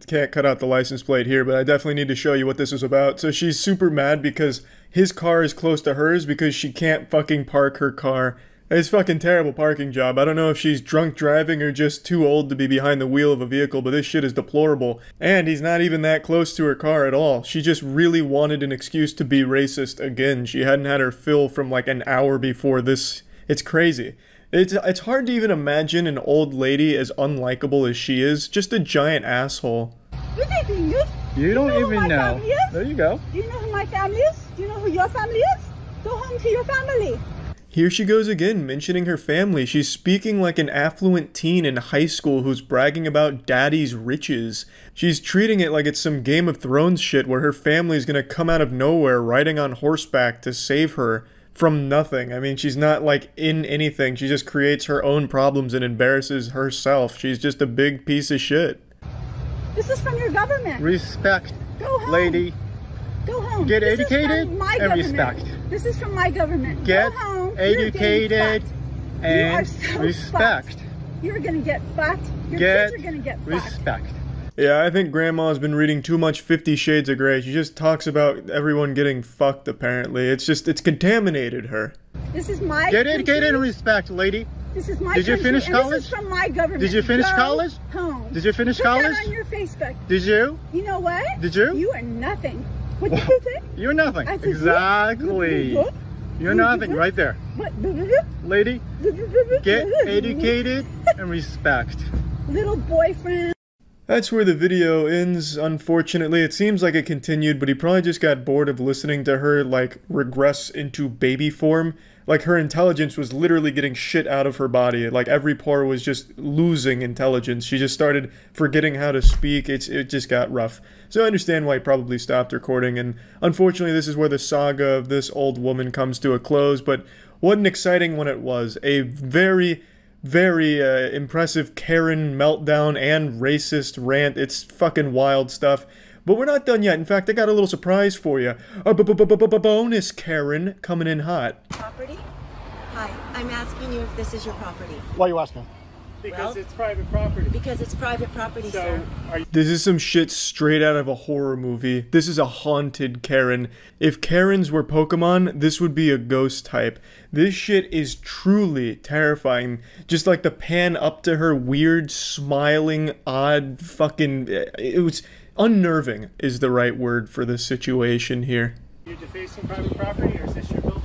[SPEAKER 1] can't cut out the license plate here, but I definitely need to show you what this was about. So she's super mad because his car is close to hers because she can't fucking park her car. It's fucking terrible parking job. I don't know if she's drunk driving or just too old to be behind the wheel of a vehicle, but this shit is deplorable. And he's not even that close to her car at all. She just really wanted an excuse to be racist again. She hadn't had her fill from like an hour before this. It's crazy. It's hard to even imagine an old lady as unlikable as she is. Just a giant asshole.
[SPEAKER 17] You don't
[SPEAKER 9] who
[SPEAKER 17] even
[SPEAKER 9] my
[SPEAKER 17] know.
[SPEAKER 9] family is?
[SPEAKER 17] There you go.
[SPEAKER 9] Do you know who my family is? Do you know who your family is? Go home to your family.
[SPEAKER 1] Here she goes again, mentioning her family. She's speaking like an affluent teen in high school who's bragging about daddy's riches. She's treating it like it's some Game of Thrones shit where her family's gonna come out of nowhere riding on horseback to save her from nothing. I mean, she's not like in anything. She just creates her own problems and embarrasses herself. She's just a big piece of shit.
[SPEAKER 9] This is from your government.
[SPEAKER 17] Respect,
[SPEAKER 9] Go home.
[SPEAKER 17] lady.
[SPEAKER 9] Go home.
[SPEAKER 17] Get
[SPEAKER 9] This is
[SPEAKER 17] educated
[SPEAKER 9] from my
[SPEAKER 17] and
[SPEAKER 9] government.
[SPEAKER 17] respect.
[SPEAKER 9] This is from my government.
[SPEAKER 17] Get
[SPEAKER 9] Go home.
[SPEAKER 17] educated
[SPEAKER 9] You are
[SPEAKER 17] and
[SPEAKER 9] so
[SPEAKER 17] respect.
[SPEAKER 9] fucked. You're gonna get fucked. Your
[SPEAKER 17] Get
[SPEAKER 9] kids are gonna get fucked.
[SPEAKER 17] respect.
[SPEAKER 1] Yeah, I think Grandma's been reading too much 50 Shades of Grey. She just talks about everyone getting fucked, apparently. It's contaminated her.
[SPEAKER 9] This is my
[SPEAKER 17] Get
[SPEAKER 9] country.
[SPEAKER 17] educated and respect, lady.
[SPEAKER 9] This is my
[SPEAKER 17] Did you
[SPEAKER 9] country,
[SPEAKER 17] finish
[SPEAKER 9] and
[SPEAKER 17] college?
[SPEAKER 9] This is from my government.
[SPEAKER 17] Did you finish
[SPEAKER 9] Go
[SPEAKER 17] college?
[SPEAKER 9] Home.
[SPEAKER 17] Did you finish
[SPEAKER 9] Put
[SPEAKER 17] college?
[SPEAKER 9] that on your Facebook.
[SPEAKER 17] Did you?
[SPEAKER 9] You know what?
[SPEAKER 17] Did you?
[SPEAKER 9] You are nothing. What did you say?
[SPEAKER 17] You're nothing.
[SPEAKER 9] I said,
[SPEAKER 17] Exactly.
[SPEAKER 9] what?
[SPEAKER 17] You're nothing right there.
[SPEAKER 9] What?
[SPEAKER 17] Lady, get educated and respect.
[SPEAKER 9] Little boyfriend.
[SPEAKER 1] That's where the video ends, unfortunately. It seems like it continued, but he probably just got bored of listening to her, like, regress into baby form. Like, her intelligence was literally getting shit out of her body. Like, every pore was just losing intelligence. She just started forgetting how to speak. It just got rough. So I understand why he probably stopped recording, and unfortunately this is where the saga of this old woman comes to a close, but what an exciting one it was. A very impressive Karen meltdown and racist rant. It's fucking wild stuff. But we're not done yet. In fact, I got a little surprise for you. A bonus Karen coming in hot.
[SPEAKER 11] Property? Hi, I'm asking you if this is your property.
[SPEAKER 17] Why are you asking?
[SPEAKER 11] Because it's private property. Because it's private property, sir.
[SPEAKER 1] This is some shit straight out of a horror movie. This is a haunted Karen. If Karens were Pokemon, this would be a ghost type. This shit is truly terrifying. Just like the pan up to her weird, smiling, odd fucking... It was unnerving is the right word for this situation here.
[SPEAKER 17] You're defacing private property, or is this your building?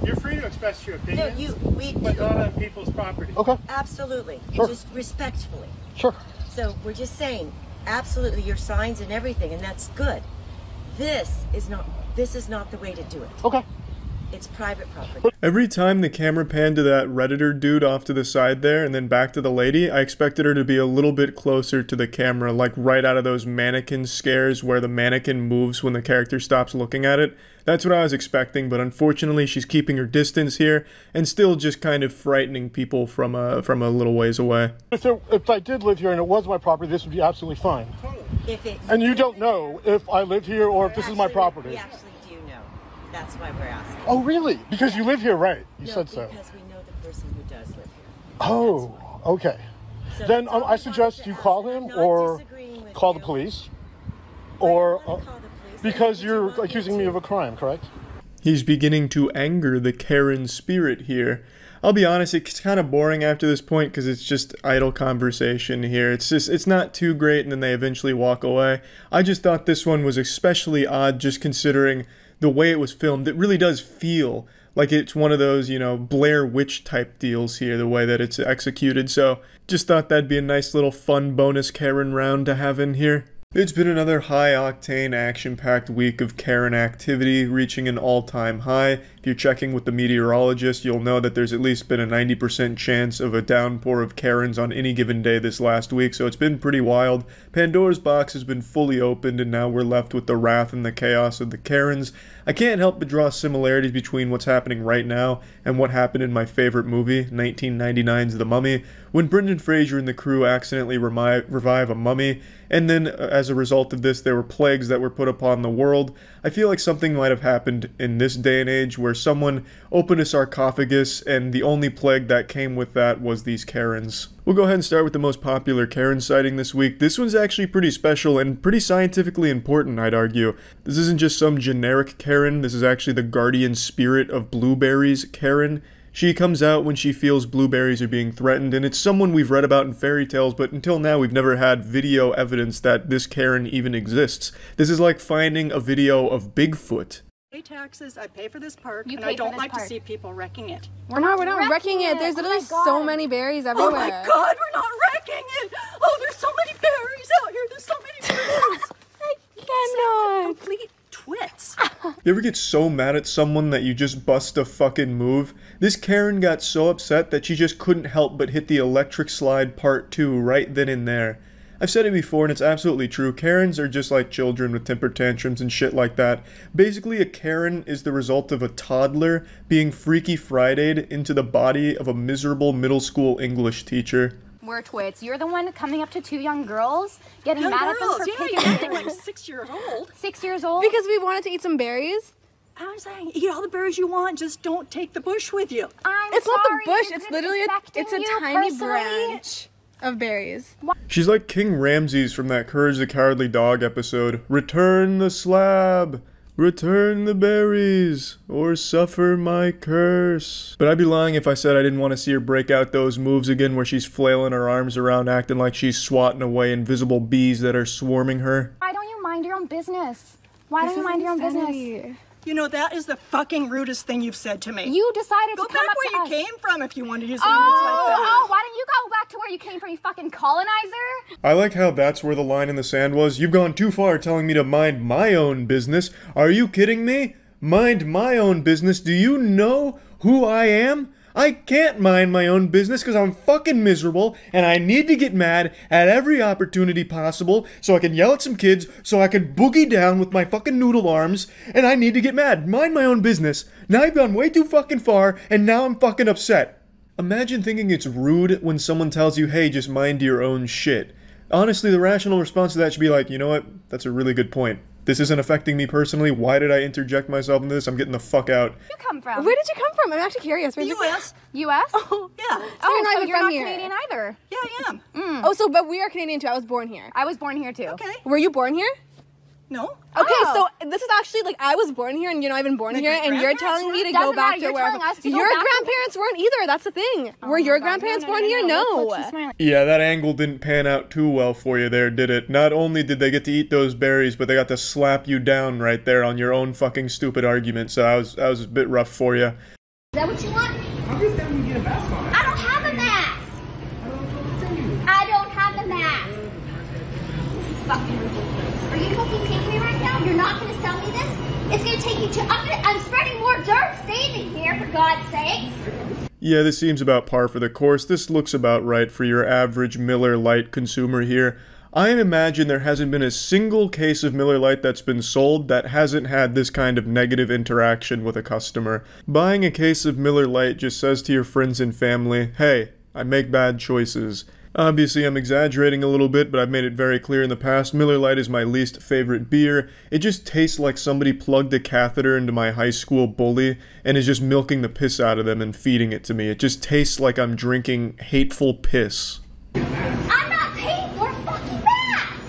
[SPEAKER 17] You're free to express your opinions, but not on people's property. Okay.
[SPEAKER 11] Absolutely.
[SPEAKER 17] Sure.
[SPEAKER 11] Just respectfully.
[SPEAKER 17] Sure.
[SPEAKER 11] So we're just saying, absolutely, your signs and everything, and that's good. This is not the way to do it.
[SPEAKER 17] Okay.
[SPEAKER 11] It's private property.
[SPEAKER 1] Every time the camera panned to that Redditor dude off to the side there and then back to the lady, I expected her to be a little bit closer to the camera, like right out of those mannequin scares where the mannequin moves when the character stops looking at it. That's what I was expecting, but unfortunately she's keeping her distance here and still just kind of frightening people from a little ways away.
[SPEAKER 17] If I did live here and it was my property, this would be absolutely fine. And you don't know if I live here or if this is my property.
[SPEAKER 11] We actually do know. That's why we're asking.
[SPEAKER 17] Oh, really? Because you live here, right? You said so.
[SPEAKER 11] Because we know the person who does live here.
[SPEAKER 17] Oh, okay.
[SPEAKER 11] So
[SPEAKER 17] then I suggest you call him or call the police. Or because you're accusing me of a crime, correct?
[SPEAKER 1] He's beginning to anger the Karen spirit here. I'll be honest, it's kind of boring after this point because it's just idle conversation here. It's not too great and then they eventually walk away. I just thought this one was especially odd just considering the way it was filmed. It really does feel like it's one of those, you know, Blair Witch type deals here, the way that it's executed. So just thought that'd be a nice little fun bonus Karen round to have in here. It's been another high-octane, action-packed week of Karen activity, reaching an all-time high. If you're checking with the meteorologist, you'll know that there's at least been a 90% chance of a downpour of Karens on any given day this last week, so it's been pretty wild. Pandora's box has been fully opened, and now we're left with the wrath and the chaos of the Karens. I can't help but draw similarities between what's happening right now and what happened in my favorite movie, 1999's The Mummy, when Brendan Fraser and the crew accidentally revive a mummy, and then as a result of this there were plagues that were put upon the world. I feel like something might have happened in this day and age where someone opened a sarcophagus and the only plague that came with that was these Karens. We'll go ahead and start with the most popular Karen sighting this week. This one's actually pretty special and pretty scientifically important, I'd argue. This isn't just some generic Karen, this is actually the guardian spirit of blueberries Karen. She comes out when she feels blueberries are being threatened, and it's someone we've read about in fairy tales, but until now we've never had video evidence that this Karen even exists. This is like finding a video of Bigfoot.
[SPEAKER 12] I pay taxes, I pay for this park, and I don't like to see people wrecking it.
[SPEAKER 13] We're not wrecking it. There's literally so many berries everywhere.
[SPEAKER 12] Oh my god, we're not wrecking it! Oh, there's so many berries out here, there's so many berries!
[SPEAKER 13] I cannot.
[SPEAKER 12] Complete twits.
[SPEAKER 1] You ever get so mad at someone that you just bust a fucking move? This Karen got so upset that she just couldn't help but hit the electric slide part 2 right then and there. I've said it before and it's absolutely true. Karens are just like children with temper tantrums and shit like that. Basically, a Karen is the result of a toddler being Freaky Friday'd into the body of a miserable middle school English teacher.
[SPEAKER 15] We're twits. You're the one coming up to two young girls, getting
[SPEAKER 12] Young
[SPEAKER 15] mad
[SPEAKER 12] girls,
[SPEAKER 15] at them for
[SPEAKER 12] yeah,
[SPEAKER 15] picking
[SPEAKER 12] you're acting like 6 years old.
[SPEAKER 15] 6 years old?
[SPEAKER 13] Because we wanted to eat some berries.
[SPEAKER 12] I'm saying, eat all the berries you want, just don't take the bush with you.
[SPEAKER 13] It's not the bush, it's literally it's a tiny branch of berries.
[SPEAKER 1] She's like King Ramses from that Courage the Cowardly Dog episode. Return the slab! Return the berries, or suffer my curse. But I'd be lying if I said I didn't want to see her break out those moves again where she's flailing her arms around acting like she's swatting away invisible bees that are swarming her.
[SPEAKER 15] Why don't you mind your own business? Why don't you mind your own business?
[SPEAKER 12] You know, that is the fucking rudest thing you've said to me.
[SPEAKER 15] You decided
[SPEAKER 12] to
[SPEAKER 15] come up to
[SPEAKER 12] where
[SPEAKER 15] us.
[SPEAKER 12] you came from if you wanted to use language like that.
[SPEAKER 15] Oh, why don't you go back to where you came from, you fucking colonizer?
[SPEAKER 1] I like how that's where the line in the sand was. You've gone too far telling me to mind my own business. Are you kidding me? Mind my own business? Do you know who I am? I can't mind my own business because I'm fucking miserable and I need to get mad at every opportunity possible so I can yell at some kids, so I can boogie down with my fucking noodle arms, and I need to get mad. Mind my own business. Now I've gone way too fucking far and now I'm fucking upset. Imagine thinking it's rude when someone tells you, hey, just mind your own shit. Honestly, the rational response to that should be like, you know what? That's a really good point. This isn't affecting me personally. Why did I interject myself in this? I'm getting the fuck out.
[SPEAKER 15] Where did you come from?
[SPEAKER 13] Where did you come from? I'm actually curious.
[SPEAKER 12] The U.S.
[SPEAKER 15] U.S.?
[SPEAKER 12] Oh, yeah.
[SPEAKER 13] So you're not even
[SPEAKER 15] you're
[SPEAKER 13] from
[SPEAKER 15] not
[SPEAKER 13] here.
[SPEAKER 15] Canadian either.
[SPEAKER 12] Yeah, I am.
[SPEAKER 13] Oh, so, but we are Canadian too. I was born here.
[SPEAKER 15] I was born here too.
[SPEAKER 12] Okay.
[SPEAKER 13] Were you born here?
[SPEAKER 12] No.
[SPEAKER 13] Okay, so this is actually like I was born here and you're not even born here, and you're telling me to go back to wherever. Your grandparents weren't either. That's the thing. Were your grandparents born here? No.
[SPEAKER 1] Yeah, that angle didn't pan out too well for you there, did it? Not only did they get to eat those berries, but they got to slap you down right there on your own fucking stupid argument. So that was a bit rough for you.
[SPEAKER 24] Is that what you want?
[SPEAKER 19] I'm just having to get a mask on.
[SPEAKER 24] I don't have a mask. I don't have a mask. This is fucking ridiculous. Are you fucking kidding me right now? You're not going to sell me this? It's going to take you to... I'm spreading more dirt standing here, for God's sakes.
[SPEAKER 1] Yeah, this seems about par for the course. This looks about right for your average Miller Lite consumer here. I imagine there hasn't been a single case of Miller Lite that's been sold that hasn't had this kind of negative interaction with a customer. Buying a case of Miller Lite just says to your friends and family, hey, I make bad choices. Obviously, I'm exaggerating a little bit, but I've made it very clear in the past, Miller Lite is my least favorite beer. It just tastes like somebody plugged a catheter into my high school bully and is just milking the piss out of them and feeding it to me. It just tastes like I'm drinking hateful piss.
[SPEAKER 24] I'm not paying for a fucking mask.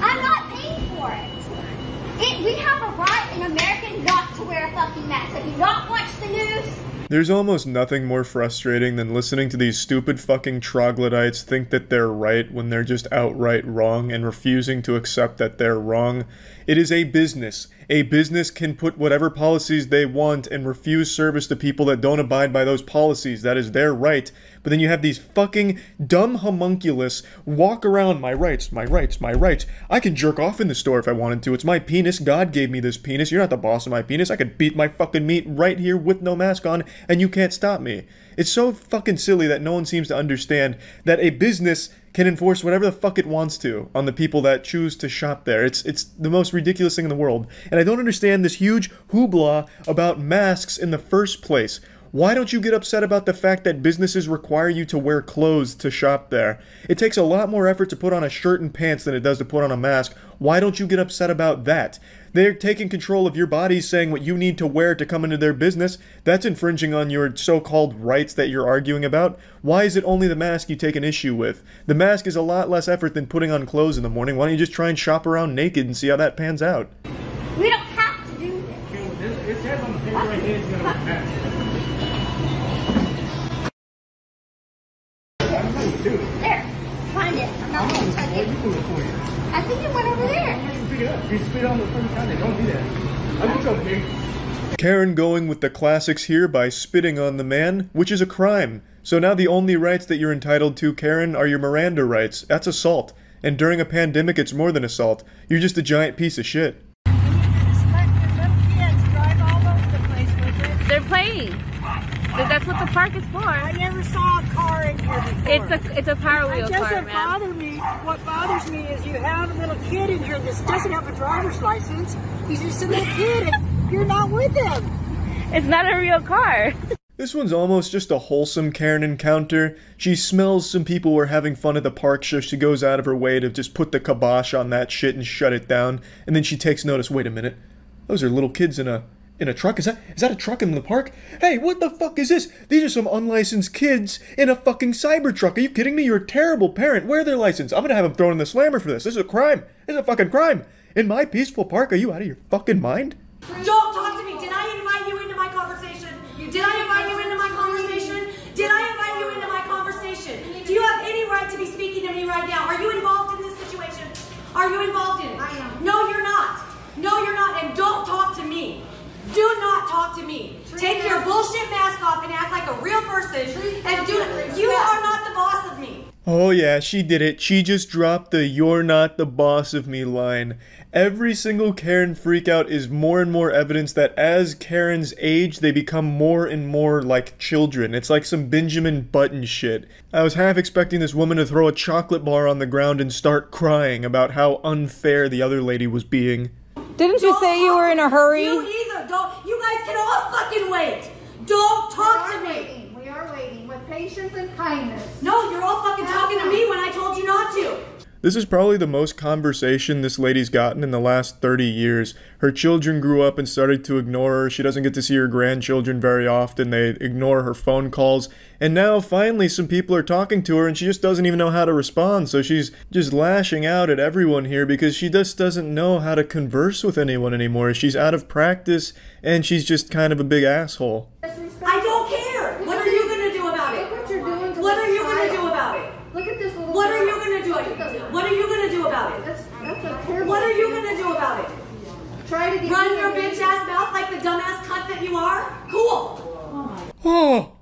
[SPEAKER 24] I'm not paying for it. We have a right in America not to wear a fucking mask. Have you not watched the news?
[SPEAKER 1] There's almost nothing more frustrating than listening to these stupid fucking troglodytes think that they're right when they're just outright wrong and refusing to accept that they're wrong. It is a business. A business can put whatever policies they want and refuse service to people that don't abide by those policies. That is their right. But then you have these fucking dumb homunculus walk around, my rights, my rights, my rights. I can jerk off in the store if I wanted to. It's my penis. God gave me this penis. You're not the boss of my penis. I could beat my fucking meat right here with no mask on, and you can't stop me. It's so fucking silly that no one seems to understand that a business can enforce whatever the fuck it wants to on the people that choose to shop there. It's the most ridiculous thing in the world. And I don't understand this huge hoopla about masks in the first place. Why don't you get upset about the fact that businesses require you to wear clothes to shop there? It takes a lot more effort to put on a shirt and pants than it does to put on a mask. Why don't you get upset about that? They're taking control of your bodies, saying what you need to wear to come into their business. That's infringing on your so-called rights that you're arguing about. Why is it only the mask you take an issue with? The mask is a lot less effort than putting on clothes in the morning. Why don't you just try and shop around naked and see how that pans out?
[SPEAKER 24] We don't have to do this.
[SPEAKER 17] It says on the paper right here, it's going to mask.
[SPEAKER 24] There, find it. I'm not going to touch it. I think it went over there.
[SPEAKER 17] Pick it up. You spit on the front counter. Don't do that. I look okay.
[SPEAKER 1] Karen going with the classics here by spitting on the man, which is a crime. So now the only rights that you're entitled to, Karen, are your Miranda rights. That's assault. And during a pandemic, it's more than assault. You're just a giant piece of shit.
[SPEAKER 5] They're playing. That's what the park is for.
[SPEAKER 9] I never saw a car in here before.
[SPEAKER 5] It's a Power Wheel car,
[SPEAKER 9] man. What bothers me is you have a little kid in here that doesn't have a driver's license. He's just a little kid and you're not with him.
[SPEAKER 5] It's not a real car.
[SPEAKER 1] This one's almost just a wholesome Karen encounter. She smells some people were having fun at the park, so she goes out of her way to just put the kibosh on that shit and shut it down. And then she takes notice, wait a minute, those are little kids in a truck? Is that a truck in the park? Hey, what the fuck is this? These are some unlicensed kids in a fucking cyber truck. Are you kidding me? You're a terrible parent. Where are their license? I'm gonna have them thrown in the slammer for this. This is a crime. This is a fucking crime. In my peaceful park? Are you out of your fucking mind?
[SPEAKER 11] Don't talk to me. Did I invite you into my conversation? Did I invite you into my conversation? Did I invite you into my conversation? Do you have any right to be speaking to me right now? Are you involved in this situation? Are you involved in it?
[SPEAKER 24] I am.
[SPEAKER 11] No, you're not. No, you're not. And don't talk to me. Do not talk to me. Take your bullshit mask off and act like a real person. And you are not the boss of me.
[SPEAKER 1] Oh yeah, she did it. She just dropped the "you're not the boss of me" line. Every single Karen freakout is more and more evidence that as Karens age, they become more and more like children. It's like some Benjamin Button shit. I was half expecting this woman to throw a chocolate bar on the ground and start crying about how unfair the other lady was being.
[SPEAKER 5] Didn't you say you were in a hurry?
[SPEAKER 11] You either. Don't. You guys can all fucking wait. Don't talk to me.
[SPEAKER 24] We are waiting with patience and kindness.
[SPEAKER 11] No, you're all fucking talking to me when I told you not to.
[SPEAKER 1] This is probably the most conversation this lady's gotten in the last 30 years. Her children grew up and started to ignore her. She doesn't get to see her grandchildren very often. They ignore her phone calls. And now, finally, some people are talking to her and she just doesn't even know how to respond. So she's just lashing out at everyone here because she just doesn't know how to converse with anyone anymore. She's out of practice and she's just kind of a big asshole.
[SPEAKER 11] I don't care. What are you going to do about it?
[SPEAKER 24] Look what you're doing to
[SPEAKER 11] What are
[SPEAKER 24] this
[SPEAKER 11] you going to
[SPEAKER 24] child.
[SPEAKER 11] do about it?
[SPEAKER 24] Look at this little
[SPEAKER 11] What are
[SPEAKER 24] girl.
[SPEAKER 11] you going to do? What are you going to do about it?
[SPEAKER 24] That's a terrible
[SPEAKER 11] What are you going to do about it?
[SPEAKER 24] Try to get
[SPEAKER 11] Run your bitch ass mouth like the dumbass cunt that you are? Cool.
[SPEAKER 1] Oh,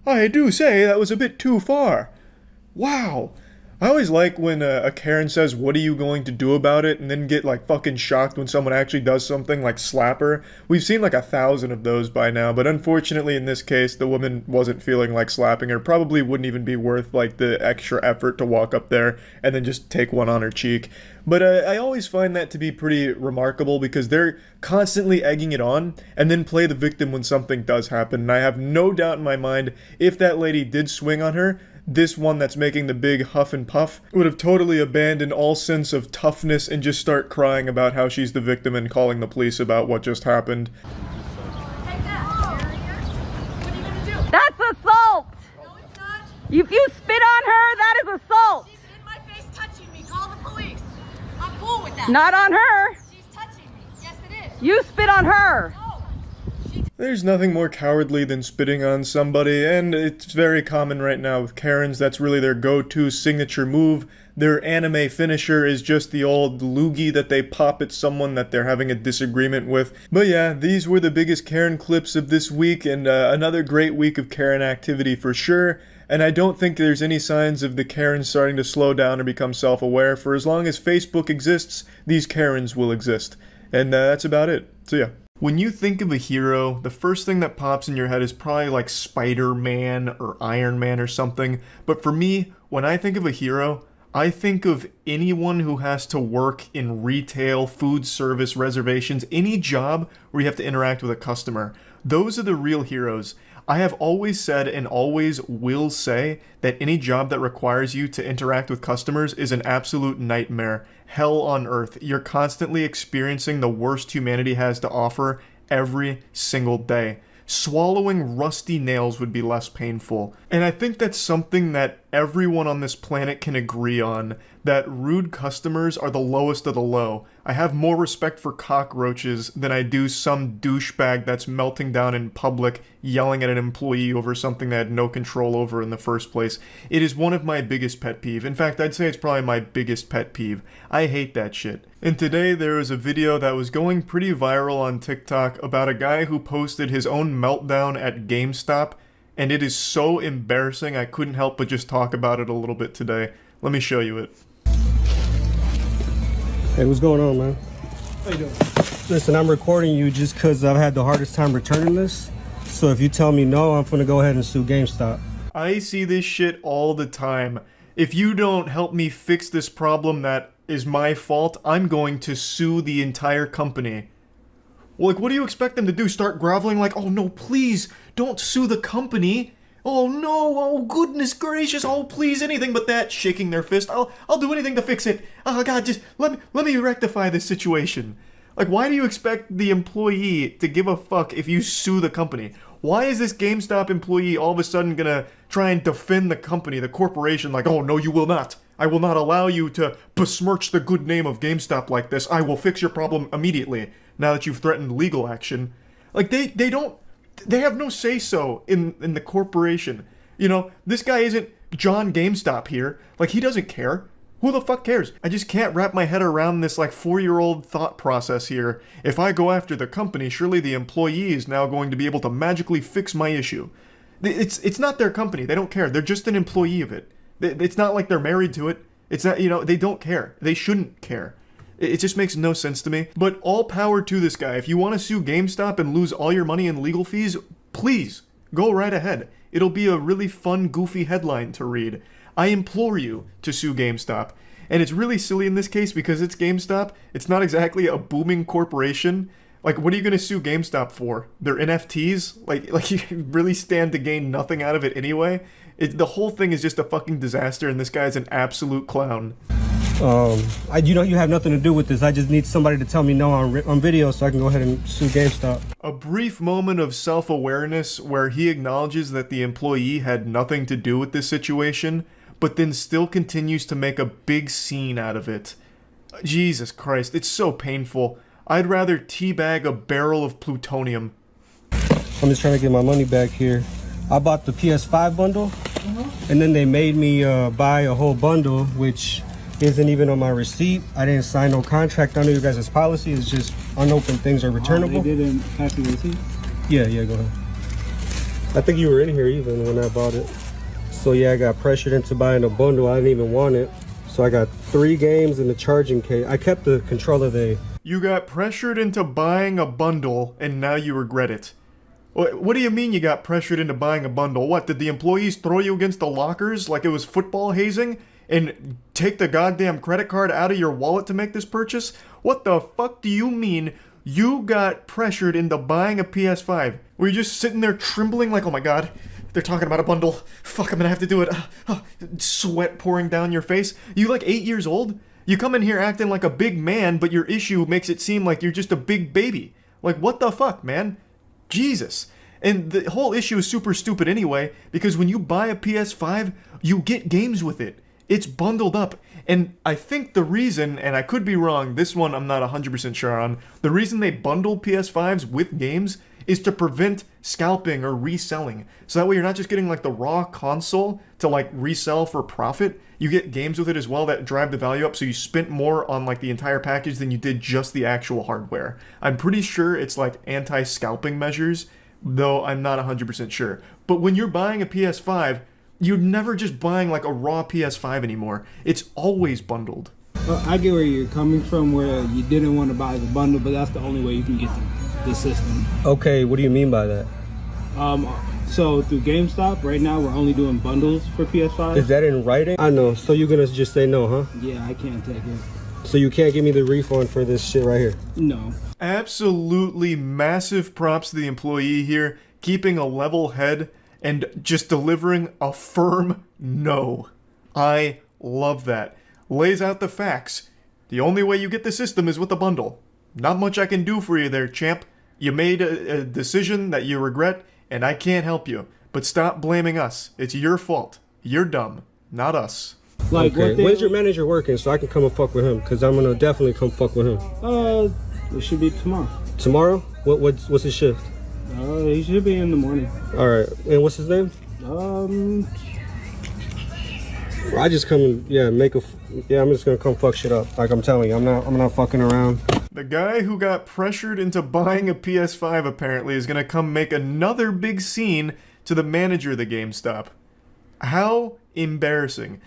[SPEAKER 1] I do say that was a bit too far. Wow. I always like when a Karen says, "What are you going to do about it?" and then get like fucking shocked when someone actually does something, like slap her. We've seen like 1,000 of those by now, but unfortunately in this case the woman wasn't feeling like slapping her. Probably wouldn't even be worth like the extra effort to walk up there and then just take one on her cheek. But I always find that to be pretty remarkable because they're constantly egging it on and then play the victim when something does happen. And I have no doubt in my mind, if that lady did swing on her, this one that's making the big huff and puff would have totally abandoned all sense of toughness and just start crying about how she's the victim and calling the police about what just happened.
[SPEAKER 5] That's assault!
[SPEAKER 11] No, it's not.
[SPEAKER 5] If you spit on her, that is assault!
[SPEAKER 11] She's in my face touching me. Call the police. I'm cool with that.
[SPEAKER 5] Not on her!
[SPEAKER 11] She's touching me. Yes, it is.
[SPEAKER 5] You spit on her!
[SPEAKER 1] There's nothing more cowardly than spitting on somebody, and it's very common right now with Karens. That's really their go-to signature move. Their anime finisher is just the old loogie that they pop at someone that they're having a disagreement with. But yeah, these were the biggest Karen clips of this week, and another great week of Karen activity for sure. And I don't think there's any signs of the Karens starting to slow down or become self-aware. For as long as Facebook exists, these Karens will exist. And that's about it. So yeah. When you think of a hero, the first thing that pops in your head is probably like Spider-Man or Iron Man or something. But for me, when I think of a hero, I think of anyone who has to work in retail, food service, reservations, any job where you have to interact with a customer. Those are the real heroes. I have always said and always will say that any job that requires you to interact with customers is an absolute nightmare. Hell on earth. You're constantly experiencing the worst humanity has to offer every single day. Swallowing rusty nails would be less painful. And I think that's something that everyone on this planet can agree on, that rude customers are the lowest of the low. I have more respect for cockroaches than I do some douchebag that's melting down in public, yelling at an employee over something they had no control over in the first place. It is one of my biggest pet peeve. In fact, I'd say it's probably my biggest pet peeve. I hate that shit. And today there was a video that was going pretty viral on TikTok about a guy who posted his own meltdown at GameStop, and it is so embarrassing I couldn't help but just talk about it a little bit today. Let me show you it.
[SPEAKER 2] Hey, what's going on, man?
[SPEAKER 19] How you doing?
[SPEAKER 2] Listen, I'm recording you just because I've had the hardest time returning this. So if you tell me no, I'm gonna go ahead and sue GameStop.
[SPEAKER 1] I see this shit all the time. If you don't help me fix this problem that is my fault, I'm going to sue the entire company. Well, like, what do you expect them to do? Start groveling like, oh no, please, don't sue the company. Oh no, oh goodness gracious, oh please, anything but that, shaking their fist. I'll do anything to fix it. Oh god, just let me rectify this situation. Like, why do you expect the employee to give a fuck if you sue the company? Why is this GameStop employee all of a sudden gonna try and defend the company, the corporation, like, oh no, you will not. I will not allow you to besmirch the good name of GameStop like this. I will fix your problem immediately, now that you've threatened legal action. Like, they have no say-so in the corporation. You know, this guy isn't John GameStop here. Like, he doesn't care. Who the fuck cares? I just can't wrap my head around this, like, 4-year-old thought process here. If I go after the company, surely the employee is now going to be able to magically fix my issue. It's not their company. They don't care. They're just an employee of it. It's not like they're married to it. It's not, you know, they don't care. They shouldn't care. It just makes no sense to me. But all power to this guy. If you want to sue GameStop and lose all your money in legal fees, please, go right ahead. It'll be a really fun, goofy headline to read. I implore you to sue GameStop. And it's really silly in this case because it's GameStop. It's not exactly a booming corporation. Like, what are you going to sue GameStop for? Their NFTs? Like you really stand to gain nothing out of it anyway? The whole thing is just a fucking disaster, and this guy's an absolute clown.
[SPEAKER 2] You know, you have nothing to do with this. I just need somebody to tell me no on video so I can go ahead and sue GameStop.
[SPEAKER 1] A brief moment of self-awareness where he acknowledges that the employee had nothing to do with this situation, but then still continues to make a big scene out of it. Jesus Christ, it's so painful. I'd rather teabag a barrel of plutonium.
[SPEAKER 2] I'm just trying to get my money back here. I bought the PS5 bundle, and then they made me buy a whole bundle, which isn't even on my receipt. I didn't sign no contract under you guys' policy. It's just unopened things are returnable.
[SPEAKER 3] They didn't pass the receipt?
[SPEAKER 2] Yeah, go ahead. I think you were in here even when I bought it. So yeah, I got pressured into buying a bundle. I didn't even want it. So I got 3 games and the charging case. I kept the controller there.
[SPEAKER 1] You got pressured into buying a bundle, and now you regret it. What do you mean you got pressured into buying a bundle? What, did the employees throw you against the lockers like it was football hazing? And take the goddamn credit card out of your wallet to make this purchase? What the fuck do you mean you got pressured into buying a PS5? Were you just sitting there trembling like, oh my god, they're talking about a bundle. Fuck, I'm gonna have to do it. Sweat pouring down your face. You like 8 years old? You come in here acting like a big man, but your issue makes it seem like you're just a big baby. Like, what the fuck, man? Jesus. And the whole issue is super stupid anyway, because when you buy a PS5, you get games with it. It's bundled up. And I think the reason, and I could be wrong, this one I'm not 100% sure on, the reason they bundle PS5s with games is to prevent scalping or reselling. So that way you're not just getting like the raw console to like resell for profit, you get games with it as well that drive the value up, so you spent more on like the entire package than you did just the actual hardware. I'm pretty sure it's like anti-scalping measures, though I'm not 100% sure. But when you're buying a PS5, you're never just buying like a raw PS5 anymore. It's always bundled.
[SPEAKER 3] Well, I get where you're coming from, where you didn't want to buy the bundle, but that's the only way you can get the system.
[SPEAKER 2] Okay, what do you mean by that?
[SPEAKER 3] So through GameStop, right now we're only doing bundles for PS5.
[SPEAKER 2] Is that in writing? I know. So you're gonna just say no, huh?
[SPEAKER 3] Yeah, I can't take it.
[SPEAKER 2] So you can't give me the refund for this shit right here?
[SPEAKER 3] No.
[SPEAKER 1] Absolutely massive props to the employee here, keeping a level head and just delivering a firm no. I love that. Lays out the facts. The only way you get the system is with a bundle. Not much I can do for you there, champ. You made a decision that you regret, and I can't help you. But stop blaming us. It's your fault. You're dumb, not us.
[SPEAKER 2] Like, okay. When's your manager working so I can come and fuck with him? Because I'm gonna definitely come fuck with him.
[SPEAKER 3] It should be tomorrow.
[SPEAKER 2] Tomorrow? What's his shift?
[SPEAKER 3] He should be in the morning.
[SPEAKER 2] All right. And what's his name? I just come and I'm just gonna come fuck shit up. Like I'm telling you, I'm not fucking around.
[SPEAKER 1] The guy who got pressured into buying a PS5 apparently is gonna come make another big scene to the manager of the GameStop. How embarrassing.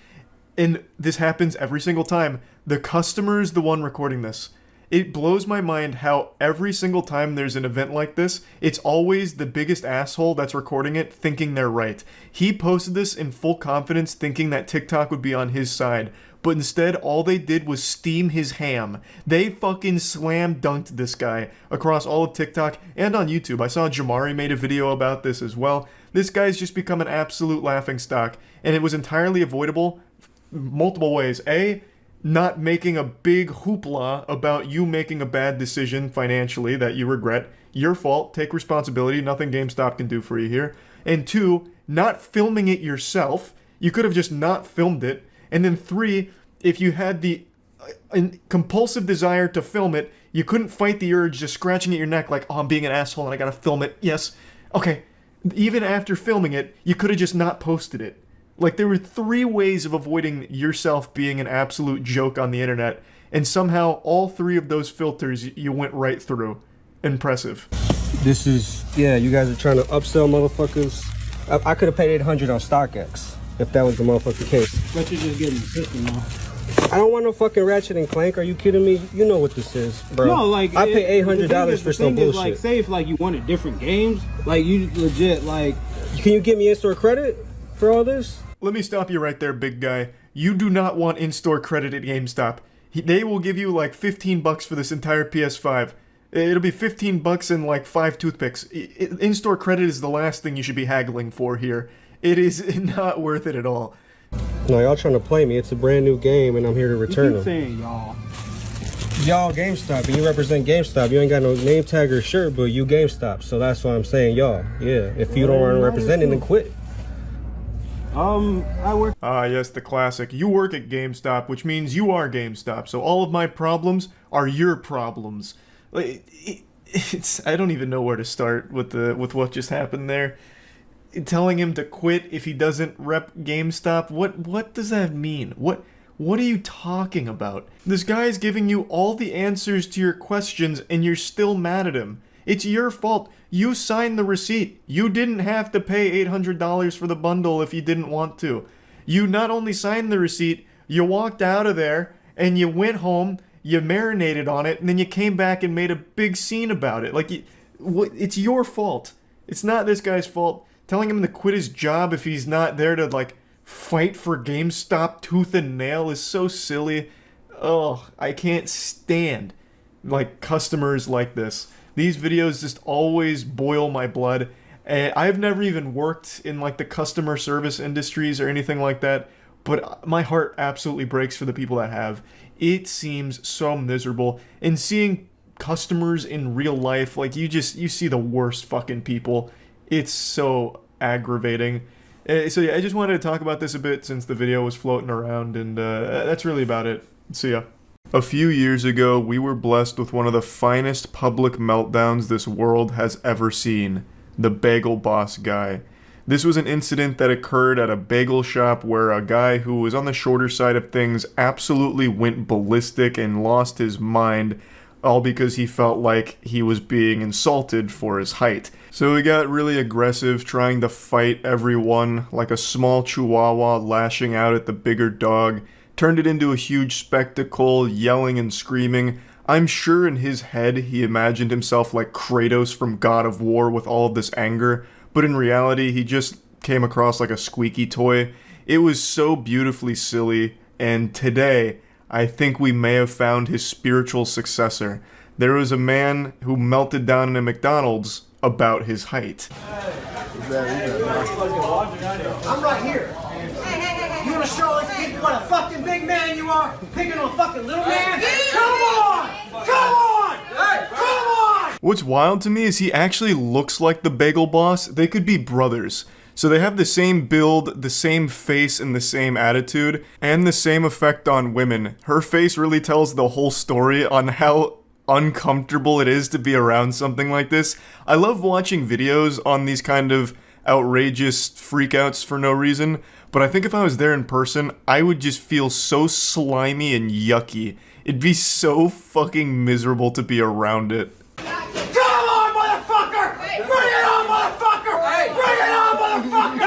[SPEAKER 1] And this happens every single time. The customer is the one recording this. It blows my mind how every single time there's an event like this, it's always the biggest asshole that's recording it thinking they're right. He posted this in full confidence thinking that TikTok would be on his side, but instead all they did was steam his ham. They fucking slam dunked this guy across all of TikTok and on YouTube. I saw Jamari made a video about this as well. This guy's just become an absolute laughingstock, and it was entirely avoidable multiple ways. A, not making a big hoopla about you making a bad decision financially that you regret. Your fault. Take responsibility. Nothing GameStop can do for you here. And 2, not filming it yourself. You could have just not filmed it. And then 3, if you had the compulsive desire to film it, you couldn't fight the urge just scratching at your neck like, oh, I'm being an asshole and I gotta film it. Yes. Okay. Even after filming it, you could have just not posted it. Like, there were 3 ways of avoiding yourself being an absolute joke on the internet, and somehow all 3 of those filters you went right through. Impressive.
[SPEAKER 2] This is, yeah, you guys are trying to upsell motherfuckers. I could have paid $800 on StockX if that was the motherfucking case.
[SPEAKER 3] But you're just getting the system off.
[SPEAKER 2] I don't want no fucking Ratchet and Clank. Are you kidding me? You know what this is, bro.
[SPEAKER 3] No, like,
[SPEAKER 2] I pay $800 for some bullshit.
[SPEAKER 3] Like, say if like you wanted different games, like you legit like.
[SPEAKER 2] Can you give me in-store credit for all this?
[SPEAKER 1] Let me stop you right there, big guy. You do not want in-store credit at GameStop. They will give you like 15 bucks for this entire PS5. It'll be 15 bucks and like 5 toothpicks. In-store credit is the last thing you should be haggling for here. It is not worth it at all.
[SPEAKER 2] No, y'all trying to play me. It's a brand new game and I'm here to return them.
[SPEAKER 3] Saying y'all.
[SPEAKER 2] Y'all GameStop, and you represent GameStop. You ain't got no name tag or shirt, but you GameStop. So that's why I'm saying y'all. Yeah, if you don't want to represent it, then quit.
[SPEAKER 3] I work.
[SPEAKER 1] Ah, yes, the classic. You work at GameStop, which means you are GameStop. So all of my problems are your problems. It's I don't even know where to start with what just happened there. Telling him to quit if he doesn't rep GameStop. What does that mean? What are you talking about? This guy's giving you all the answers to your questions and you're still mad at him. It's your fault. You signed the receipt. You didn't have to pay $800 for the bundle if you didn't want to. You not only signed the receipt, you walked out of there and you went home, you marinated on it, and then you came back and made a big scene about it. Like, it's your fault. It's not this guy's fault. Telling him to quit his job if he's not there to, like, fight for GameStop tooth and nail is so silly. Oh, I can't stand, like, customers like this. These videos just always boil my blood. I've never even worked in like the customer service industries or anything like that, but my heart absolutely breaks for the people that have. It seems so miserable. And seeing customers in real life, like you see the worst fucking people. It's so aggravating. So yeah, I just wanted to talk about this a bit since the video was floating around, and that's really about it. See ya. A few years ago, we were blessed with one of the finest public meltdowns this world has ever seen. The Bagel Boss guy. This was an incident that occurred at a bagel shop where a guy who was on the shorter side of things absolutely went ballistic and lost his mind, all because he felt like he was being insulted for his height. So he got really aggressive, trying to fight everyone, like a small chihuahua lashing out at the bigger dog. Turned it into a huge spectacle, yelling and screaming. I'm sure in his head he imagined himself like Kratos from God of War with all of this anger, but in reality, he just came across like a squeaky toy. It was so beautifully silly, and today, I think we may have found his spiritual successor. There was a man who melted down in a McDonald's about his height.
[SPEAKER 19] I'm right here. You wanna show these people what a fucking big man you are? Picking on a fucking little man? Come on! Come on! Hey, come on!
[SPEAKER 1] What's wild to me is he actually looks like the Bagel boss. They could be brothers. So they have the same build, the same face, and the same attitude, and the same effect on women. Her face really tells the whole story on how uncomfortable it is to be around something like this. I love watching videos on these kind of outrageous freakouts for no reason, but I think if I was there in person, I would just feel so slimy and yucky. It'd be so fucking miserable to be around it.
[SPEAKER 19] Come on, motherfucker! Bring it on, motherfucker! Bring it on, motherfucker!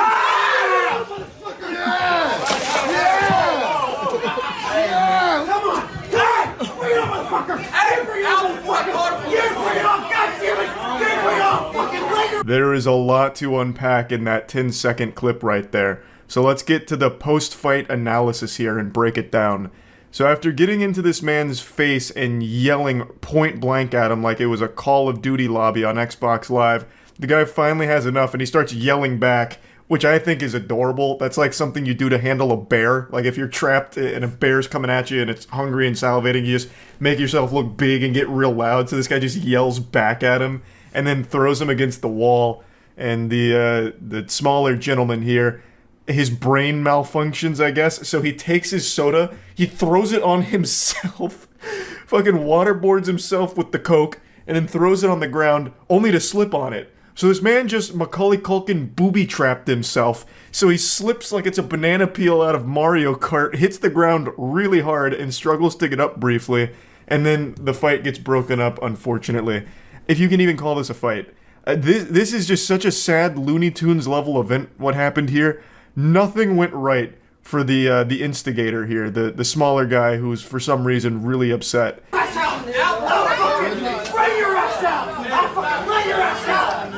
[SPEAKER 19] Yeah! Come on! Hey! Bring it on, motherfucker! Hey! Bring it on, motherfucker! Yeah, bring it on! God damn it! Yeah, bring it on! Fucking later!
[SPEAKER 1] There is a lot to unpack in that 10-second clip right there. So let's get to the post-fight analysis here and break it down. So after getting into this man's face and yelling point blank at him like it was a Call of Duty lobby on Xbox Live, the guy finally has enough and he starts yelling back, which I think is adorable. That's like something you do to handle a bear. Like if you're trapped and a bear's coming at you and it's hungry and salivating, you just make yourself look big and get real loud. So this guy just yells back at him and then throws him against the wall. And the smaller gentleman here, his brain malfunctions, I guess, so he takes his soda, he throws it on himself, fucking waterboards himself with the Coke, and then throws it on the ground, only to slip on it. So this man just Macaulay Culkin booby-trapped himself, so he slips like it's a banana peel out of Mario Kart, hits the ground really hard, and struggles to get up briefly, and then the fight gets broken up, unfortunately. If you can even call this a fight. This is just such a sad Looney Tunes level event, what happened here. Nothing went right for the instigator here, the smaller guy who's for some reason really upset.
[SPEAKER 19] Bring your ass out! I'll fucking lay your ass out!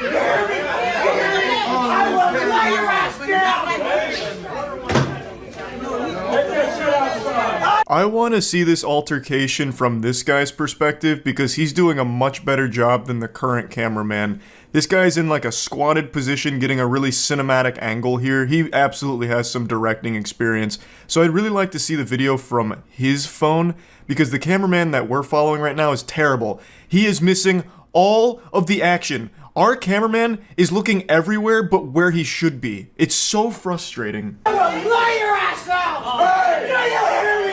[SPEAKER 19] You hear me? You hear me? I will lay your ass down!
[SPEAKER 1] I want to see this altercation from this guy's perspective because he's doing a much better job than the current cameraman. This guy's in like a squatted position getting a really cinematic angle here. He absolutely has some directing experience. So I'd really like to see the video from his phone because the cameraman that we're following right now is terrible. He is missing all of the action. Our cameraman is looking everywhere but where he should be. It's so frustrating.
[SPEAKER 19] I will lay your ass out! Hey! Do you hear me?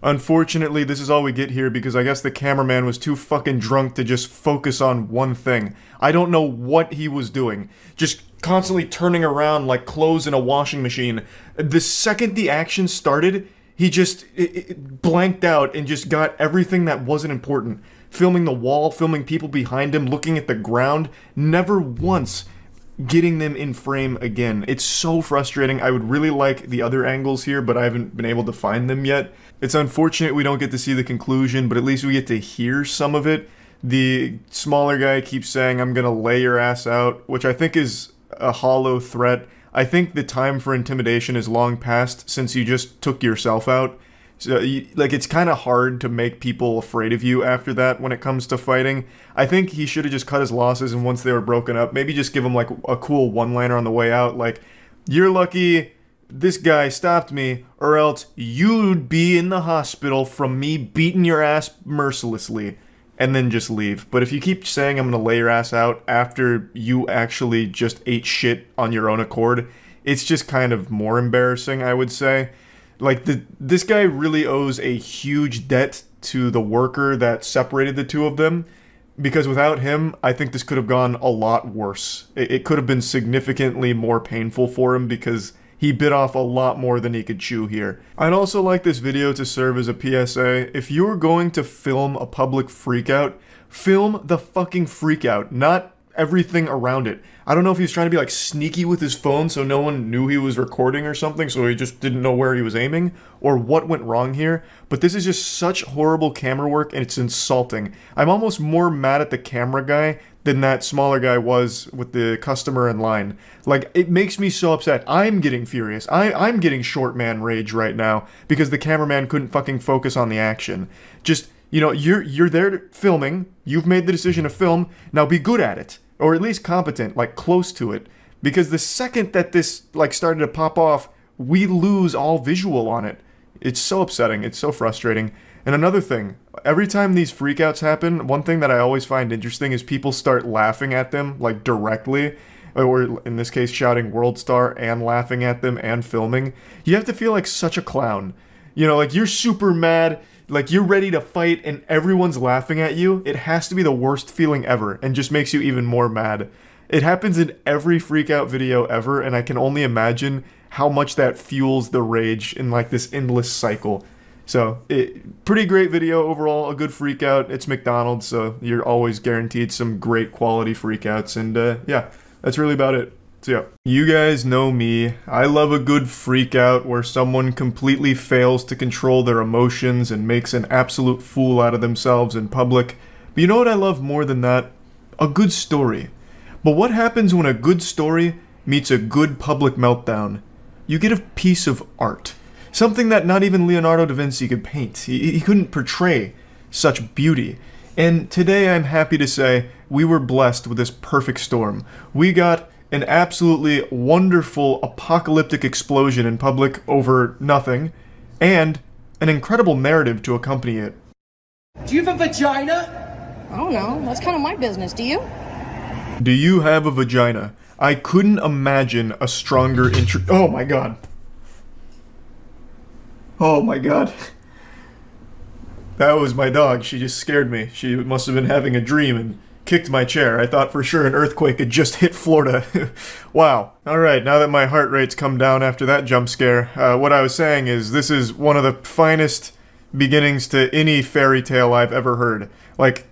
[SPEAKER 1] Unfortunately, this is all we get here because I guess the cameraman was too fucking drunk to just focus on one thing. I don't know what he was doing. Just constantly turning around like clothes in a washing machine. The second the action started, he just blanked out and just got everything that wasn't important. Filming the wall, filming people behind him, looking at the ground, never once getting them in frame again. It's so frustrating. I would really like the other angles here, but I haven't been able to find them yet. It's unfortunate we don't get to see the conclusion, but at least we get to hear some of it. The smaller guy keeps saying, "I'm gonna lay your ass out," which I think is a hollow threat. I think the time for intimidation is long past since you just took yourself out. So, like, it's kind of hard to make people afraid of you after that when it comes to fighting. I think he should have just cut his losses, and once they were broken up, maybe just give him, like, a cool one-liner on the way out, like, "You're lucky this guy stopped me, or else you'd be in the hospital from me beating your ass mercilessly," and then just leave. But if you keep saying I'm gonna lay your ass out after you actually just ate shit on your own accord, it's just kind of more embarrassing, I would say. Like, this guy really owes a huge debt to the worker that separated the two of them, because without him, I think this could have gone a lot worse. It could have been significantly more painful for him because he bit off a lot more than he could chew here. I'd also like this video to serve as a PSA. If you're going to film a public freakout, film the fucking freakout, not everything around it. I don't know if he was trying to be like sneaky with his phone so no one knew he was recording or something, so he just didn't know where he was aiming, or what went wrong here, but this is just such horrible camera work and it's insulting. I'm almost more mad at the camera guy than that smaller guy was with the customer in line. Like, it makes me so upset. I'm getting furious. I'm getting short man rage right now because the cameraman couldn't fucking focus on the action. Just, you know, you're there filming, you've made the decision to film, now be good at it. Or at least competent, like close to it. Because the second that this like started to pop off, we lose all visual on it. It's so upsetting, it's so frustrating. And another thing, every time these freakouts happen, one thing that I always find interesting is people start laughing at them, like directly, or in this case shouting World Star and laughing at them and filming. You have to feel like such a clown. You know, like you're super mad, like you're ready to fight and everyone's laughing at you. It has to be the worst feeling ever and just makes you even more mad. It happens in every freakout video ever, and I can only imagine how much that fuels the rage in like this endless cycle. So, pretty great video overall, a good freakout. It's McDonald's, so you're always guaranteed some great quality freakouts, and yeah, that's really about it. So yeah, you guys know me. I love a good freakout where someone completely fails to control their emotions and makes an absolute fool out of themselves in public. But you know what I love more than that? A good story. But what happens when a good story meets a good public meltdown? You get a piece of art. Something that not even Leonardo da Vinci could paint. He couldn't portray such beauty. And today I'm happy to say we were blessed with this perfect storm. We got an absolutely wonderful apocalyptic explosion in public over nothing, and an incredible narrative to accompany it.
[SPEAKER 19] Do you have a vagina?
[SPEAKER 4] I don't know. That's kind of my business. Do you?
[SPEAKER 1] Do you have a vagina? I couldn't imagine a stronger intro- Oh my god. Oh my god. That was my dog. She just scared me. She must have been having a dream and kicked my chair. I thought for sure an earthquake had just hit Florida. Wow. Alright, now that my heart rate's come down after that jump scare, what I was saying is this is one of the finest beginnings to any fairy tale I've ever heard. Like,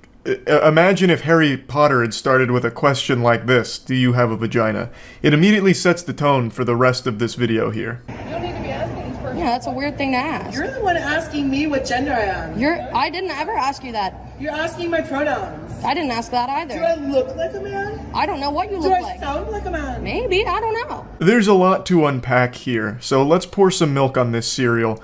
[SPEAKER 1] imagine if Harry Potter had started with a question like this: do you have a vagina? It immediately sets the tone for the rest of this video here.
[SPEAKER 4] You don't need to be asking this person. Yeah, that's a weird thing to ask.
[SPEAKER 19] You're the one asking me what gender I am.
[SPEAKER 4] I didn't ever ask you that.
[SPEAKER 19] You're asking my pronouns.
[SPEAKER 4] I didn't ask that either.
[SPEAKER 19] Do I look like a man?
[SPEAKER 4] I don't know what you look like.
[SPEAKER 19] Do I sound like a man?
[SPEAKER 4] Maybe, I don't know.
[SPEAKER 1] There's a lot to unpack here, so let's pour some milk on this cereal.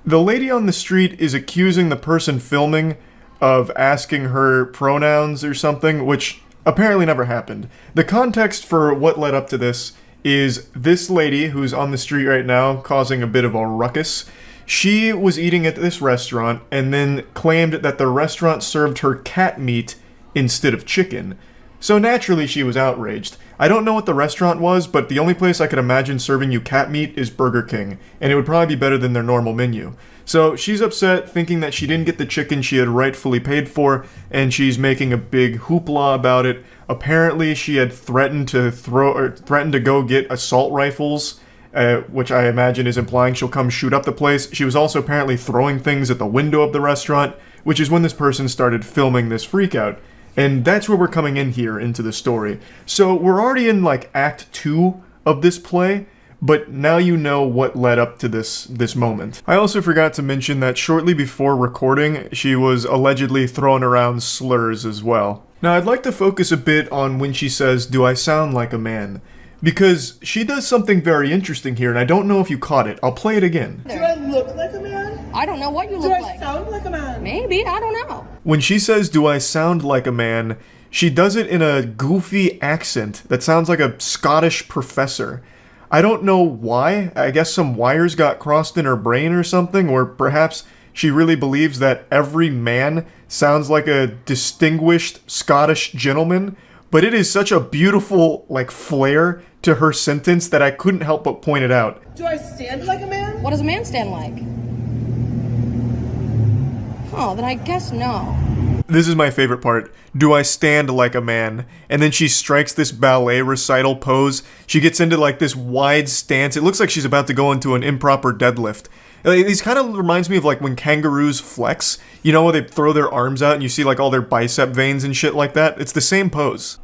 [SPEAKER 1] The lady on the street is accusing the person filming of asking her pronouns or something, which apparently never happened. The context for what led up to this is this lady, who's on the street right now, causing a bit of a ruckus. She was eating at this restaurant and then claimed that the restaurant served her cat meat instead of chicken. So naturally she was outraged. I don't know what the restaurant was, but the only place I could imagine serving you cat meat is Burger King, and it would probably be better than their normal menu. So she's upset, thinking that she didn't get the chicken she had rightfully paid for, and she's making a big hoopla about it. Apparently she had threatened to go get assault rifles, which I imagine is implying she'll come shoot up the place. She was also apparently throwing things at the window of the restaurant, which is when this person started filming this freakout. And that's where we're coming in here into the story. So we're already in like Act 2 of this play, but now you know what led up to this moment. I also forgot to mention that shortly before recording, she was allegedly throwing around slurs as well. Now I'd like to focus a bit on when she says, "Do I sound like a man?" Because she does something very interesting here, and I don't know if you caught it. I'll play it again.
[SPEAKER 19] Do I look like a man?
[SPEAKER 4] I don't know what you look like.
[SPEAKER 19] Do I sound like a man?
[SPEAKER 4] Maybe, I don't know.
[SPEAKER 1] When she says, "Do I sound like a man?" she does it in a goofy accent that sounds like a Scottish professor. I don't know why. I guess some wires got crossed in her brain or something, or perhaps she really believes that every man sounds like a distinguished Scottish gentleman. But it is such a beautiful, like, flair to her sentence that I couldn't help but point it out.
[SPEAKER 19] Do I stand like a man?
[SPEAKER 4] What does a man stand like? Oh, then I guess no.
[SPEAKER 1] This is my favorite part. Do I stand like a man? And then she strikes this ballet recital pose. She gets into like this wide stance. It looks like she's about to go into an improper deadlift. These kind of reminds me of like when kangaroos flex. You know, where they throw their arms out and you see like all their bicep veins and shit like that? It's the same pose.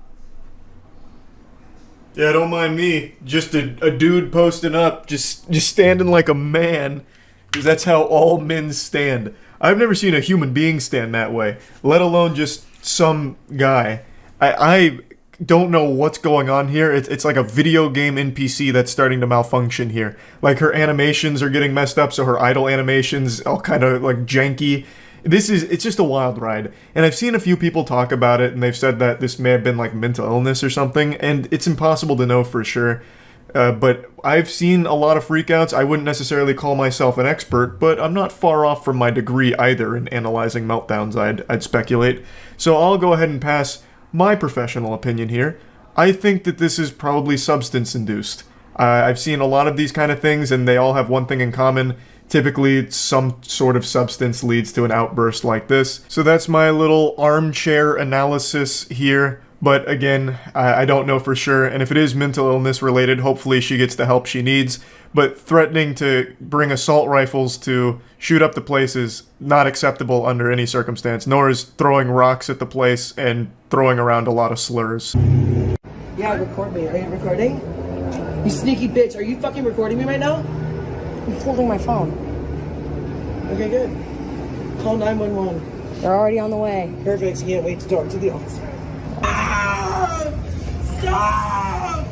[SPEAKER 1] Yeah, don't mind me. Just a dude posting up, just standing like a man, because that's how all men stand. I've never seen a human being stand that way, let alone just some guy. I don't know what's going on here. It's like a video game NPC that's starting to malfunction here. Like, her animations are getting messed up, so her idle animations all kind of like janky. It's just a wild ride. And I've seen a few people talk about it, and they've said that this may have been like mental illness or something, and it's impossible to know for sure. But I've seen a lot of freakouts. I wouldn't necessarily call myself an expert, but I'm not far off from my degree either in analyzing meltdowns, I'd speculate. So I'll go ahead and pass my professional opinion here. I think that this is probably substance-induced. I've seen a lot of these kind of things, and they all have one thing in common. Typically, some sort of substance leads to an outburst like this. So that's my little armchair analysis here. But again, I don't know for sure, and if it is mental illness related, hopefully she gets the help she needs. But threatening to bring assault rifles to shoot up the place is not acceptable under any circumstance, nor is throwing rocks at the place and throwing around a lot of slurs.
[SPEAKER 14] Yeah, record me. Are you recording? You sneaky bitch, are you fucking recording me right now?
[SPEAKER 4] I'm holding my phone.
[SPEAKER 14] Okay, good. Call 911.
[SPEAKER 4] They're already on the way.
[SPEAKER 14] Perfect, can't wait to talk to the officer. Stop! Stop!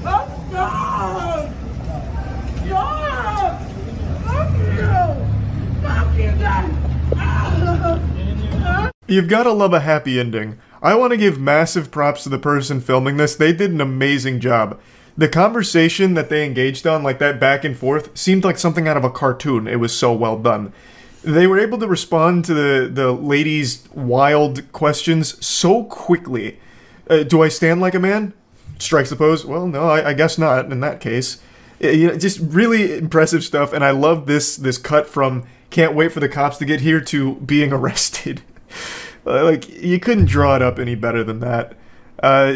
[SPEAKER 14] Oh, stop! Stop! Fuck you! Fuck you guys!
[SPEAKER 1] You've gotta love a happy ending. I want to give massive props to the person filming this. They did an amazing job. The conversation that they engaged on, like that back and forth, seemed like something out of a cartoon. It was so well done. They were able to respond to the lady's wild questions so quickly. Do I stand like a man? Strikes the pose. Well, no, I guess not in that case. You know, just really impressive stuff, and I love this cut from can't wait for the cops to get here to being arrested. Like, you couldn't draw it up any better than that.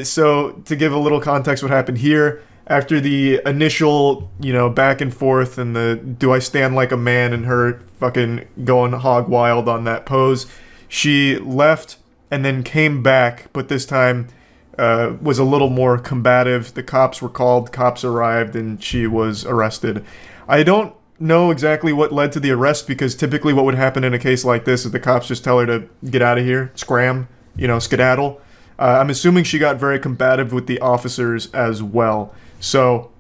[SPEAKER 1] So, to give a little context what happened here, after the initial, you know, back and forth and the do I stand like a man and her fucking going hog wild on that pose, she left and then came back, but this time was a little more combative. The cops were called, cops arrived, and she was arrested. I don't know exactly what led to the arrest, because typically what would happen in a case like this is the cops just tell her to get out of here, scram, you know, skedaddle. I'm assuming she got very combative with the officers as well. So,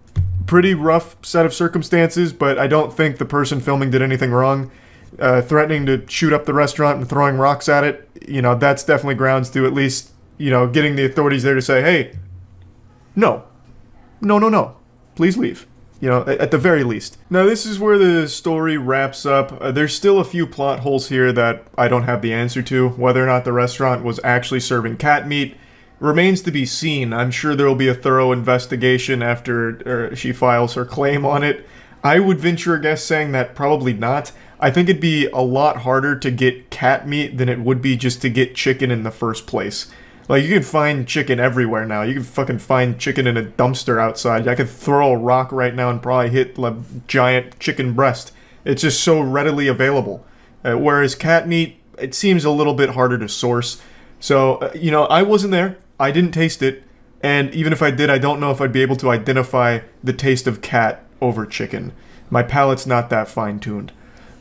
[SPEAKER 1] pretty rough set of circumstances, but I don't think the person filming did anything wrong. Threatening to shoot up the restaurant and throwing rocks at it, you know, that's definitely grounds to at least, you know, getting the authorities there to say, hey, no, please leave. You know, at the very least. Now, this is where the story wraps up. There's still a few plot holes here that I don't have the answer to. Whether or not the restaurant was actually serving cat meat remains to be seen. I'm sure there will be a thorough investigation after she files her claim on it. I would venture a guess saying that probably not. I think it'd be a lot harder to get cat meat than it would be just to get chicken in the first place. Like, you can find chicken everywhere now. You can fucking find chicken in a dumpster outside. I could throw a rock right now and probably hit a giant chicken breast. It's just so readily available. Whereas cat meat, it seems a little bit harder to source. So, you know, I wasn't there. I didn't taste it. And even if I did, I don't know if I'd be able to identify the taste of cat over chicken. My palate's not that fine-tuned.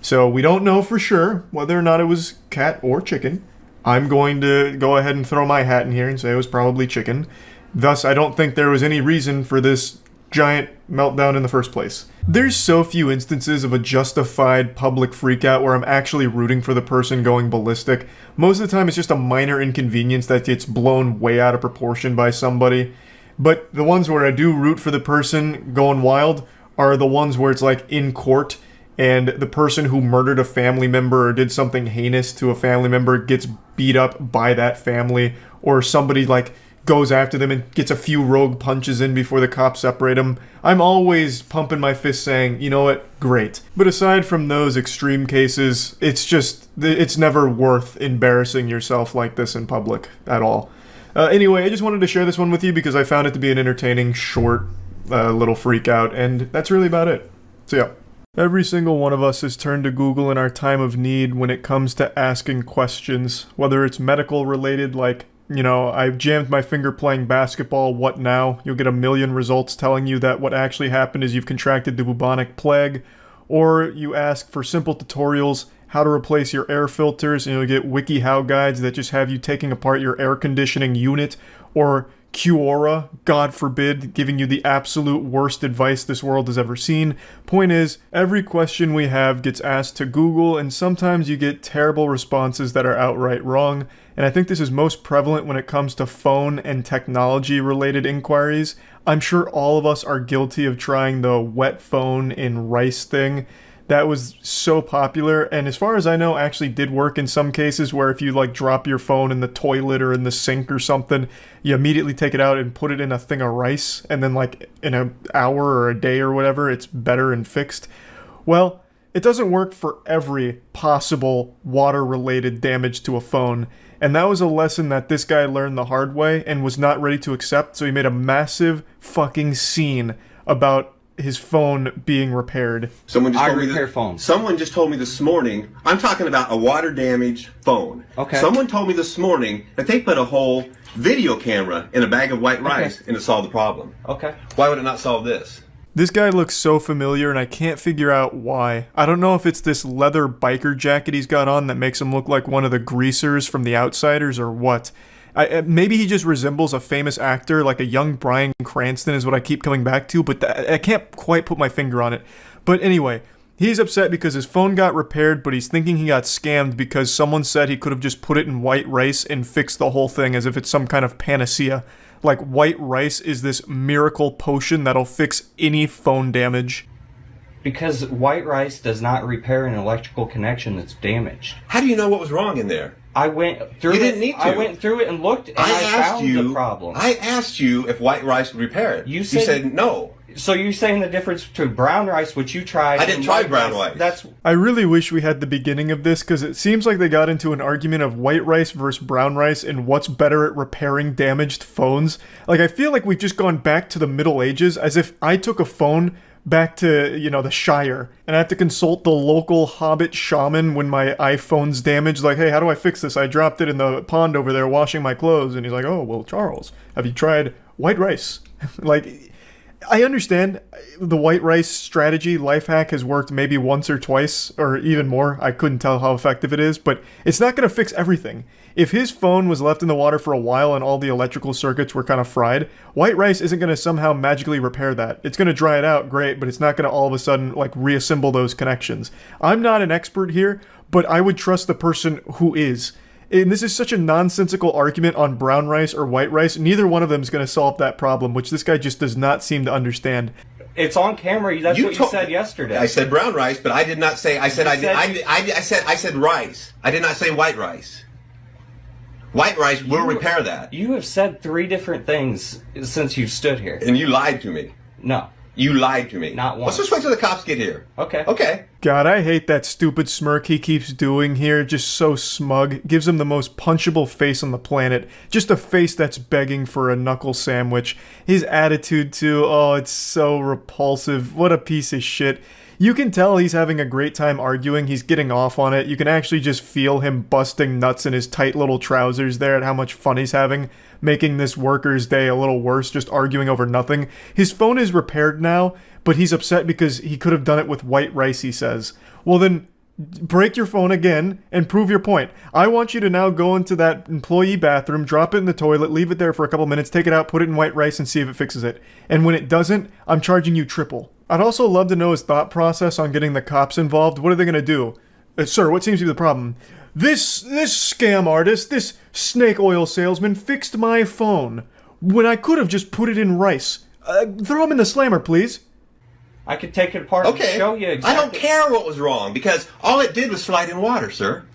[SPEAKER 1] So we don't know for sure whether or not it was cat or chicken. I'm going to go ahead and throw my hat in here and say it was probably chicken. Thus, I don't think there was any reason for this giant meltdown in the first place. There's so few instances of a justified public freakout where I'm actually rooting for the person going ballistic. Most of the time it's just a minor inconvenience that gets blown way out of proportion by somebody. But the ones where I do root for the person going wild are the ones where it's like in court and the person who murdered a family member or did something heinous to a family member gets beat up by that family, or somebody like goes after them and gets a few rogue punches in before the cops separate them. I'm always pumping my fist saying, you know what, great. But aside from those extreme cases, it's never worth embarrassing yourself like this in public at all. Anyway, I just wanted to share this one with you because I found it to be an entertaining, short, little freak out, and that's really about it. So yeah. Every single one of us has turned to Google in our time of need when it comes to asking questions, whether it's medical related like, you know, I've jammed my finger playing basketball, what now? You'll get a million results telling you that what actually happened is you've contracted the bubonic plague. Or you ask for simple tutorials, how to replace your air filters, and you'll get WikiHow guides that just have you taking apart your air conditioning unit. Or Quora, God forbid, giving you the absolute worst advice this world has ever seen. Point is, every question we have gets asked to Google, and sometimes you get terrible responses that are outright wrong. And I think this is most prevalent when it comes to phone and technology-related inquiries. I'm sure all of us are guilty of trying the wet phone in rice thing. That was so popular, and as far as I know, actually did work in some cases where if you like drop your phone in the toilet or in the sink or something, you immediately take it out and put it in a thing of rice, and then like in an hour or a day or whatever, it's better and fixed. Well, it doesn't work for every possible water-related damage to a phone, and that was a lesson that this guy learned the hard way and was not ready to accept, so he made a massive fucking scene about his phone being repaired.
[SPEAKER 6] Someone just told me phones. Someone just told me this morning, I'm talking about a water damaged phone. Okay. Someone told me this morning that they put a whole video camera in a bag of white rice and it solved the problem. Okay. Why would it not solve this?
[SPEAKER 1] This guy looks so familiar and I can't figure out why. I don't know if it's this leather biker jacket he's got on that makes him look like one of the greasers from The Outsiders or what. Maybe he just resembles a famous actor, like a young Bryan Cranston is what I keep coming back to, but I can't quite put my finger on it. But anyway, he's upset because his phone got repaired, but he's thinking he got scammed because someone said he could have just put it in white rice and fixed the whole thing as if it's some kind of panacea. Like white rice is this miracle potion that'll fix any phone damage.
[SPEAKER 16] Because white rice does not repair an electrical connection that's damaged.
[SPEAKER 6] How do you know what was wrong in there?
[SPEAKER 16] I went through
[SPEAKER 6] You didn't need to.
[SPEAKER 16] I went through it and looked, and I found the problem.
[SPEAKER 6] I asked you if white rice would repair it. You said no.
[SPEAKER 16] So you're saying the difference between brown rice, which you tried,
[SPEAKER 6] I didn't try brown rice.
[SPEAKER 1] I really wish we had the beginning of this, because it seems like they got into an argument of white rice versus brown rice and what's better at repairing damaged phones. Like, I feel like we've just gone back to the Middle Ages, as if I took a phone back to, you know, the Shire, and I have to consult the local hobbit shaman when my iPhone's damaged, like, hey, how do I fix this? I dropped it in the pond over there washing my clothes, and he's like, oh, well, Charles, have you tried white rice? Like, I understand the white rice strategy, life hack has worked maybe once or twice, or even more, I couldn't tell how effective it is, but it's not going to fix everything. If his phone was left in the water for a while and all the electrical circuits were kind of fried, white rice isn't going to somehow magically repair that. It's going to dry it out, great, but it's not going to all of a sudden, like, reassemble those connections. I'm not an expert here, but I would trust the person who is. And this is such a nonsensical argument on brown rice or white rice. Neither one of them is going to solve that problem, which this guy just does not seem to understand.
[SPEAKER 16] It's on camera. That's what you said yesterday.
[SPEAKER 6] I said brown rice, but I did not say. I said I said rice. I did not say white rice. White rice will repair that.
[SPEAKER 16] You have said 3 different things since you've stood here.
[SPEAKER 6] And you lied to me.
[SPEAKER 16] No.
[SPEAKER 6] You lied to me.
[SPEAKER 16] Not once.
[SPEAKER 6] Let's just wait till the cops get here.
[SPEAKER 16] Okay.
[SPEAKER 6] Okay.
[SPEAKER 1] God, I hate that stupid smirk he keeps doing here. Just so smug. Gives him the most punchable face on the planet. Just a face that's begging for a knuckle sandwich. His attitude too, oh, it's so repulsive. What a piece of shit. You can tell he's having a great time arguing, he's getting off on it. You can actually just feel him busting nuts in his tight little trousers there at how much fun he's having, making this worker's day a little worse, just arguing over nothing. His phone is repaired now, but he's upset because he could have done it with white rice, he says. Well then, break your phone again and prove your point. I want you to now go into that employee bathroom, drop it in the toilet, leave it there for a couple minutes, take it out, put it in white rice and see if it fixes it. And when it doesn't, I'm charging you triple. I'd also love to know his thought process on getting the cops involved. What are they going to do? Sir, what seems to be the problem? This scam artist, this snake oil salesman fixed my phone when I could have just put it in rice. Throw him in the slammer, please.
[SPEAKER 16] I could take it apart and show you exactly.
[SPEAKER 6] I don't care what was wrong because all it did was slide in water, sir.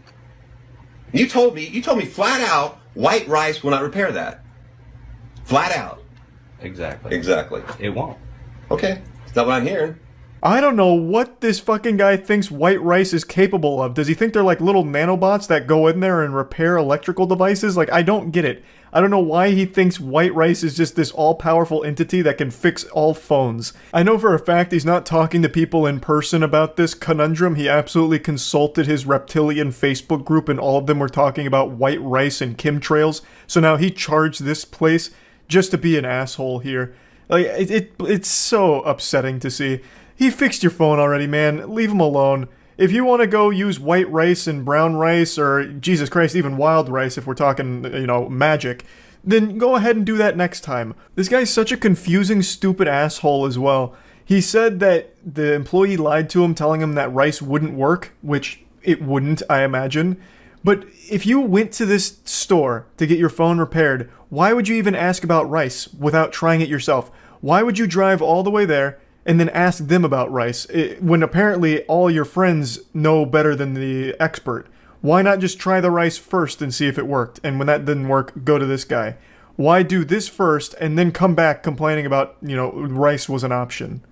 [SPEAKER 6] You told me flat out white rice will not repair that. Flat out.
[SPEAKER 16] Exactly.
[SPEAKER 6] Exactly.
[SPEAKER 16] It won't.
[SPEAKER 6] Okay. That's not what I'm hearing.
[SPEAKER 1] I don't know what this fucking guy thinks white rice is capable of. Does he think they're like little nanobots that go in there and repair electrical devices? Like, I don't get it. I don't know why he thinks white rice is just this all-powerful entity that can fix all phones. I know for a fact he's not talking to people in person about this conundrum. He absolutely consulted his reptilian Facebook group and all of them were talking about white rice and chemtrails. So now he charged this place just to be an asshole here. Like, it's so upsetting to see. He fixed your phone already, man. Leave him alone. If you want to go use white rice and brown rice, or, Jesus Christ, even wild rice if we're talking, you know, magic, then go ahead and do that next time. This guy's such a confusing, stupid asshole as well. He said that the employee lied to him, telling him that rice wouldn't work, which it wouldn't, I imagine. But if you went to this store to get your phone repaired, why would you even ask about rice without trying it yourself? Why would you drive all the way there and then ask them about rice, when apparently all your friends know better than the expert? Why not just try the rice first and see if it worked? And when that didn't work, go to this guy. Why do this first and then come back complaining about, you know, rice was an option?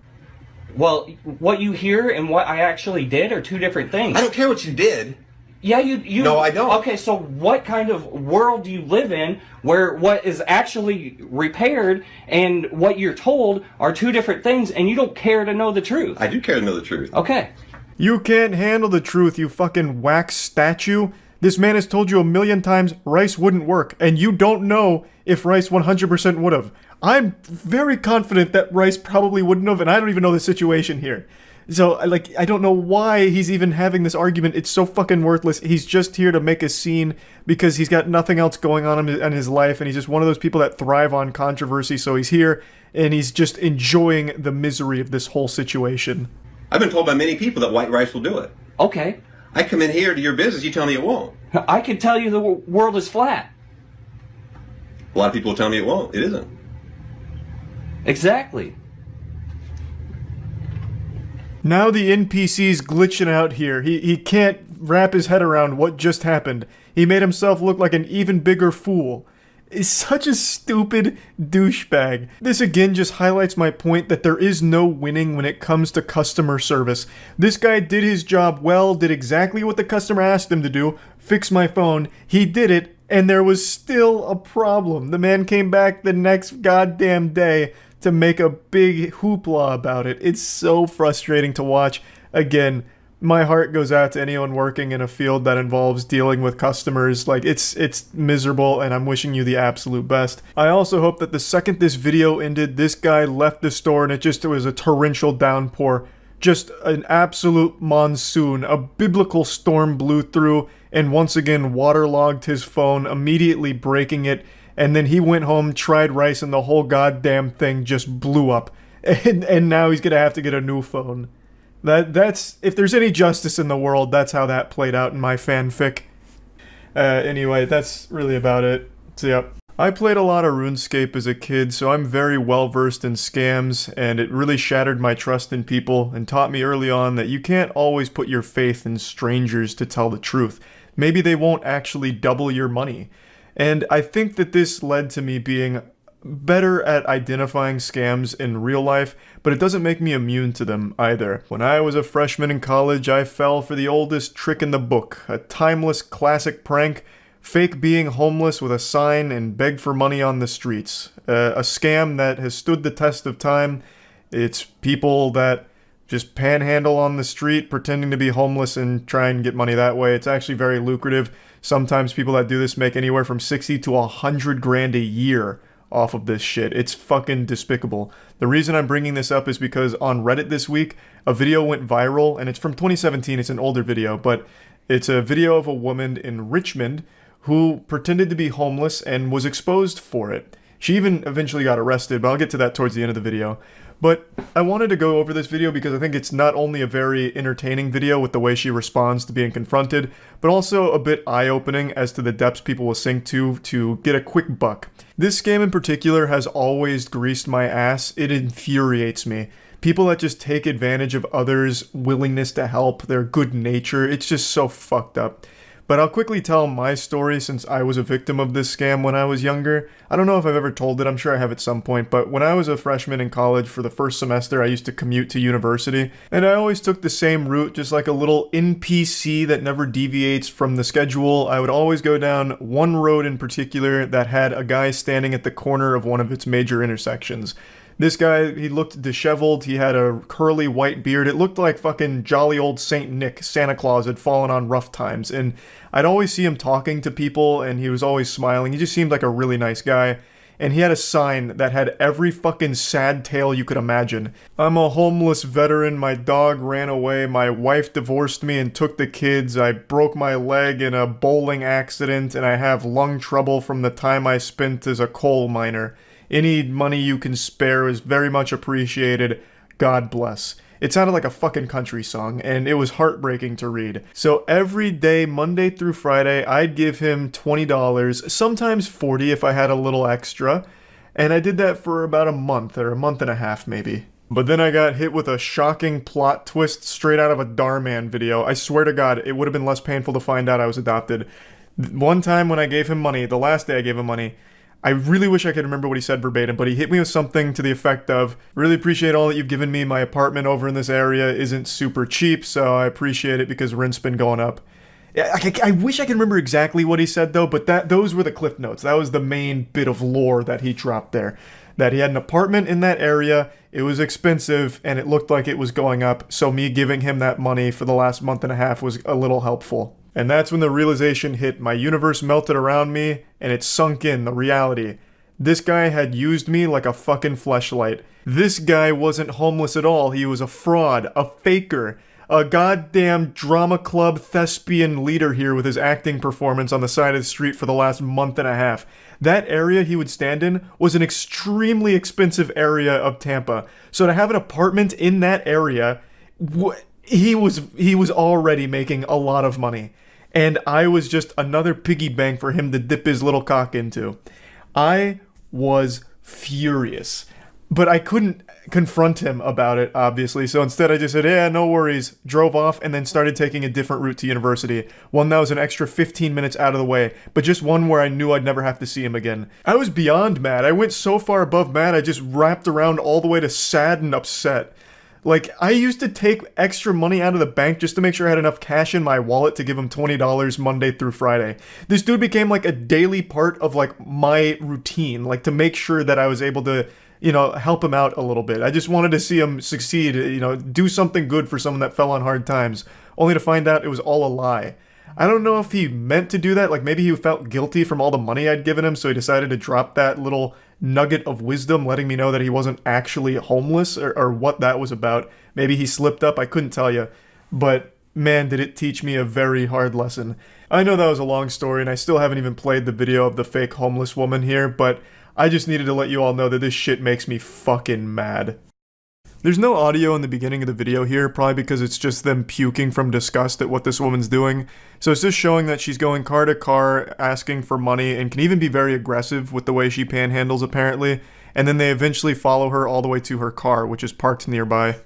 [SPEAKER 16] Well, what you hear and what I actually did are two different things.
[SPEAKER 6] I don't care what you did.
[SPEAKER 16] Yeah, you...
[SPEAKER 6] No, I don't.
[SPEAKER 16] Okay, so what kind of world do you live in where what is actually repaired and what you're told are two different things and you don't care to know the truth?
[SPEAKER 6] I do care to know the truth.
[SPEAKER 16] Okay.
[SPEAKER 1] You can't handle the truth, you fucking wax statue. This man has told you a million times rice wouldn't work, and you don't know if rice 100% would have. I'm very confident that rice probably wouldn't have, and I don't even know the situation here. So, like, I don't know why he's even having this argument. It's so fucking worthless. He's just here to make a scene because he's got nothing else going on in his life, and he's just one of those people that thrive on controversy, so he's here, and he's just enjoying the misery of this whole situation.
[SPEAKER 6] I've been told by many people that white rice will do it.
[SPEAKER 16] Okay.
[SPEAKER 6] I come in here to your business, you tell me it won't.
[SPEAKER 16] I can tell you the world is flat.
[SPEAKER 6] A lot of people tell me it won't. It isn't.
[SPEAKER 16] Exactly.
[SPEAKER 1] Now the NPC's glitching out here. He can't wrap his head around what just happened. He made himself look like an even bigger fool. He's such a stupid douchebag. This again just highlights my point that there is no winning when it comes to customer service. This guy did his job well, did exactly what the customer asked him to do, fix my phone. He did it, and there was still a problem. The man came back the next goddamn day to make a big hoopla about it. It's so frustrating to watch. Again, my heart goes out to anyone working in a field that involves dealing with customers. Like, it's miserable, and I'm wishing you the absolute best. I also hope that the second this video ended, this guy left the store and it was a torrential downpour. Just an absolute monsoon. A biblical storm blew through and once again waterlogged his phone, immediately breaking it. And then he went home, tried rice, and the whole goddamn thing just blew up. And now he's gonna have to get a new phone. That's, if there's any justice in the world, that's how that played out in my fanfic. Anyway, that's really about it. So yeah. I played a lot of RuneScape as a kid, so I'm very well versed in scams, and it really shattered my trust in people and taught me early on that you can't always put your faith in strangers to tell the truth. Maybe they won't actually double your money. And I think that this led to me being better at identifying scams in real life, but it doesn't make me immune to them either. When I was a freshman in college, I fell for the oldest trick in the book, a timeless classic prank, fake being homeless with a sign and beg for money on the streets. A scam that has stood the test of time. It's people that just panhandle on the street pretending to be homeless and try and get money that way. It's actually very lucrative. Sometimes people that do this make anywhere from 60 to 100 grand a year off of this shit. It's fucking despicable. The reason I'm bringing this up is because on Reddit this week, a video went viral, and it's from 2017, it's an older video, but it's a video of a woman in Richmond who pretended to be homeless and was exposed for it. She even eventually got arrested, but I'll get to that towards the end of the video. But I wanted to go over this video because I think it's not only a very entertaining video with the way she responds to being confronted, but also a bit eye-opening as to the depths people will sink to get a quick buck. This scam in particular has always greased my ass. It infuriates me. People that just take advantage of others' willingness to help, their good nature, it's just so fucked up. But I'll quickly tell my story since I was a victim of this scam when I was younger. I don't know if I've ever told it, I'm sure I have at some point, but when I was a freshman in college for the first semester, I used to commute to university, and I always took the same route, just like a little NPC that never deviates from the schedule. I would always go down one road in particular that had a guy standing at the corner of one of its major intersections. This guy, he looked disheveled, he had a curly white beard, it looked like fucking jolly old Saint Nick, Santa Claus had fallen on rough times, and I'd always see him talking to people, and he was always smiling, he just seemed like a really nice guy, and he had a sign that had every fucking sad tale you could imagine. I'm a homeless veteran, my dog ran away, my wife divorced me and took the kids, I broke my leg in a bowling accident, and I have lung trouble from the time I spent as a coal miner. Any money you can spare is very much appreciated. God bless. It sounded like a fucking country song, and it was heartbreaking to read. So every day, Monday through Friday, I'd give him $20, sometimes $40 if I had a little extra, and I did that for about a month, or a month and a half maybe. But then I got hit with a shocking plot twist straight out of a Darman video. I swear to God, it would have been less painful to find out I was adopted. One time when I gave him money, the last day I gave him money, I really wish I could remember what he said verbatim, but he hit me with something to the effect of, really appreciate all that you've given me, my apartment over in this area isn't super cheap, so I appreciate it because rent's been going up. I wish I could remember exactly what he said though, but those were the cliff notes. That was the main bit of lore that he dropped there. That he had an apartment in that area, it was expensive, and it looked like it was going up, so me giving him that money for the last month and a half was a little helpful. And that's when the realization hit. My universe melted around me, and it sunk in, the reality. This guy had used me like a fucking fleshlight. This guy wasn't homeless at all. He was a fraud, a faker, a goddamn drama club thespian leader here with his acting performance on the side of the street for the last month and a half. That area he would stand in was an extremely expensive area of Tampa. So to have an apartment in that area, he was already making a lot of money. And I was just another piggy bank for him to dip his little cock into. I was furious. But I couldn't confront him about it, obviously, so instead I just said, yeah, no worries, drove off, and then started taking a different route to university. One that was an extra 15 minutes out of the way, but just one where I knew I'd never have to see him again. I was beyond mad. I went so far above mad, I just wrapped around all the way to sad and upset. Like, I used to take extra money out of the bank just to make sure I had enough cash in my wallet to give him $20 Monday through Friday. This dude became like a daily part of like my routine, like to make sure that I was able to, you know, help him out a little bit. I just wanted to see him succeed, you know, do something good for someone that fell on hard times, only to find out it was all a lie. I don't know if he meant to do that, like maybe he felt guilty from all the money I'd given him, so he decided to drop that little nugget of wisdom, letting me know that he wasn't actually homeless, or what that was about. Maybe he slipped up, I couldn't tell you. But man, did it teach me a very hard lesson. I know that was a long story, and I still haven't even played the video of the fake homeless woman here, but I just needed to let you all know that this shit makes me fucking mad. There's no audio in the beginning of the video here, probably because it's just them puking from disgust at what this woman's doing. So it's just showing that she's going car to car, asking for money, and can even be very aggressive with the way she panhandles apparently, and then they eventually follow her all the way to her car, which is parked nearby.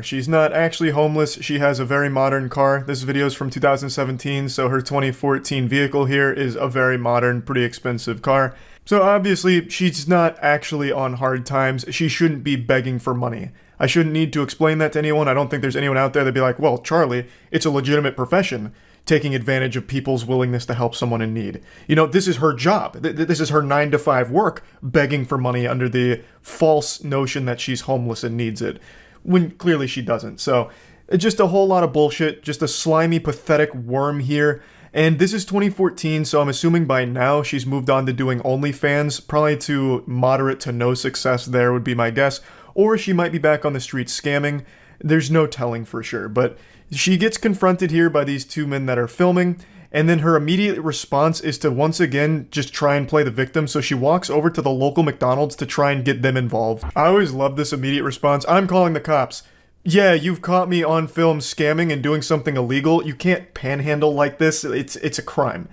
[SPEAKER 1] She's not actually homeless, she has a very modern car. This video is from 2017, so her 2014 vehicle here is a very modern, pretty expensive car. So obviously, she's not actually on hard times, she shouldn't be begging for money. I shouldn't need to explain that to anyone. I don't think there's anyone out there that'd be like, well, Charlie, it's a legitimate profession, taking advantage of people's willingness to help someone in need. You know, this is her job. This is her 9-to-5 work, begging for money under the false notion that she's homeless and needs it, when clearly she doesn't. So, just a whole lot of bullshit, just a slimy, pathetic worm here. And this is 2014, so I'm assuming by now she's moved on to doing OnlyFans, probably to moderate to no success there would be my guess, or she might be back on the streets scamming. There's no telling for sure, but she gets confronted here by these two men that are filming, and then her immediate response is to once again just try and play the victim, so she walks over to the local McDonald's to try and get them involved. I always love this immediate response. I'm calling the cops. Yeah, you've caught me on film scamming and doing something illegal. You can't panhandle like this. It's a crime.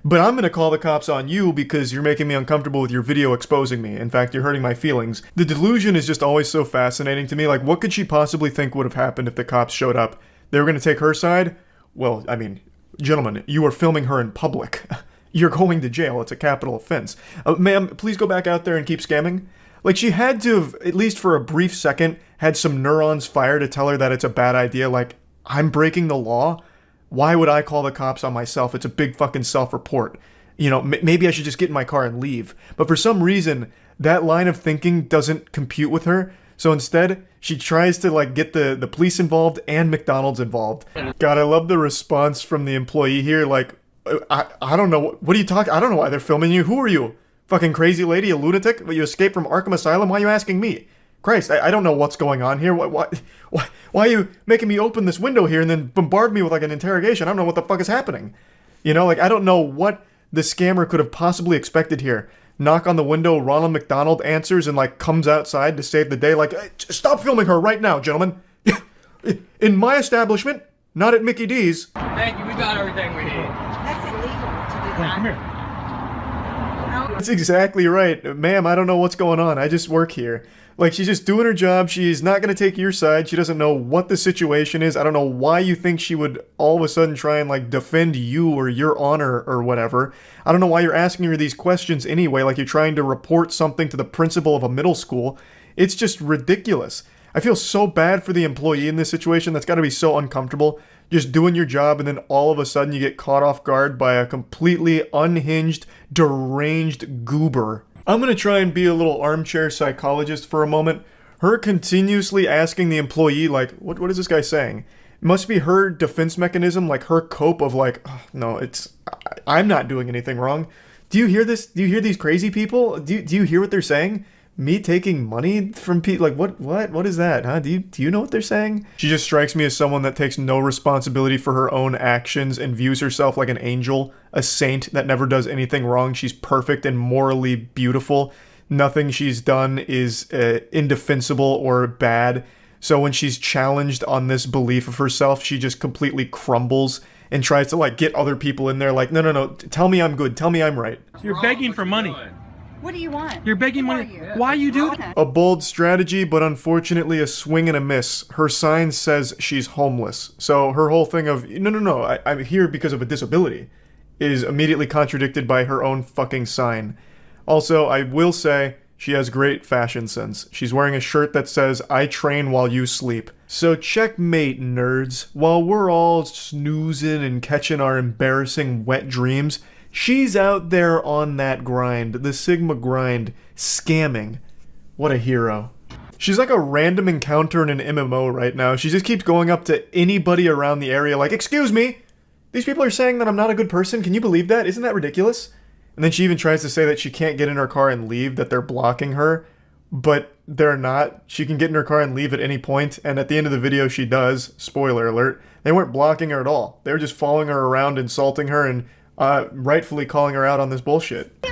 [SPEAKER 1] But I'm gonna call the cops on you because you're making me uncomfortable with your video exposing me. In fact, you're hurting my feelings. The delusion is just always so fascinating to me. Like, what could she possibly think would have happened if the cops showed up? They were gonna take her side? well, I mean, gentlemen, you are filming her in public. You're going to jail. It's a capital offense. Ma'am, please go back out there and keep scamming. Like, she had to have, at least for a brief second, had some neurons fire to tell her that it's a bad idea. Like, I'm breaking the law? Why would I call the cops on myself? It's a big fucking self-report. You know, maybe I should just get in my car and leave. But for some reason, that line of thinking doesn't compute with her. So instead, she tries to, like, get the police involved and McDonald's involved. God, I love the response from the employee here. Like, I don't know. What are you talking? I don't know why they're filming you. Who are you? Fucking crazy lady? A lunatic? You escaped from Arkham Asylum? Why are you asking me? Christ, I don't know what's going on here. Why are you making me open this window here and then bombard me with, like, an interrogation? I don't know what the fuck is happening. You know, like, I don't know what the scammer could have possibly expected here. Knock on the window, Ronald McDonald answers and, like, comes outside to save the day. Like, hey, stop filming her right now, gentlemen. In my establishment, not at Mickey D's.
[SPEAKER 8] Thank you, we got everything we need.
[SPEAKER 9] That's illegal to do that.
[SPEAKER 17] Come here.
[SPEAKER 1] That's exactly right. Ma'am, I don't know what's going on. I just work here. Like, she's just doing her job. She's not going to take your side. She doesn't know what the situation is. I don't know why you think she would all of a sudden try and, like, defend you or your honor or whatever. I don't know why you're asking her these questions anyway, like you're trying to report something to the principal of a middle school. It's just ridiculous. I feel so bad for the employee in this situation. That's got to be so uncomfortable. Just doing your job and then all of a sudden you get caught off guard by a completely unhinged, deranged goober. I'm going to try and be a little armchair psychologist for a moment. Her continuously asking the employee, like, what is this guy saying? It must be her defense mechanism, like her cope of like, oh, no, I'm not doing anything wrong. Do you hear this? Do you hear these crazy people? Do you hear what they're saying? Me taking money from people? Like, what is that, huh? Do you know what they're saying? She just strikes me as someone that takes no responsibility for her own actions and views herself like an angel, a saint that never does anything wrong. She's perfect and morally beautiful. Nothing she's done is indefensible or bad. So when she's challenged on this belief of herself, she just completely crumbles and tries to, like, get other people in there like, no, tell me I'm good, tell me I'm right.
[SPEAKER 8] You're begging for money.
[SPEAKER 22] What do you want?
[SPEAKER 8] You're begging money. Why you do that?
[SPEAKER 1] A bold strategy, but unfortunately a swing and a miss. Her sign says she's homeless. So her whole thing of, no, I'm here because of a disability, is immediately contradicted by her own fucking sign. Also, I will say, she has great fashion sense. She's wearing a shirt that says, I train while you sleep. So checkmate, nerds. While we're all snoozing and catching our embarrassing wet dreams, she's out there on that grind, the Sigma grind, scamming. What a hero. She's like a random encounter in an MMO right now. She just keeps going up to anybody around the area like, excuse me, these people are saying that I'm not a good person. Can you believe that? Isn't that ridiculous? And then she even tries to say that she can't get in her car and leave, that they're blocking her. But they're not. She can get in her car and leave at any point, and at the end of the video she does. Spoiler alert. They weren't blocking her at all. They were just following her around, insulting her, and rightfully calling her out on this bullshit.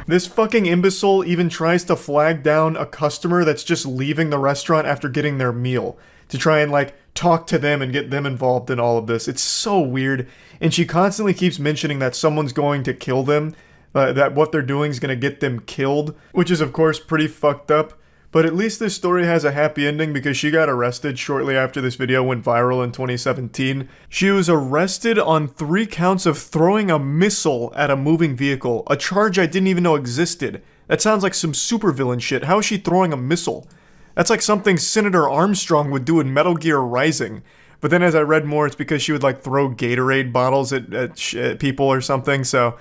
[SPEAKER 1] This fucking imbecile even tries to flag down a customer that's just leaving the restaurant after getting their meal to try and, like, talk to them and get them involved in all of this. It's so weird. And she constantly keeps mentioning that someone's going to kill them, that what they're doing is going to get them killed, which is of course pretty fucked up. But at least this story has a happy ending because she got arrested shortly after this video went viral in 2017. She was arrested on 3 counts of throwing a missile at a moving vehicle, a charge I didn't even know existed. That sounds like some supervillain shit. How is she throwing a missile? That's like something Senator Armstrong would do in Metal Gear Rising. But then as I read more, it's because she would, like, throw Gatorade bottles at people or something, so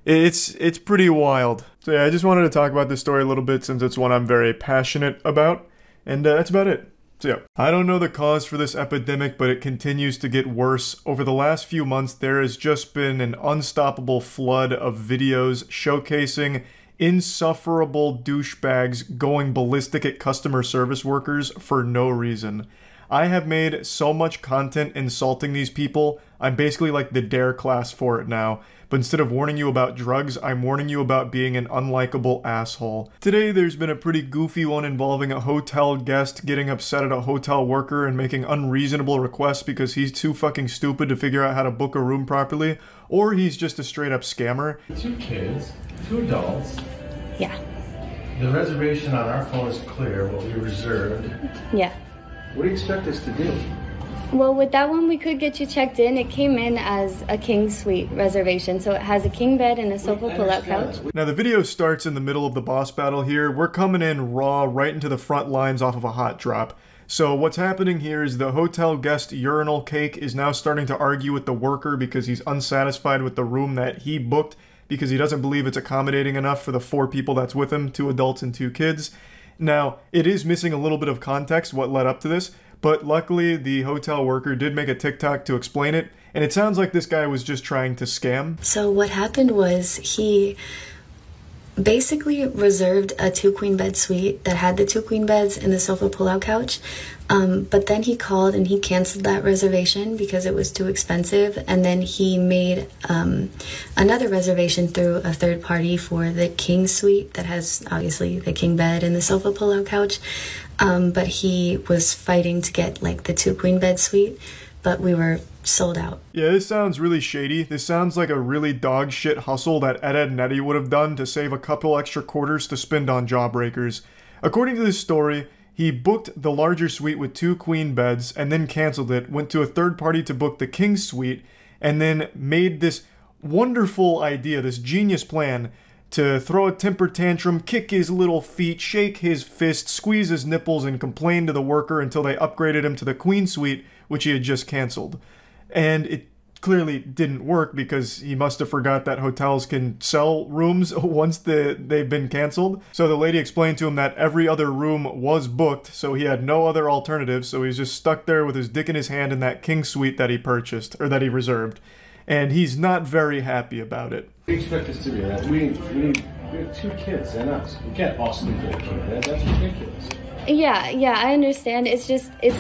[SPEAKER 1] it's pretty wild. So yeah, I just wanted to talk about this story a little bit since it's one I'm very passionate about, and that's about it. So yeah, I don't know the cause for this epidemic, but it continues to get worse. Over the last few months, there has just been an unstoppable flood of videos showcasing insufferable douchebags going ballistic at customer service workers for no reason. I have made so much content insulting these people, I'm basically like the dare class for it now. But instead of warning you about drugs, I'm warning you about being an unlikable asshole. Today there's been a pretty goofy one involving a hotel guest getting upset at a hotel worker and making unreasonable requests because he's too fucking stupid to figure out how to book a room properly, or he's just a straight up scammer.
[SPEAKER 20] 2 kids, 2 adults.
[SPEAKER 15] Yeah.
[SPEAKER 20] The reservation on our phone is clear, what we reserved.
[SPEAKER 15] Yeah.
[SPEAKER 20] What do you expect us to do?
[SPEAKER 7] Well, with that one, we could get you checked in. It came in as a king suite reservation, so it has a king bed and a sofa pull-out couch.
[SPEAKER 1] Now, the video starts in the middle of the boss battle here. We're coming in raw, right into the front lines off of a hot drop. So what's happening here is the hotel guest urinal cake is now starting to argue with the worker because he's unsatisfied with the room that he booked because he doesn't believe it's accommodating enough for the 4 people that's with him, 2 adults and 2 kids. Now, it is missing a little bit of context what led up to this, but luckily the hotel worker did make a TikTok to explain it, and it sounds like this guy was just trying to scam.
[SPEAKER 18] So what happened was he basically reserved a 2 queen bed suite that had the 2 queen beds and the sofa pull-out couch, but then he called and he canceled that reservation because it was too expensive, and then he made another reservation through a third party for the king suite that has obviously the king bed and the sofa pull-out couch, but he was fighting to get like the 2 queen bed suite, but we were sold out.
[SPEAKER 1] Yeah, this sounds really shady. This sounds like a really dog shit hustle that Ed and Eddie would have done to save a couple extra quarters to spend on jawbreakers. According to this story, he booked the larger suite with 2 queen beds and then canceled it, went to a third party to book the king suite, and then made this wonderful idea, this genius plan to throw a temper tantrum, kick his little feet, shake his fist, squeeze his nipples, and complain to the worker until they upgraded him to the queen suite, which he had just canceled. And it clearly didn't work because he must have forgot that hotels can sell rooms once they've been canceled. So the lady explained to him that every other room was booked, so he had no other alternatives, so he's just stuck there with his dick in his hand in that king suite that he purchased, or that he reserved. And he's not very happy about it.
[SPEAKER 20] We expect us to be that. We have 2 kids and us. We can't all sleep in a king bed. That's ridiculous.
[SPEAKER 7] Yeah, I understand. It's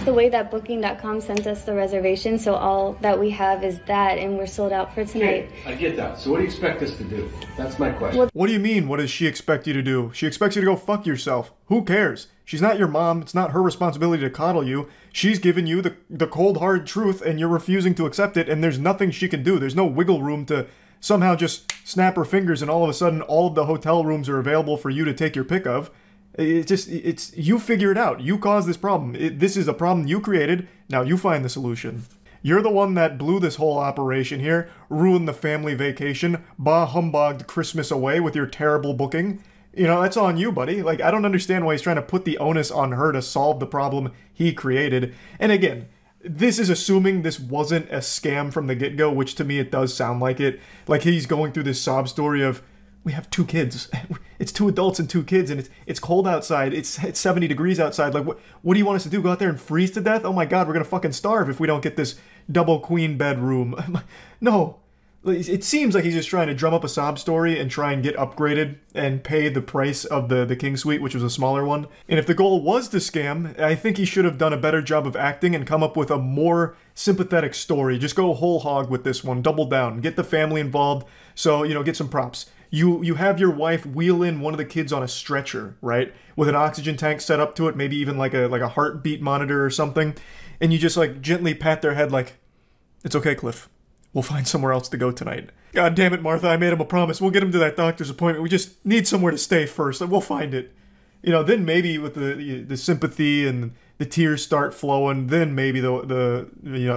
[SPEAKER 7] the way that Booking.com sent us the reservation, so all that we have is that, and we're sold out for tonight.
[SPEAKER 20] Okay, I get that. So what do you expect us to do? That's my question.
[SPEAKER 1] What do you mean, what does she expect you to do? She expects you to go fuck yourself. Who cares? She's not your mom. It's not her responsibility to coddle you. She's given you the cold, hard truth, and you're refusing to accept it, and there's nothing she can do. There's no wiggle room to somehow just snap her fingers and all of a sudden all of the hotel rooms are available for you to take your pick of. It's you figure it out. You caused this problem. This is a problem you created. Now you find the solution. You're the one that blew this whole operation here, ruined the family vacation, bah humbugged Christmas away with your terrible booking. You know, that's on you, buddy. Like, I don't understand why he's trying to put the onus on her to solve the problem he created. And again, this is assuming this wasn't a scam from the get-go, which to me it does sound like it. Like he's going through this sob story of, we have 2 kids. It's 2 adults and 2 kids, and it's cold outside. It's 70 degrees outside. Like, what do you want us to do? Go out there and freeze to death? Oh my god, we're gonna fucking starve if we don't get this double queen bedroom. No. It seems like he's just trying to drum up a sob story and try and get upgraded and pay the price of the king suite, which was a smaller one. And if the goal was to scam, I think he should have done a better job of acting and come up with a more sympathetic story. Just go whole hog with this one. Double down. Get the family involved. So, you know, get some props. You have your wife wheel in one of the kids on a stretcher, right? With an oxygen tank set up to it, maybe even like a heartbeat monitor or something. And you just like gently pat their head like, it's okay, Cliff. We'll find somewhere else to go tonight. God damn it, Martha, I made him a promise. We'll get him to that doctor's appointment. We just need somewhere to stay first. We'll find it. You know, then maybe with the sympathy and the tears start flowing, then maybe the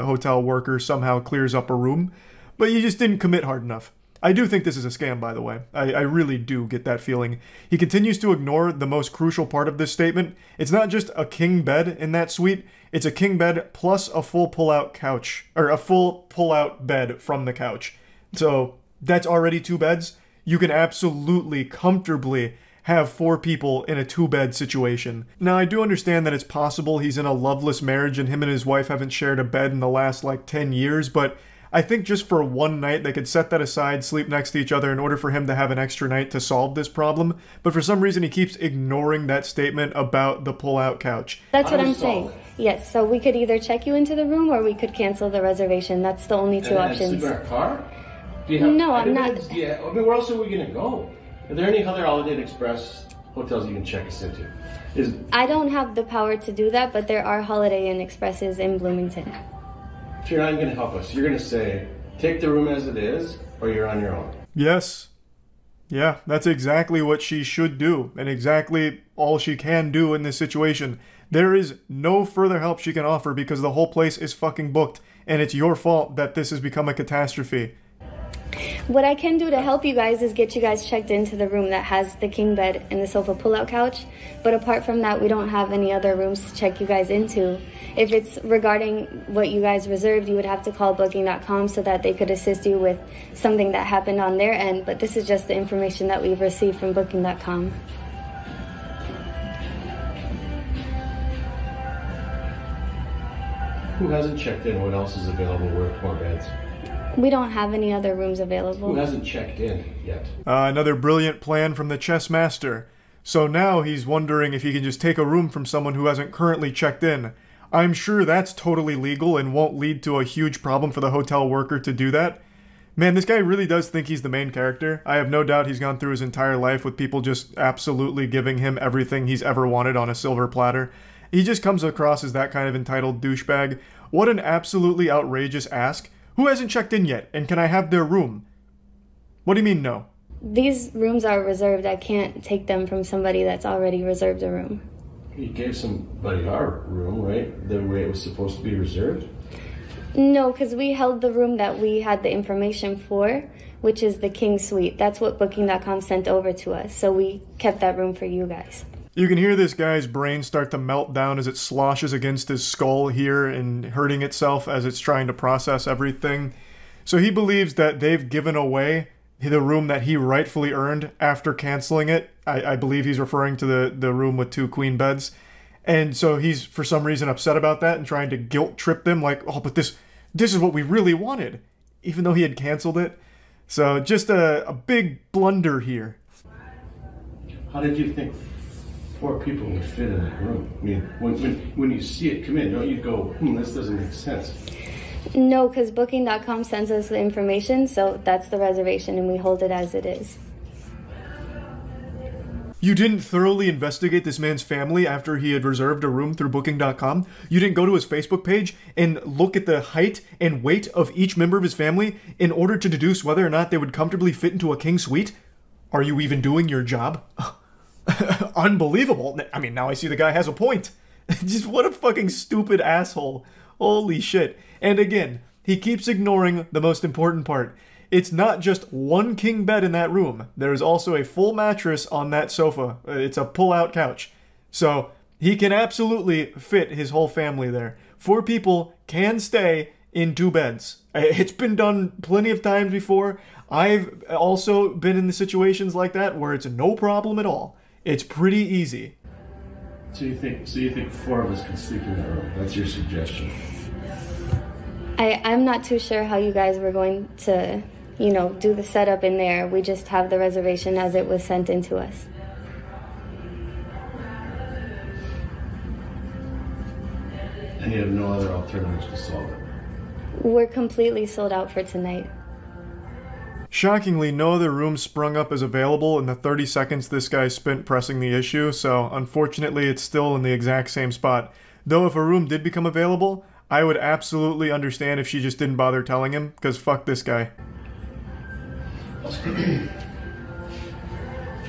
[SPEAKER 1] hotel worker somehow clears up a room. But you just didn't commit hard enough. I do think this is a scam, by the way. I really do get that feeling. He continues to ignore the most crucial part of this statement. It's not just a king bed in that suite. It's a king bed plus a full pull-out couch, or a full pull-out bed from the couch. So that's already 2 beds. You can absolutely, comfortably have 4 people in a 2-bed situation. Now, I do understand that it's possible he's in a loveless marriage and him and his wife haven't shared a bed in the last, like, 10 years, but I think just for one night, they could set that aside, sleep next to each other in order for him to have an extra night to solve this problem. But for some reason, he keeps ignoring that statement about the pull-out couch.
[SPEAKER 7] That's what I'm saying. Yes, so we could either check you into the room or we could cancel the reservation. That's the only 2 options.
[SPEAKER 20] Sleep in our car?
[SPEAKER 7] No, I'm not.
[SPEAKER 20] I mean, where else are we going to go? Are there any other Holiday Inn Express hotels you can check us into?
[SPEAKER 7] I don't have the power to do that, but there are Holiday Inn Expresses in Bloomington.
[SPEAKER 20] So you're not going to help us. You're going to say, take the room as it is, or you're on your own.
[SPEAKER 1] Yes. Yeah, that's exactly what she should do, and exactly all she can do in this situation. There is no further help she can offer because the whole place is fucking booked, and it's your fault that this has become a catastrophe.
[SPEAKER 7] What I can do to help you guys is get you guys checked into the room that has the king bed and the sofa pull-out couch. But apart from that, we don't have any other rooms to check you guys into. If it's regarding what you guys reserved, you would have to call booking.com so that they could assist you with something that happened on their end. But this is just the information that we've received from booking.com.
[SPEAKER 20] Who hasn't checked in? What else is available? Where more beds?
[SPEAKER 7] We don't have any other rooms available.
[SPEAKER 20] Who hasn't checked in yet?
[SPEAKER 1] Another brilliant plan from the chess master. So now he's wondering if he can just take a room from someone who hasn't currently checked in. I'm sure that's totally legal and won't lead to a huge problem for the hotel worker to do that. Man, this guy really does think he's the main character. I have no doubt he's gone through his entire life with people just absolutely giving him everything he's ever wanted on a silver platter. He just comes across as that kind of entitled douchebag. What an absolutely outrageous ask. Who hasn't checked in yet, and can I have their room? What do you mean, no?
[SPEAKER 7] These rooms are reserved. I can't take them from somebody that's already reserved a room.
[SPEAKER 20] You gave somebody our room, right? The way it was supposed to be reserved?
[SPEAKER 7] No, because we held the room that we had the information for, which is the king suite. That's what booking.com sent over to us, so we kept that room for you guys.
[SPEAKER 1] You can hear this guy's brain start to melt down as it sloshes against his skull here and hurting itself as it's trying to process everything. So he believes that they've given away the room that he rightfully earned after canceling it. I believe he's referring to the room with 2 queen beds. And so he's for some reason upset about that and trying to guilt trip them like, oh, but this is what we really wanted, even though he had canceled it. So just a big blunder here.
[SPEAKER 20] How did you think 4 people would fit in that room? I mean, when you see it come in, don't you go, this doesn't make sense?
[SPEAKER 7] No, because booking.com sends us the information, so that's the reservation, and we hold it as it is.
[SPEAKER 1] You didn't thoroughly investigate this man's family after he had reserved a room through booking.com? You didn't go to his Facebook page and look at the height and weight of each member of his family in order to deduce whether or not they would comfortably fit into a king suite? Are you even doing your job? Unbelievable. I mean, now I see the guy has a point. Just what a fucking stupid asshole. Holy shit. And again, he keeps ignoring the most important part. It's not just 1 king bed in that room. There's also a full mattress on that sofa. It's a pull-out couch. So he can absolutely fit his whole family there. 4 people can stay in 2 beds. It's been done plenty of times before. I've also been in the situations like that where it's no problem at all. It's pretty easy.
[SPEAKER 20] So you think 4 of us can sleep in that room? That's your suggestion?
[SPEAKER 7] I'm not too sure how you guys were going to, do the setup in there. We just have the reservation as it was sent in to us.
[SPEAKER 20] And you have no other alternatives to solve it?
[SPEAKER 7] We're completely sold out for tonight.
[SPEAKER 1] Shockingly, no other room sprung up as available in the 30 seconds this guy spent pressing the issue, so unfortunately it's still in the exact same spot. Though if a room did become available, I would absolutely understand if she just didn't bother telling him, because fuck this guy.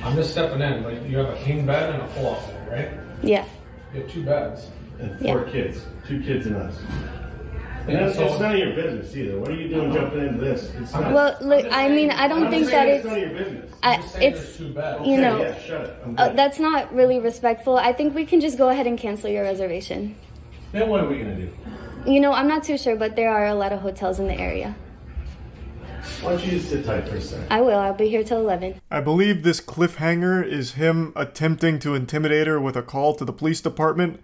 [SPEAKER 10] I'm just stepping in, but you have a king bed and a pull-out bed, right?
[SPEAKER 7] Yeah.
[SPEAKER 10] You have 2 beds.
[SPEAKER 20] And 4 kids. 2 kids and us. And it's none of your business either. What are you doing jumping into this?
[SPEAKER 7] Well, look, I mean, I don't think that it's
[SPEAKER 20] none of your business.
[SPEAKER 7] it's,
[SPEAKER 20] Yeah, shut it.
[SPEAKER 7] that's not really respectful. I think we can just go ahead and cancel your reservation.
[SPEAKER 20] Then what are we going to do?
[SPEAKER 7] I'm not too sure, but there are a lot of hotels in the area.
[SPEAKER 20] Why don't you just sit tight for a second?
[SPEAKER 7] I will. I'll be here till 11.
[SPEAKER 1] I believe this cliffhanger is him attempting to intimidate her with a call to the police department.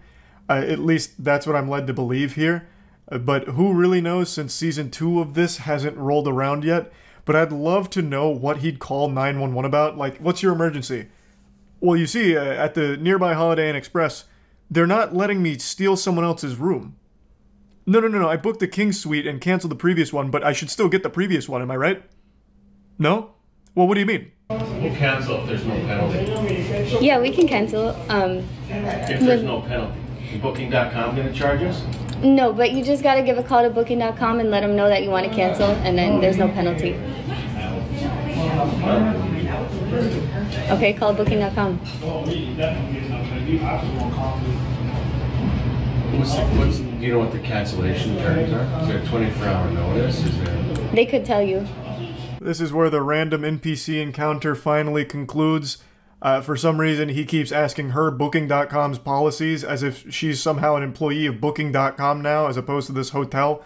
[SPEAKER 1] At least that's what I'm led to believe here. But who really knows since season 2 of this hasn't rolled around yet. But I'd love to know what he'd call 911 about. Like, what's your emergency? Well, you see, at the nearby Holiday Inn Express, they're not letting me steal someone else's room. No, I booked the king suite and canceled the previous one, but I should still get the previous one, am I right? No? Well, what do you mean?
[SPEAKER 20] We'll cancel if there's no penalty.
[SPEAKER 7] Yeah, we can cancel.
[SPEAKER 20] If there's no penalty. Booking.com going to charge us?
[SPEAKER 7] No, but you just got to give a call to booking.com and let them know that you want to cancel, and then there's no penalty. Okay, call booking.com.
[SPEAKER 20] Do you know what the cancellation terms are? Is there a 24-hour notice? Is there...
[SPEAKER 7] They could tell you.
[SPEAKER 1] This is where the random NPC encounter finally concludes. For some reason, he keeps asking her Booking.com's policies as if she's somehow an employee of Booking.com now, as opposed to this hotel.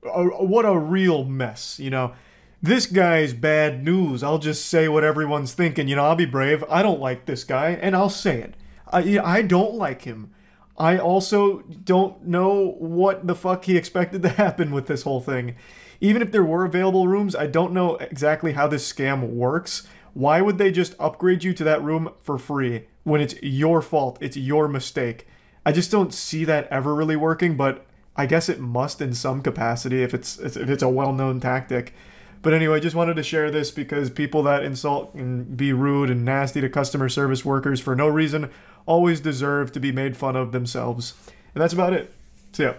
[SPEAKER 1] What a real mess, you know. This guy's bad news. I'll just say what everyone's thinking. You know, I'll be brave. I don't like this guy, and I'll say it. I don't like him. I also don't know what the fuck he expected to happen with this whole thing. Even if there were available rooms, I don't know exactly how this scam works. Why would they just upgrade you to that room for free when it's your fault, it's your mistake? I just don't see that ever really working, but I guess it must in some capacity if it's a well-known tactic. But anyway, just wanted to share this because people that insult and be rude and nasty to customer service workers for no reason always deserve to be made fun of themselves. And that's about it. So yeah.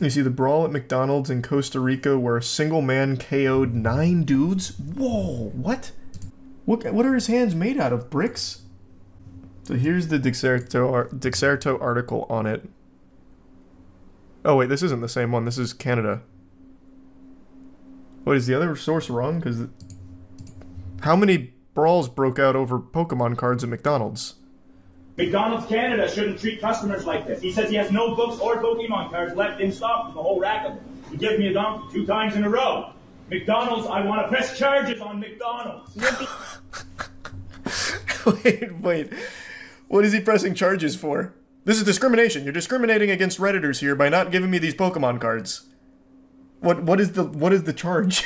[SPEAKER 1] You see the brawl at McDonald's in Costa Rica where a single man KO'd 9 dudes? Whoa, what? What are his hands made out of? Bricks? So here's the Dexerto article on it. Oh wait, this isn't the same one. This is Canada. Wait, is the other source wrong? Because how many brawls broke out over Pokemon cards at McDonald's?
[SPEAKER 12] McDonald's Canada shouldn't treat customers like this. He says he has no books or Pokemon cards left in stock with the whole rack of them. He gave me a donkey 2 times in a row. McDonald's, I want to press charges on McDonald's.
[SPEAKER 1] Wait. What is he pressing charges for? This is discrimination. You're discriminating against Redditors here by not giving me these Pokemon cards. What is the charge?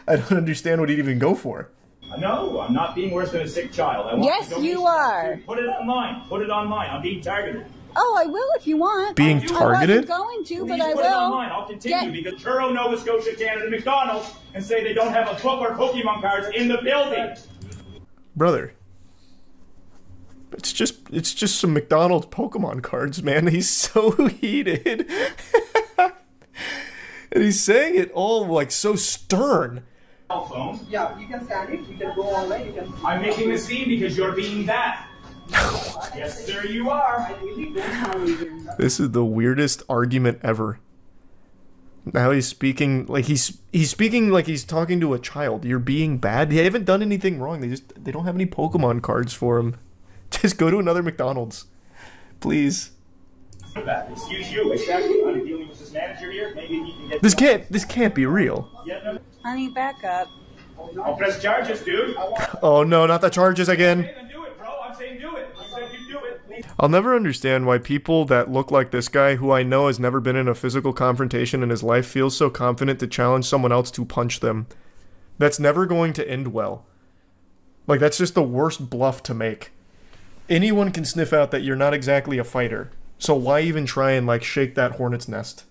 [SPEAKER 1] I don't understand what he'd even go for.
[SPEAKER 12] No, I'm not being worse than a sick child. I want
[SPEAKER 9] yes, you are.
[SPEAKER 12] Put it online. Put it online. I'm being targeted.
[SPEAKER 9] Oh, I will if you want.
[SPEAKER 1] Being targeted?
[SPEAKER 9] I wasn't going to, but
[SPEAKER 12] Please
[SPEAKER 9] I
[SPEAKER 12] put
[SPEAKER 9] will.
[SPEAKER 12] it online. I'll continue because Churro, Nova Scotia, Canada, McDonald's, and say they don't have a book or Pokemon cards in the building.
[SPEAKER 1] Brother. It's just some McDonald's Pokemon cards, man. He's so heated. And he's saying it all like so stern.
[SPEAKER 12] Cell phone.
[SPEAKER 14] Yeah, you can stand it. You can go all right. You can.
[SPEAKER 12] I'm making a scene because you're being that. Yes, sir, you are.
[SPEAKER 1] This is the weirdest argument ever. Now he's speaking like he's speaking like he's talking to a child. You're being bad. They haven't done anything wrong. They don't have any Pokemon cards for him. Just go to another McDonald's, please.
[SPEAKER 12] Excuse you. Exactly. I'm dealing with this manager here. Maybe he can get.
[SPEAKER 1] This can't be real.
[SPEAKER 9] Honey, back up.
[SPEAKER 12] I'll press charges, dude.
[SPEAKER 1] Oh no, not the charges again.
[SPEAKER 12] Do it, bro. I'm saying do it. You said you do it.
[SPEAKER 1] I'll never understand why people that look like this guy, who I know has never been in a physical confrontation in his life, feels so confident to challenge someone else to punch them. That's never going to end well. Like, that's just the worst bluff to make. Anyone can sniff out that you're not exactly a fighter. So why even try and, like, shake that hornet's nest?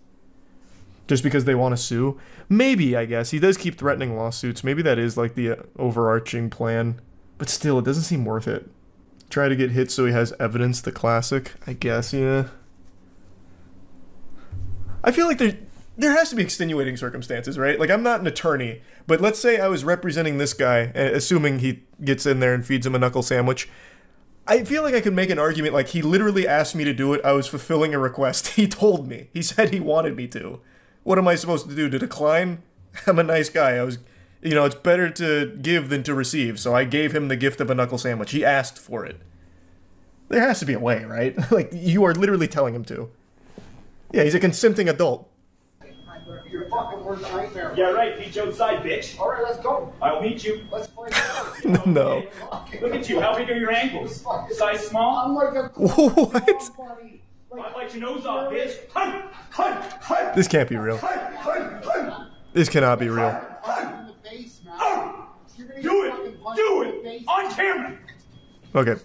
[SPEAKER 1] Just because they want to sue? Maybe, I guess. He does keep threatening lawsuits. Maybe that is, like, the overarching plan. But still, it doesn't seem worth it. Try to get hit so he has evidence, the classic. I guess, yeah. I feel like there has to be extenuating circumstances, right? Like, I'm not an attorney, but let's say I was representing this guy, assuming he gets in there and feeds him a knuckle sandwich. I feel like I could make an argument like he literally asked me to do it. I was fulfilling a request. He told me. He said he wanted me to. What am I supposed to do? To decline? I'm a nice guy. You know, it's better to give than to receive, so I gave him the gift of a knuckle sandwich. He asked for it. There has to be a way, right? Like, you are literally telling him to. Yeah, he's a consenting adult.
[SPEAKER 14] Your fucking worst nightmare.
[SPEAKER 12] Yeah, right. Meet you outside, bitch.
[SPEAKER 14] All right, let's go.
[SPEAKER 12] I'll meet you.
[SPEAKER 14] Let's find out.
[SPEAKER 1] No.
[SPEAKER 12] Look at you. How big are your ankles? Size small?
[SPEAKER 14] I'm like a
[SPEAKER 1] what?
[SPEAKER 12] I'd bite your nose off, bitch.
[SPEAKER 1] This can't be real. This cannot be real.
[SPEAKER 12] Do it! Do it! On camera!
[SPEAKER 1] Okay,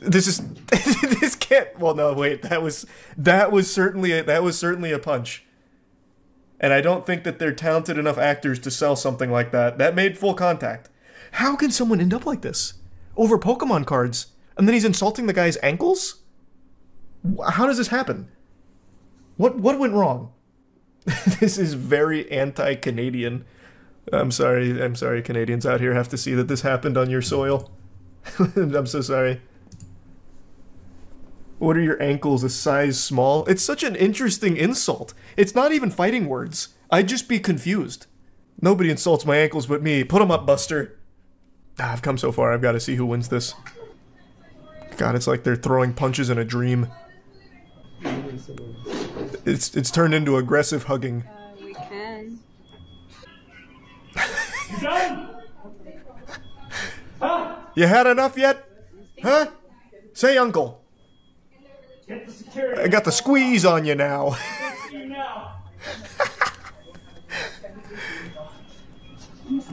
[SPEAKER 1] this can't. Well, no, wait. That was certainly a punch. And I don't think that they're talented enough actors to sell something like that. That made full contact. How can someone end up like this over Pokemon cards? And then he's insulting the guy's ankles? How does this happen? What went wrong? This is very anti-Canadian. I'm sorry, Canadians out here have to see that this happened on your soil. I'm so sorry. What are your ankles, a size small? It's such an interesting insult. It's not even fighting words. I'd just be confused. Nobody insults my ankles but me. Put 'em up, Buster. I've come so far, I've got to see who wins this. God, it's like they're throwing punches in a dream. It's turned into aggressive hugging.
[SPEAKER 22] We can.
[SPEAKER 12] You done? Huh?
[SPEAKER 1] You had enough yet? Huh? Say uncle.
[SPEAKER 12] Get the security.
[SPEAKER 1] I got the squeeze on you now.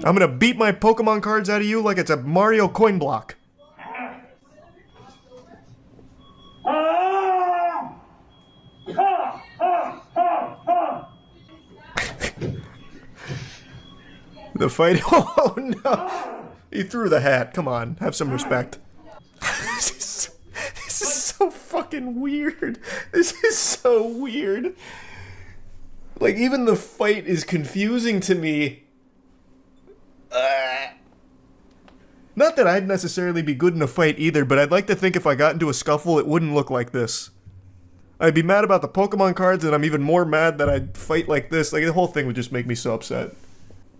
[SPEAKER 1] I'm gonna beat my Pokemon cards out of you like it's a Mario coin block. The fight. Oh no! He threw the hat. Come on, have some respect. This is so fucking weird. This is so weird. Like, even the fight is confusing to me. Not that I'd necessarily be good in a fight either, but I'd like to think if I got into a scuffle, it wouldn't look like this. I'd be mad about the Pokemon cards, and I'm even more mad that I'd fight like this. Like, the whole thing would just make me so upset.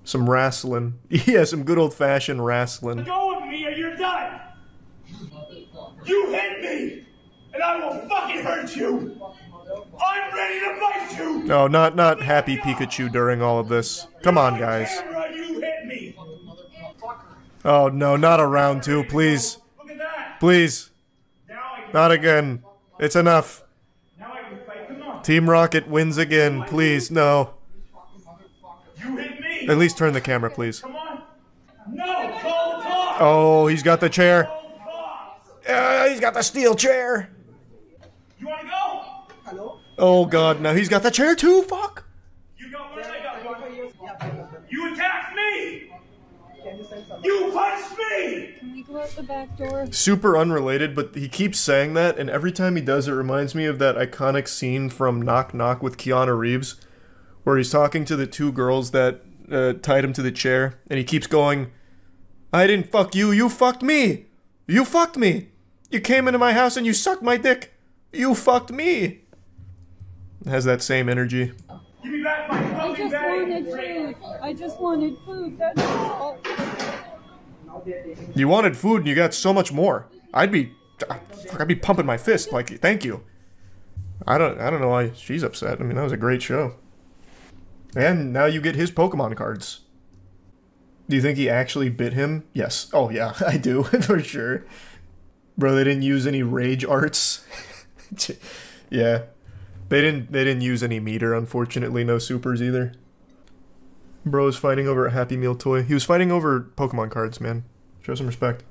[SPEAKER 1] Some wrestling. Yeah, some good old-fashioned wrestling.
[SPEAKER 12] Go with me or you're done! You hit me! And I will fucking hurt you! I'm ready to bite you!
[SPEAKER 1] No, not Happy Pikachu during all of this. Come on, guys.
[SPEAKER 12] Camera, you hit me!
[SPEAKER 1] Oh no, not a round two, please. Please. Not again. It's enough. Team Rocket wins again, please, no. At least turn the camera, please.
[SPEAKER 12] No, call the clock!
[SPEAKER 1] Oh, he's got the chair. He's got the steel chair.
[SPEAKER 12] You wanna go? Hello?
[SPEAKER 1] Oh god, now he's got the chair too, fuck!
[SPEAKER 12] You got one, I got one. You attacked me! You punched me!
[SPEAKER 22] Can we go out the back door?
[SPEAKER 1] Super unrelated, but he keeps saying that, and every time he does, it reminds me of that iconic scene from Knock Knock with Keanu Reeves, where he's talking to the two girls that tied him to the chair, and he keeps going, I didn't fuck you, you fucked me! You fucked me! You came into my house and you sucked my dick! You fucked me! It has that same energy.
[SPEAKER 12] Give me back my fucking bag!
[SPEAKER 22] I just wanted food, that's all.
[SPEAKER 1] You wanted food and you got so much more. I'd be pumping my fist like, thank you. I don't know why she's upset. I mean, that was a great show. And now you get his Pokemon cards. Do you think he actually bit him? Yes. Oh yeah, I do, for sure. Bro, they didn't use any rage arts. Yeah. They didn't use any meter, unfortunately, no supers either. Bro's fighting over a Happy Meal toy. He was fighting over Pokemon cards, man. Show some respect.